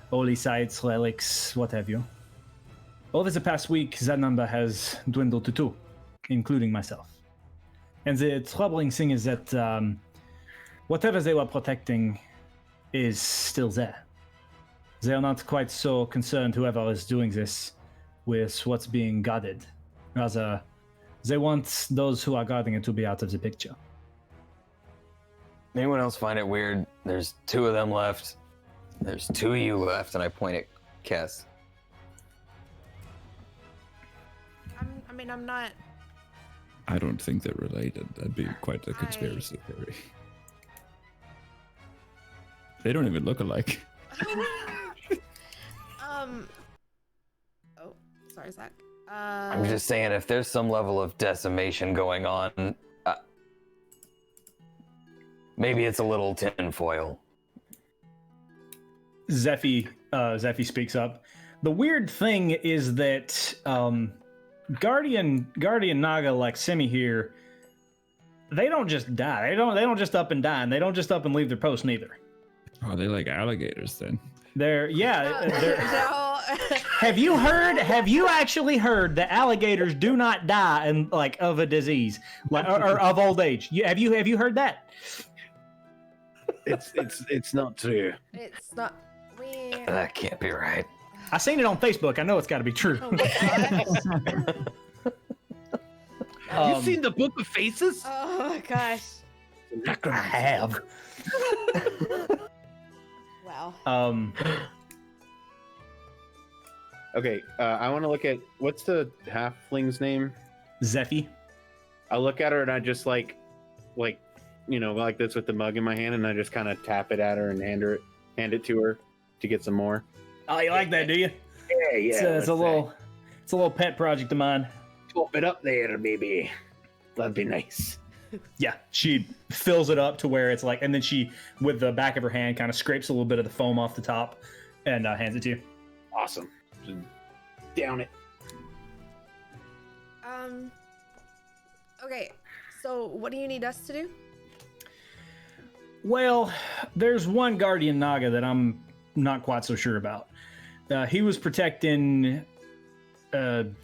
Holy sites, relics, what have you. Over the past week, that number has dwindled to 2, including myself. And the troubling thing is that whatever they were protecting is still there. They are not quite so concerned, whoever is doing this, with what's being guarded. Rather, they want those who are guarding it to be out of the picture. Anyone else find it weird? There's 2 of them left. There's 2 of you left, and I point at Kess. I'm not. I don't think they're related. That'd be quite a conspiracy theory. They don't even look alike. Oh, sorry, Zach. I'm just saying, if there's some level of decimation going on, maybe it's a little tinfoil. Zephy speaks up. The weird thing is that Guardian Naga like Simi here, they don't just die. They don't just up and die, and they don't just up and leave their post neither. Oh, they like alligators then. They're No. Have you actually heard that alligators do not die and like of a disease, like or of old age? Have you heard that? It's not true. It's not. That can't be right. I seen it on Facebook. I know it's got to be true. Oh my gosh. Have you seen the Book of Faces? Oh my gosh. I have. Wow. Okay, I want to look at what's the halfling's name? Zephy. I look at her and I just like this with the mug in my hand, and I just kind of tap it at her and hand it to her to get some more. Oh, you like that, do you? Yeah. It's a little pet project of mine. Top it up there, maybe. That'd be nice. Yeah, she fills it up to where it's like, and then she, with the back of her hand, kind of scrapes a little bit of the foam off the top and hands it to you. Awesome. Just down it. Okay. So, what do you need us to do? Well, there's one Guardian Naga that I'm not quite so sure about. He was protecting kind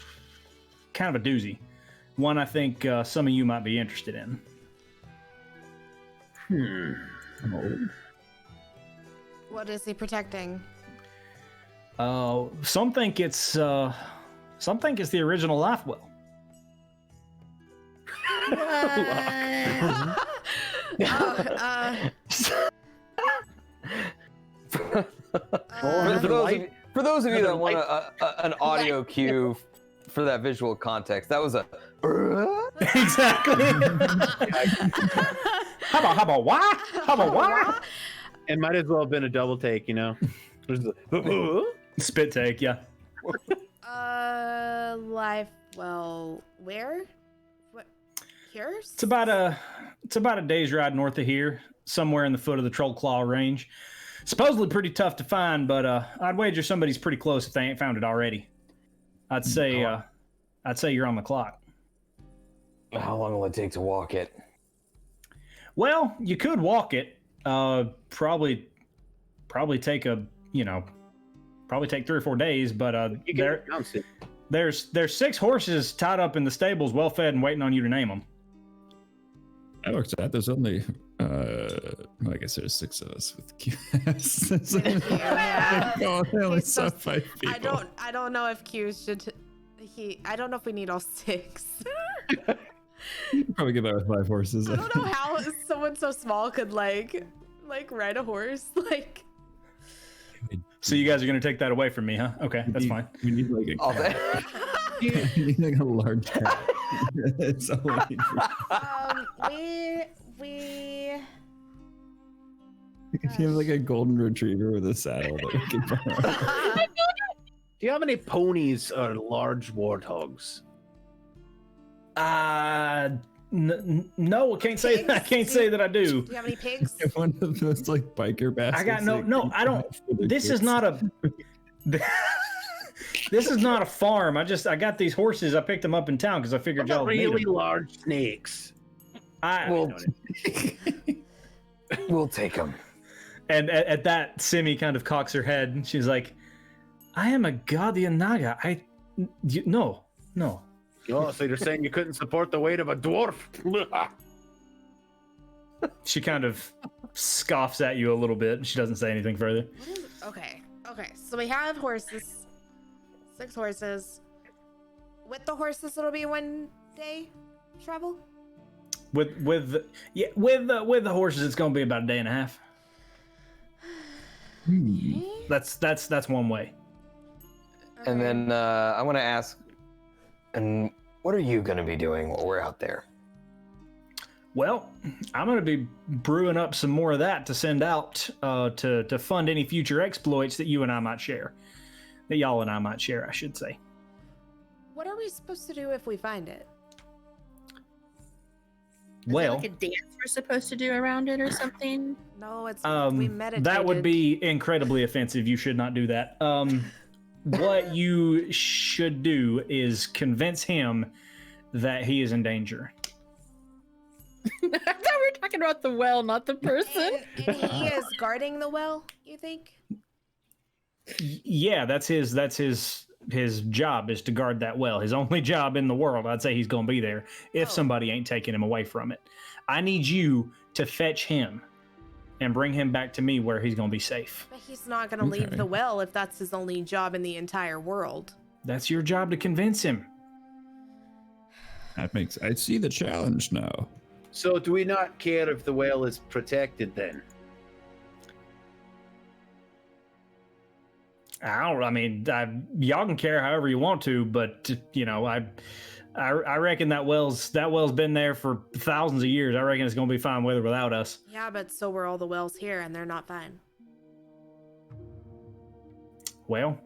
of a doozy. one I think some of you might be interested in. What is he protecting? Some think it's the original life well. For those of you that want an audio cue for that visual context, that was a Exactly. How about why? How about why? It might as well have been a double take, you know. There's the, Spit take, yeah. Life well, where? What? Here? It's about a day's ride north of here, somewhere in the foot of the Troll Claw range. Supposedly pretty tough to find, but I'd wager somebody's pretty close if they ain't found it already. I'd say you're on the clock. How long will it take to walk it? Well, you could walk it. Probably take probably take 3 or 4 days, but there's 6 horses tied up in the stables, well fed and waiting on you to name them. That works out. There's only, I guess there's 6 of us with QS. Yeah. Oh, I only He's saw so- 5 people. I don't know if Q should. I don't know if we need all 6. You can probably get by with 5 horses. I don't know how someone so small could like ride a horse. Like, So you guys are gonna take that away from me, huh? Okay, that's fine. We need like a cat. We need like a large cat. That's all we need. we. If you have like a golden retriever with a saddle that we can borrow. do you have any ponies or large warthogs? No, I can't say that. I can't say that I do. Do you have any pigs? One of those like biker baskets. I got no. that No, you I don't. have for the This is kids. not a. This is not a farm. I got these horses. I picked them up in town because I figured What y'all about would need really them. large snakes? We'll take him. And at that, Simi kind of cocks her head. And she's like, "I am a guardian naga. No." Oh, so you're saying you couldn't support the weight of a dwarf? She kind of scoffs at you a little bit. She doesn't say anything further. Okay. So we have horses. 6 horses. With the horses, it'll be 1 day travel. With the horses, it's gonna be about a day and a half. That's one way. And then I want to ask, and what are you going to be doing while we're out there? Well, I'm going to be brewing up some more of that to send out to fund any future exploits that you and I might share. That y'all and I might share, I should say. What are we supposed to do if we find it? Is Well, there like a dance we're supposed to do around it or something? No, it's we meditated. that would be incredibly offensive. You should not do that. What you should do is convince him that he is in danger. I thought we were talking about the well, not the person. And he is guarding the well, you think? Yeah, that's his job is to guard that well. His only job in the world. I'd say he's going to be there if somebody ain't taking him away from it. I need you to fetch him and bring him back to me where he's going to be safe. But he's not going to leave the well if that's his only job in the entire world. That's your job to convince him. That makes. I see the challenge now. So do we not care if the whale is protected then? Y'all can care however you want to, but I reckon that well's been there for thousands of years. I reckon it's gonna be fine with or without us. Yeah, but so were all the wells here, and they're not fine. Well,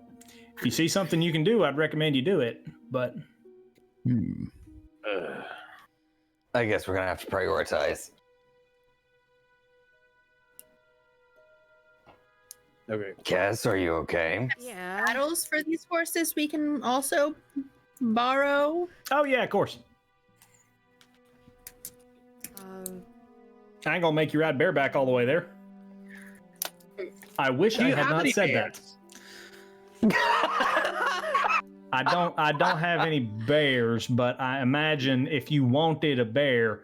if you see something you can do, I'd recommend you do it. But I guess we're going to have to prioritize. Okay. Cass, are you okay? Yeah. Saddles for these horses we can also borrow. oh yeah, of course. I ain't gonna make you ride bareback all the way there. I wish Do I you had have not any said pants? that. I don't have any bears, but I imagine if you wanted a bear,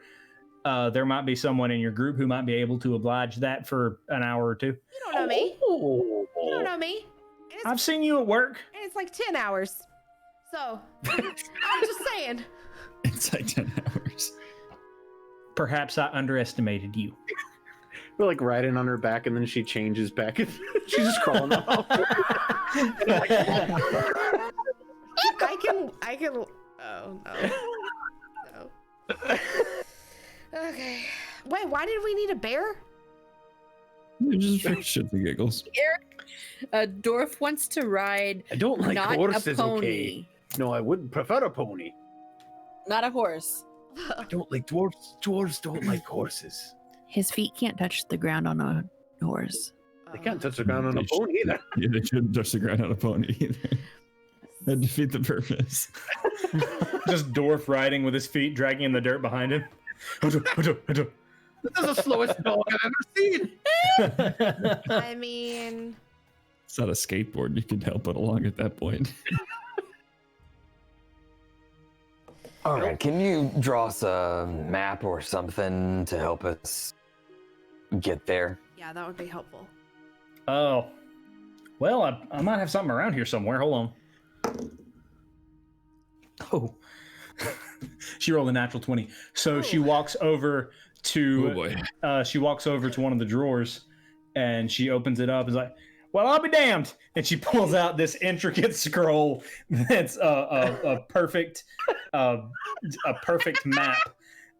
there might be someone in your group who might be able to oblige that for an hour or two. You don't know me. Oh. You don't know me. And I've seen you at work. and it's like 10 hours. So, I'm just saying. It's like 10 hours. Perhaps I underestimated you. We're like riding on her back, and then she changes back, and she's just crawling off. I can. Oh no. No. Okay. Wait, why did we need a bear? Just for shits and giggles. Dorf wants to ride I don't like not horses, a pony. okay? No, I wouldn't prefer a pony. Not a horse. I don't like dwarves. Dwarves don't like horses. His feet can't touch the ground on a horse. They can't touch the ground on a pony either. Yeah, they shouldn't touch the ground on a pony either. That'd defeat the purpose. Just Dorf riding with his feet dragging in the dirt behind him. This is the slowest dog I've ever seen. I mean, It's not a skateboard. You can help it along at that point. All right, can you draw us a map or something to help us get there? yeah, that would be helpful. Oh. Well, I might have something around here somewhere. Hold on. Oh. She rolled a natural 20. So she walks over to Oh boy. she walks over to one of the drawers and she opens it up and is like, well, I'll be damned. And she pulls out this intricate scroll that's a perfect map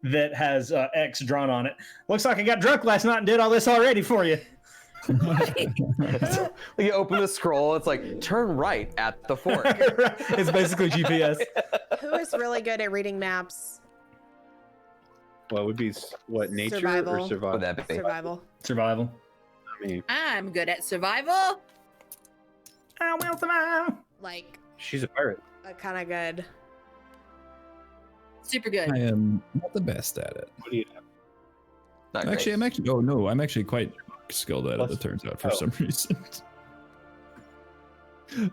that has X drawn on it. Looks like I got drunk last night and did all this already for you. You open the scroll, it's like, turn right at the fork. It's basically GPS. Who is really good at reading maps? What would be what, nature Survival. or Would survival? that be? Survival. Survival. I mean, I'm good at survival. I will survive. Like, she's a pirate. kind of good. Super good. I am not the best at it. What do you have? Not great. Actually, oh no, I'm actually quite skilled at it, Let's- it turns out, for oh. some reason.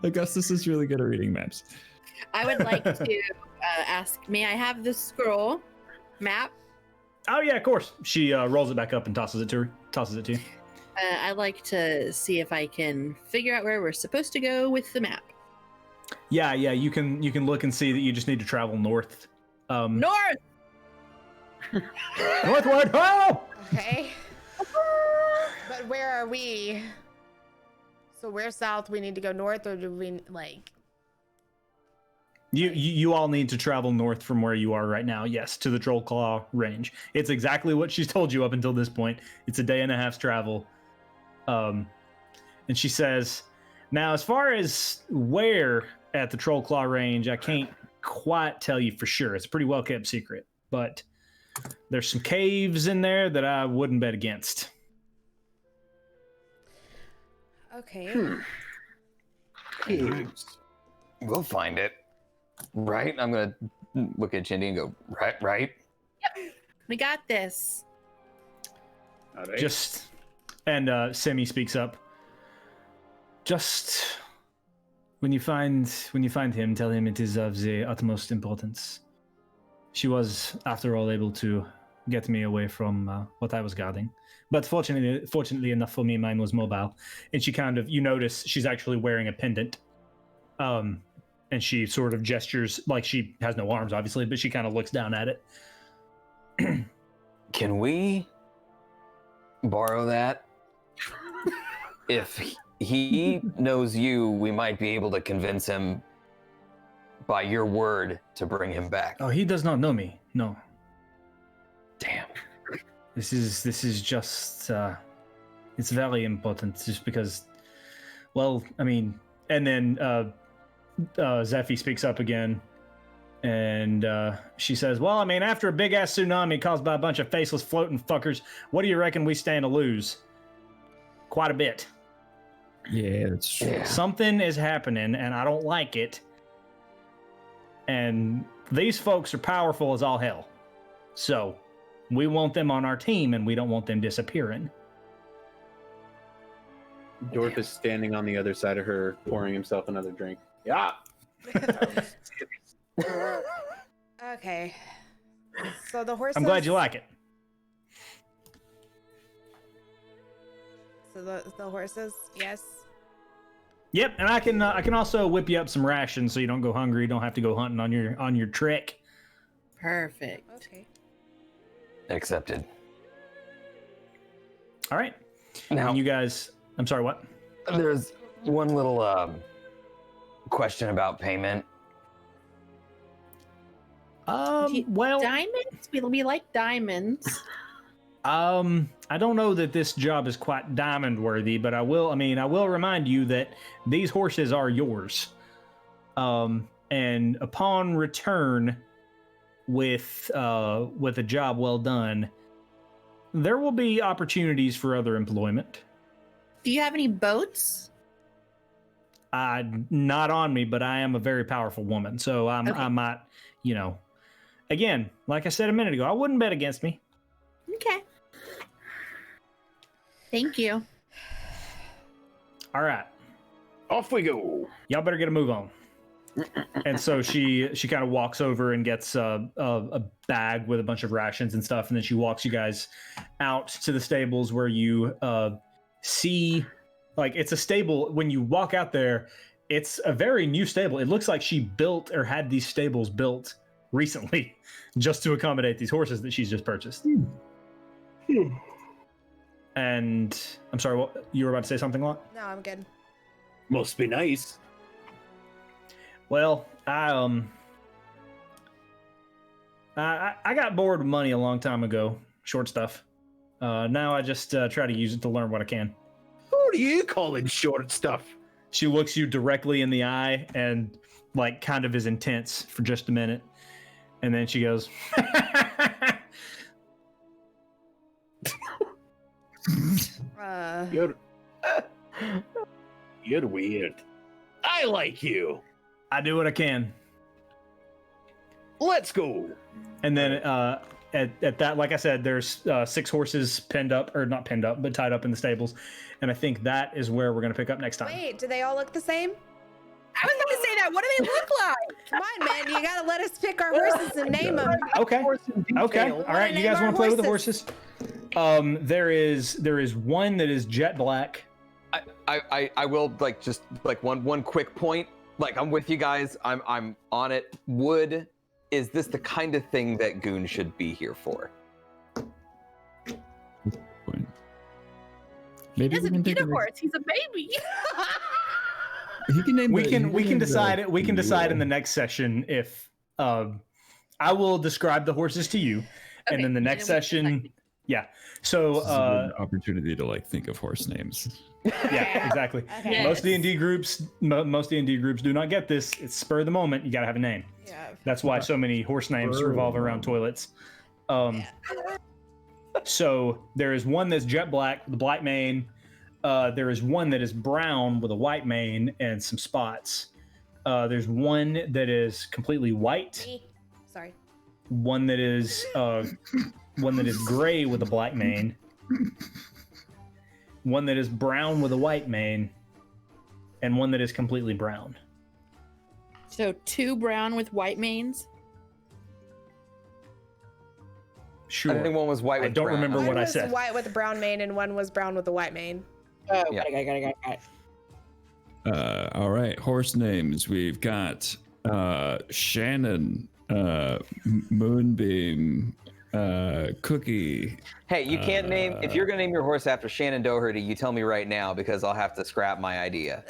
Augustus is really good at reading maps. I would like to ask, may I have the scroll map? Oh yeah, of course. She rolls it back up and tosses it to you. I'd like to see if I can figure out where we're supposed to go with the map. Yeah, you can look and see that you just need to travel north. North! Northward. Oh! Okay. But where are we? So we're south. We need to go north, or do we like? You all need to travel north from where you are right now. Yes, to the Trollclaw range. It's exactly what she's told you up until this point. It's a day and a half's travel. And she says, now as far as where at the Trollclaw range, I can't quite tell you for sure. It's a pretty well kept secret, but there's some caves in there that I wouldn't bet against. Okay. We'll find it. Right? I'm gonna look at Chindy and go, right? We got this. All right. Just and Semi speaks up. Just when you find him, tell him it is of the utmost importance. She was, after all, able to get me away from what I was guarding. But fortunately enough for me, mine was mobile. And she kind of, you notice she's actually wearing a pendant. And she sort of gestures, like she has no arms, obviously, but she kind of looks down at it. Can we borrow that? If he knows you, we might be able to convince him by your word to bring him back. Oh, he does not know me. No. Damn. This is just it's very important just because, well, I mean, and then Zephy speaks up again and she says, well, I mean, after a big ass tsunami caused by a bunch of faceless floating fuckers, what do you reckon we stand to lose? Quite a bit. Yeah, that's true. Yeah. Something is happening and I don't like it. And these folks are powerful as all hell. So we want them on our team and we don't want them disappearing. Dorf is standing on the other side of her, pouring himself another drink. Yeah. Okay. So the horses. I'm glad you like it. So the horses, yes. Yep, and I can also whip you up some rations so you don't go hungry. You don't have to go hunting on your trek. Perfect. Okay. Accepted. All right. Now, And you guys, I'm sorry, what? there's one little question about payment. Well, Diamonds? We like diamonds. I don't know that this job is quite diamond worthy, but I will remind you that these horses are yours. And upon return with a job well done, there will be opportunities for other employment. Do you have any boats? Not on me, but I am a very powerful woman, so Okay. I might, again, like I said a minute ago, I wouldn't bet against me. Okay. Thank you. All right. Off we go. Y'all better get a move on. And so she kind of walks over and gets a bag with a bunch of rations and stuff, and then she walks you guys out to the stables where you see, like, it's a stable. When you walk out there, it's a very new stable. It looks like she built or had these stables built recently just to accommodate these horses that she's just purchased. And I'm sorry, what, you were about to say something, Lot? No, I'm good. Must be nice. Well, I got bored with money a long time ago. Short stuff. Now I just try to use it to learn what I can. Who do you calling short stuff? She looks you directly in the eye and like kind of is intense for just a minute, and then she goes, You're weird. I like you. "I do what I can." Let's go. And then at that, like I said, there's 6 horses pinned up, or not pinned up, but tied up in the stables, and I think that is where we're gonna pick up next time. Wait, do they all look the same? I was going to say that. What do they look like? Come on, man. You gotta let us pick our horses and name them. Okay. Okay. All right. You guys want to play with the horses? horses? There is one that is jet black. I will like just like one quick point. Like I'm with you guys. I'm on it. Is this the kind of thing that Goon should be here for? Maybe He doesn't need a horse. He's a baby. He can name. We can decide it. We can decide in the next session if I will describe the horses to you, and then the next session, yeah. So This is an opportunity to like think of horse names. yeah, exactly. Okay. Most D&D groups, most D&D groups do not get this. It's spur of the moment. You gotta have a name. Yeah. That's why so many horse names revolve around toilets. So there is one that's jet black, the black mane. There is one that is brown with a white mane and some spots. There's one that is completely white. Me. Sorry. One that is gray with a black mane. One that is brown with a white mane, and one that is completely brown. So 2 brown with white manes. Sure. I think one was white. I with don't brown. remember One what I was said. white with a brown mane, and one was brown with a white mane. Oh, Yeah. got it. All right, horse names. We've got Shannon, Moonbeam, Cookie. Hey, you can't name if you're gonna name your horse after Shannon Doherty. You tell me right now because I'll have to scrap my idea.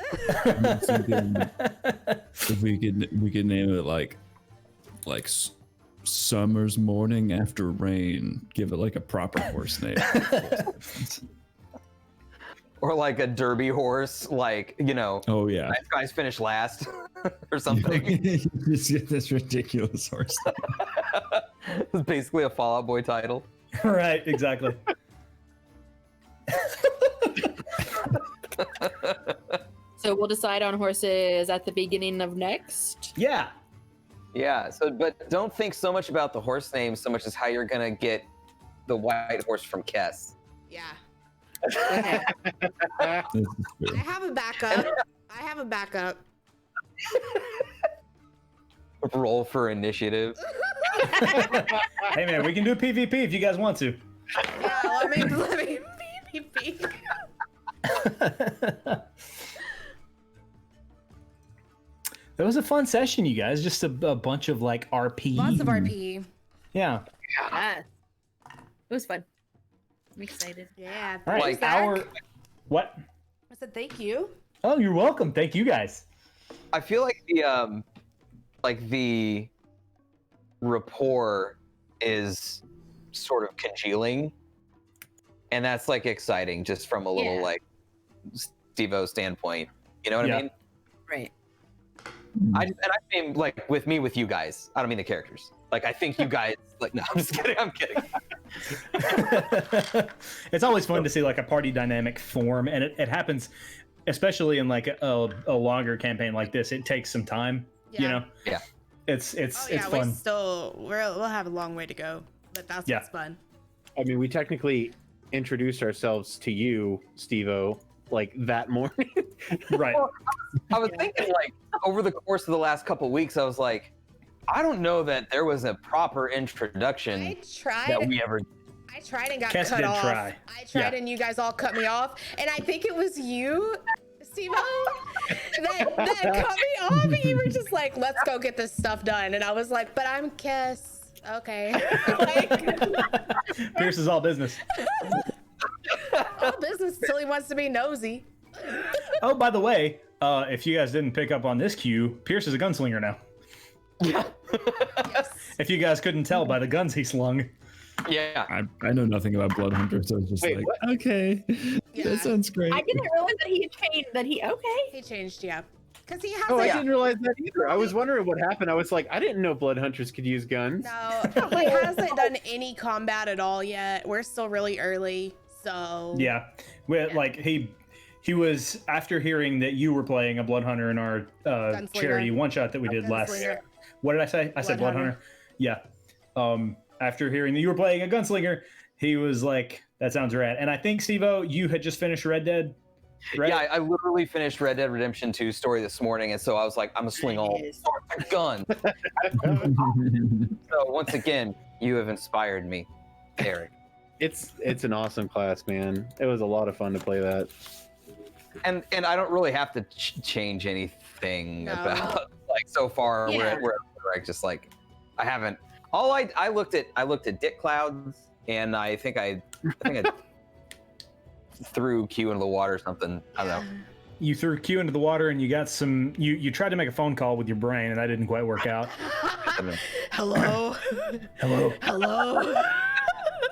I'm thinking if we could name it like Summer's Morning After Rain. Give it like a proper horse name. Or like a derby horse, like Oh yeah. nice guys finish last or something. Just get this ridiculous horse name. It's basically a Fall Out Boy title. Right, exactly. So we'll decide on horses at the beginning of next. Yeah. Yeah. So, but don't think so much about the horse name so much as how you're gonna get the white horse from Kess. Yeah. Okay. This is I true. have a backup. I have a backup. Roll for initiative. Hey man, we can do PvP if you guys want to. Yeah, let me PvP. That was a fun session, you guys. Just a bunch of like RP. Lots of RP. Yeah. Yeah. It was fun. I'm excited. Yeah. All right. Like Zach. What? I said thank you. Oh, you're welcome. Thank you guys. I feel like the rapport is sort of congealing, and that's like exciting just from a little Yeah. like Steve-O standpoint. You know what Yeah. I mean? Right. I mean like with you guys. I don't mean the characters. Like I think you guys like no, I'm just kidding. I'm kidding. It's always fun to see like a party dynamic form, and it happens, especially in like a longer campaign like this. It takes some time, you Yeah. know. Yeah. It's fun. We'll have a long way to go, but that's Yeah. what's fun. I mean, we technically introduced ourselves to you, Steve-O, like that morning. Right. I was thinking like over the course of the last couple weeks, I was like, I don't know that there was a proper introduction I tried. that we ever. I tried and got Kes cut did off. try. I tried Yeah. and you guys all cut me off, and I think it was you, Steve-O, that cut me off. And you were just like, "Let's go get this stuff done," and I was like, "But I'm Kes." Okay. Like, Pierce is all business. all business till he wants to be nosy. Oh, by the way, if you guys didn't pick up on this cue, Pierce is a gunslinger now. Yeah. Yes. If you guys couldn't tell by the guns he slung. Yeah. I know nothing about Blood Hunter, so it's just Wait, like, what? okay, Yeah. that sounds great. I didn't realize that he had changed. Okay. He changed, yeah. Because he has Oh, I like, didn't realize that either. I was wondering what happened. I was like, I didn't know blood hunters could use guns. no, he hasn't done any combat at all yet. We're still really early, so Yeah. Like he was, after hearing that you were playing a Blood Hunter in our Gunslinger. charity one shot that we did last. Gunslinger. What did I say? I said Blood Blood Hunter. Yeah. After hearing that you were playing a gunslinger, he was like, "That sounds rad." And I think Steve-O, you had just finished Red Dead. Right? Yeah, I literally finished Red Dead Redemption 2 story this morning, and so I was like, I'm gonna swing all Nice. sorts of guns. So once again, you have inspired me, Eric. It's an awesome class, man. It was a lot of fun to play that. And I don't really have to change anything No. about like so far. Yeah. Where I just like I haven't. All I looked at dick clouds, and I think I threw Q into the water or something. I don't know. You threw Q into the water and you got some. You tried to make a phone call with your brain, and that didn't quite work out. Hello. Hello. Hello.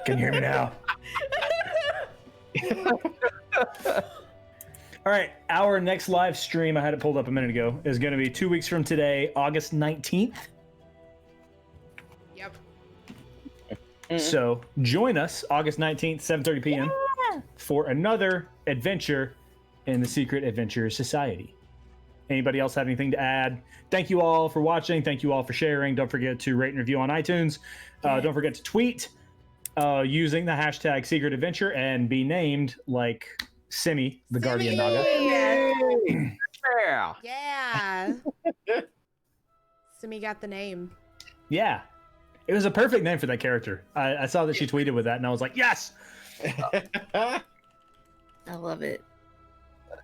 Can you hear me now? All right, our next live stream, I had it pulled up a minute ago, is going to be 2 weeks from today, August 19th. Yep. So join us August 19th, 7:30 p.m. for another adventure in the Secret Adventure Society. Anybody else have anything to add? Thank you all for watching. Thank you all for sharing. Don't forget to rate and review on iTunes. Don't forget to tweet using the hashtag Secret Adventure and be named like Simi, the Guardian Naga. Yeah. Yeah. Simi got the name. Yeah. It was a perfect name for that character. I saw that she tweeted with that, and I was like, yes! I love it.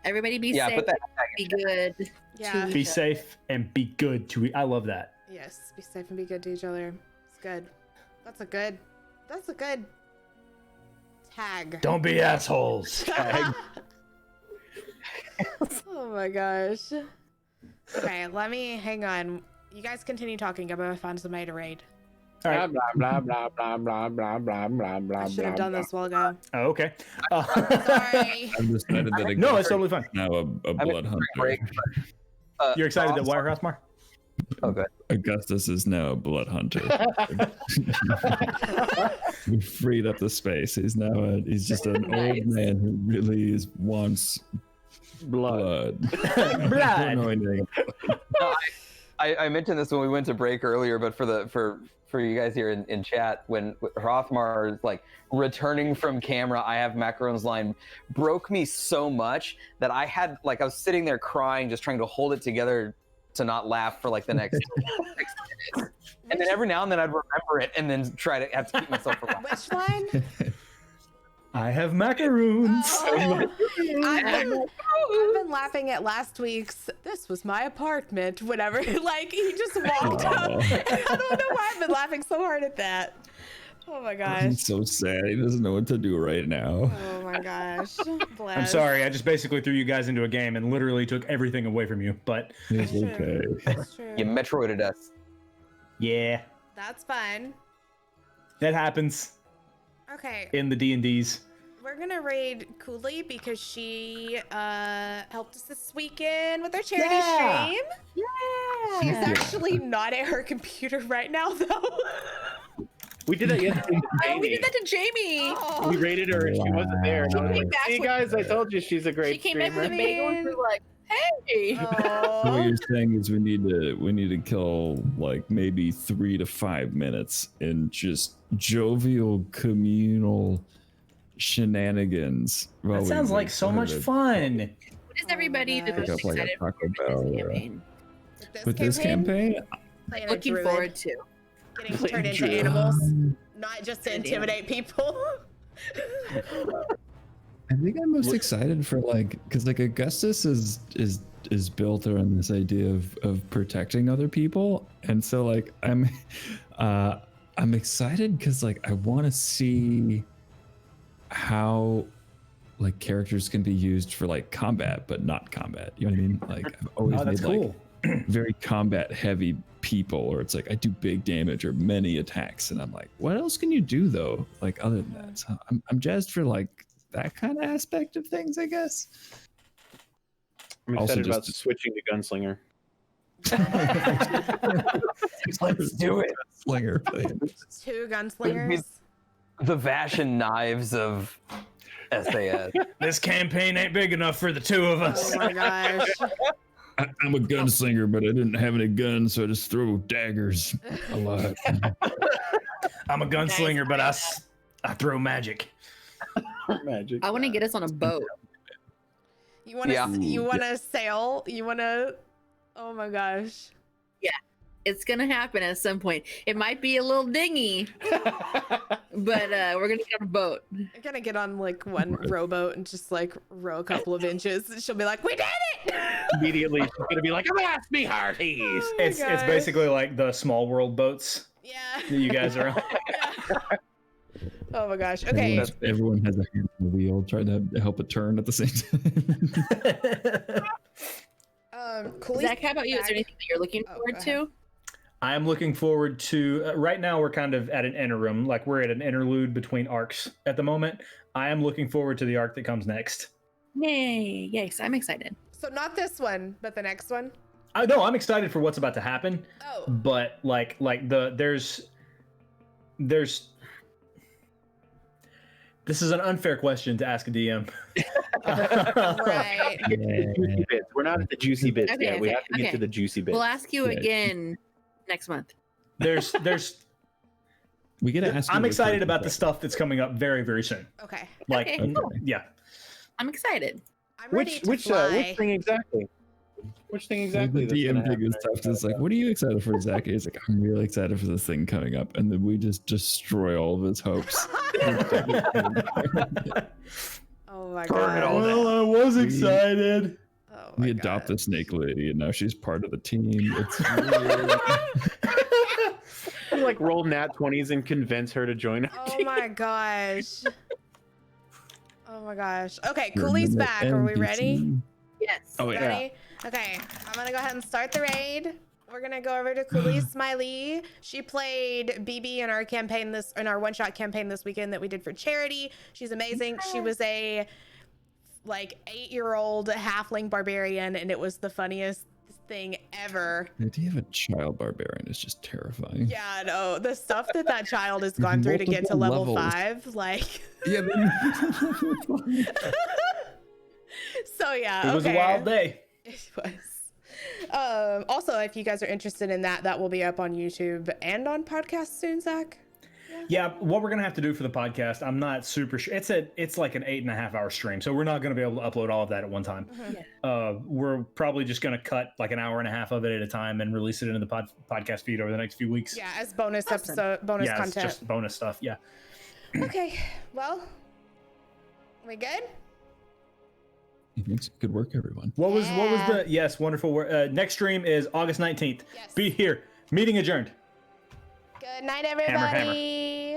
Everybody be Yeah, safe. put that. Be good. Yeah. Be safe and be good to I love that. Yes. Be safe and be good to each other. It's good. That's a good tag. Don't be assholes. Oh my gosh. Okay, hang on. You guys continue talking. I'm gonna find somebody to raid. All right. Blah blah blah blah blah blah blah blah blah. I should have done this a while ago. Oh, okay. Sorry. I've decided that No, it's totally fine. now a blood hunter. Break. You're excited that Wire Housemar? Oh, good. Augustus is now a blood hunter. We freed up the space. He's now he's just an Nice. old man who really wants blood. Blood. I don't know anything. No, I mentioned this when we went to break earlier, but for you guys here in chat, when Hrothmar is like returning from camera, I have Macaron's line broke me so much that I was sitting there crying, just trying to hold it together to not laugh for like the next 6 minutes. And then every now and then I'd remember it and then try to have to keep myself from laughing. Which line? I have macaroons. Oh, I've been laughing at last week's "This was my apartment," whatever. Like he just walked up. And I don't know why I've been laughing so hard at that. Oh my gosh. He's so sad. He doesn't know what to do right now. Oh my gosh. Bless. I'm sorry. I just basically threw you guys into a game and literally took everything away from you. But It's okay. That's true. You Metroided us. yeah, That's fun. that happens Okay, in the D&Ds. we're gonna raid Cooley because she helped us this weekend with our charity Yeah. stream. Yeah. She's actually not at her computer right now though. We did that yesterday. to Oh, we Jamie. did that to Jamie. We rated her and she wasn't there. And I was She like, came back see with- guys, I told you she's a She great came back with a streamer. bagel and we were like, hey. So what Aw. you're saying is we need to kill like maybe 3 to 5 minutes in just jovial communal shenanigans. while That we sounds wait like so for much her to fun. What is everybody Oh my the gosh. most Pick up, like, a excited for Taco this Bell, campaign? With this campaign, Playing a Looking druid, forward to. getting Playing turned into druid. animals, not just to intimidate people. I think I'm most excited for because Augustus is built around this idea of protecting other people, and so I'm excited because I want to see how characters can be used for combat but not combat. You know what I mean? I've always Oh, that's made cool. very combat heavy people, or it's I do big damage or many attacks, and I'm like, what else can you do though? Other than that, so I'm jazzed for that kind of aspect of things, I guess. I'm Also excited about just- switching to gunslinger. Let's do it. Slinger playing. 2 gunslingers. The Vashin knives of SAS. This campaign ain't big enough for the 2 of us. Oh my gosh. I'm a gunslinger, but I didn't have any guns, so I just throw daggers a lot. I'm a gunslinger, but I throw magic. Magic. I want to get us on a boat. You want to Yeah. you want to sail? You want to Oh my gosh. It's gonna happen at some point. It might be a little dinghy, but we're gonna get on a boat. I'm going to get on one rowboat and just row a couple of inches and she'll be like, "We did it!" Immediately, she's gonna be like, "Ask me, hearties." Oh my It's gosh. basically like the small world boats Yeah. that you guys are on. Yeah. Oh my gosh. Okay. Everyone has a hand on the wheel trying to help it turn at the same time. Cooley's Zach, how about you? Is back. there anything that you're looking Oh, forward go to? I am looking forward to. Right now, we're kind of at an interim, we're at an interlude between arcs at the moment. I am looking forward to the arc that comes next. Yay! Yes, I'm excited. So not this one, but the next one. No, I'm excited for what's about to happen, Oh. but there's. This is an unfair question to ask a DM. Right. Get to the juicy bits. We're not at the juicy bits Okay, yet. We okay, have to get okay. to the juicy bits. We'll ask you Yeah. again next month. There's We get to ask. I'm you excited a about the question. stuff that's coming up very, very soon. Okay. Okay, cool. Yeah. I'm excited. I'm ready Which to fly. which thing exactly? Which thing exactly? The that's gonna DM thing is happen? tough. It's what are you excited for, Zach? He's like, I'm really excited for this thing coming up, and then we just destroy all of his hopes. Oh my Burn it god. all Well, I was excited. Oh my We adopt God. the snake lady, and now she's part of the team. It's weird. We, roll nat 20s and convince her to join our Oh team. my gosh. Oh my gosh. Okay, You're Cooley's the back. Are we ready? NPC. Yes. Oh, yeah. Ready? Okay, I'm gonna go ahead and start the raid. We're gonna go over to Cooley Smiley. She played BB in our campaign in our one-shot campaign this weekend that we did for charity. She's amazing. She was a 8-year-old halfling barbarian, and it was the funniest thing ever. The idea of a child barbarian is just terrifying. Yeah, no, the stuff that child has gone through to get to level Multiple 5, Yeah. So yeah, It was okay. a wild day. It was. Also, if you guys are interested in that, that will be up on YouTube and on podcast soon, Zach. Yeah, what we're gonna have to do for the podcast, I'm not super sure. It's like an 8.5 hour stream, so we're not gonna be able to upload all of that at one time. We're probably just gonna cut like an hour and a half of it at a time and release it into the podcast feed over the next few weeks. Yeah, as bonus Awesome. episode, bonus yeah, content. it's just bonus stuff. Yeah. Okay, well, we good? Thanks. Good work, everyone. What was the wonderful work. Next stream is August 19th. Yes. Be here. Meeting adjourned. Good night, everybody. Hammer.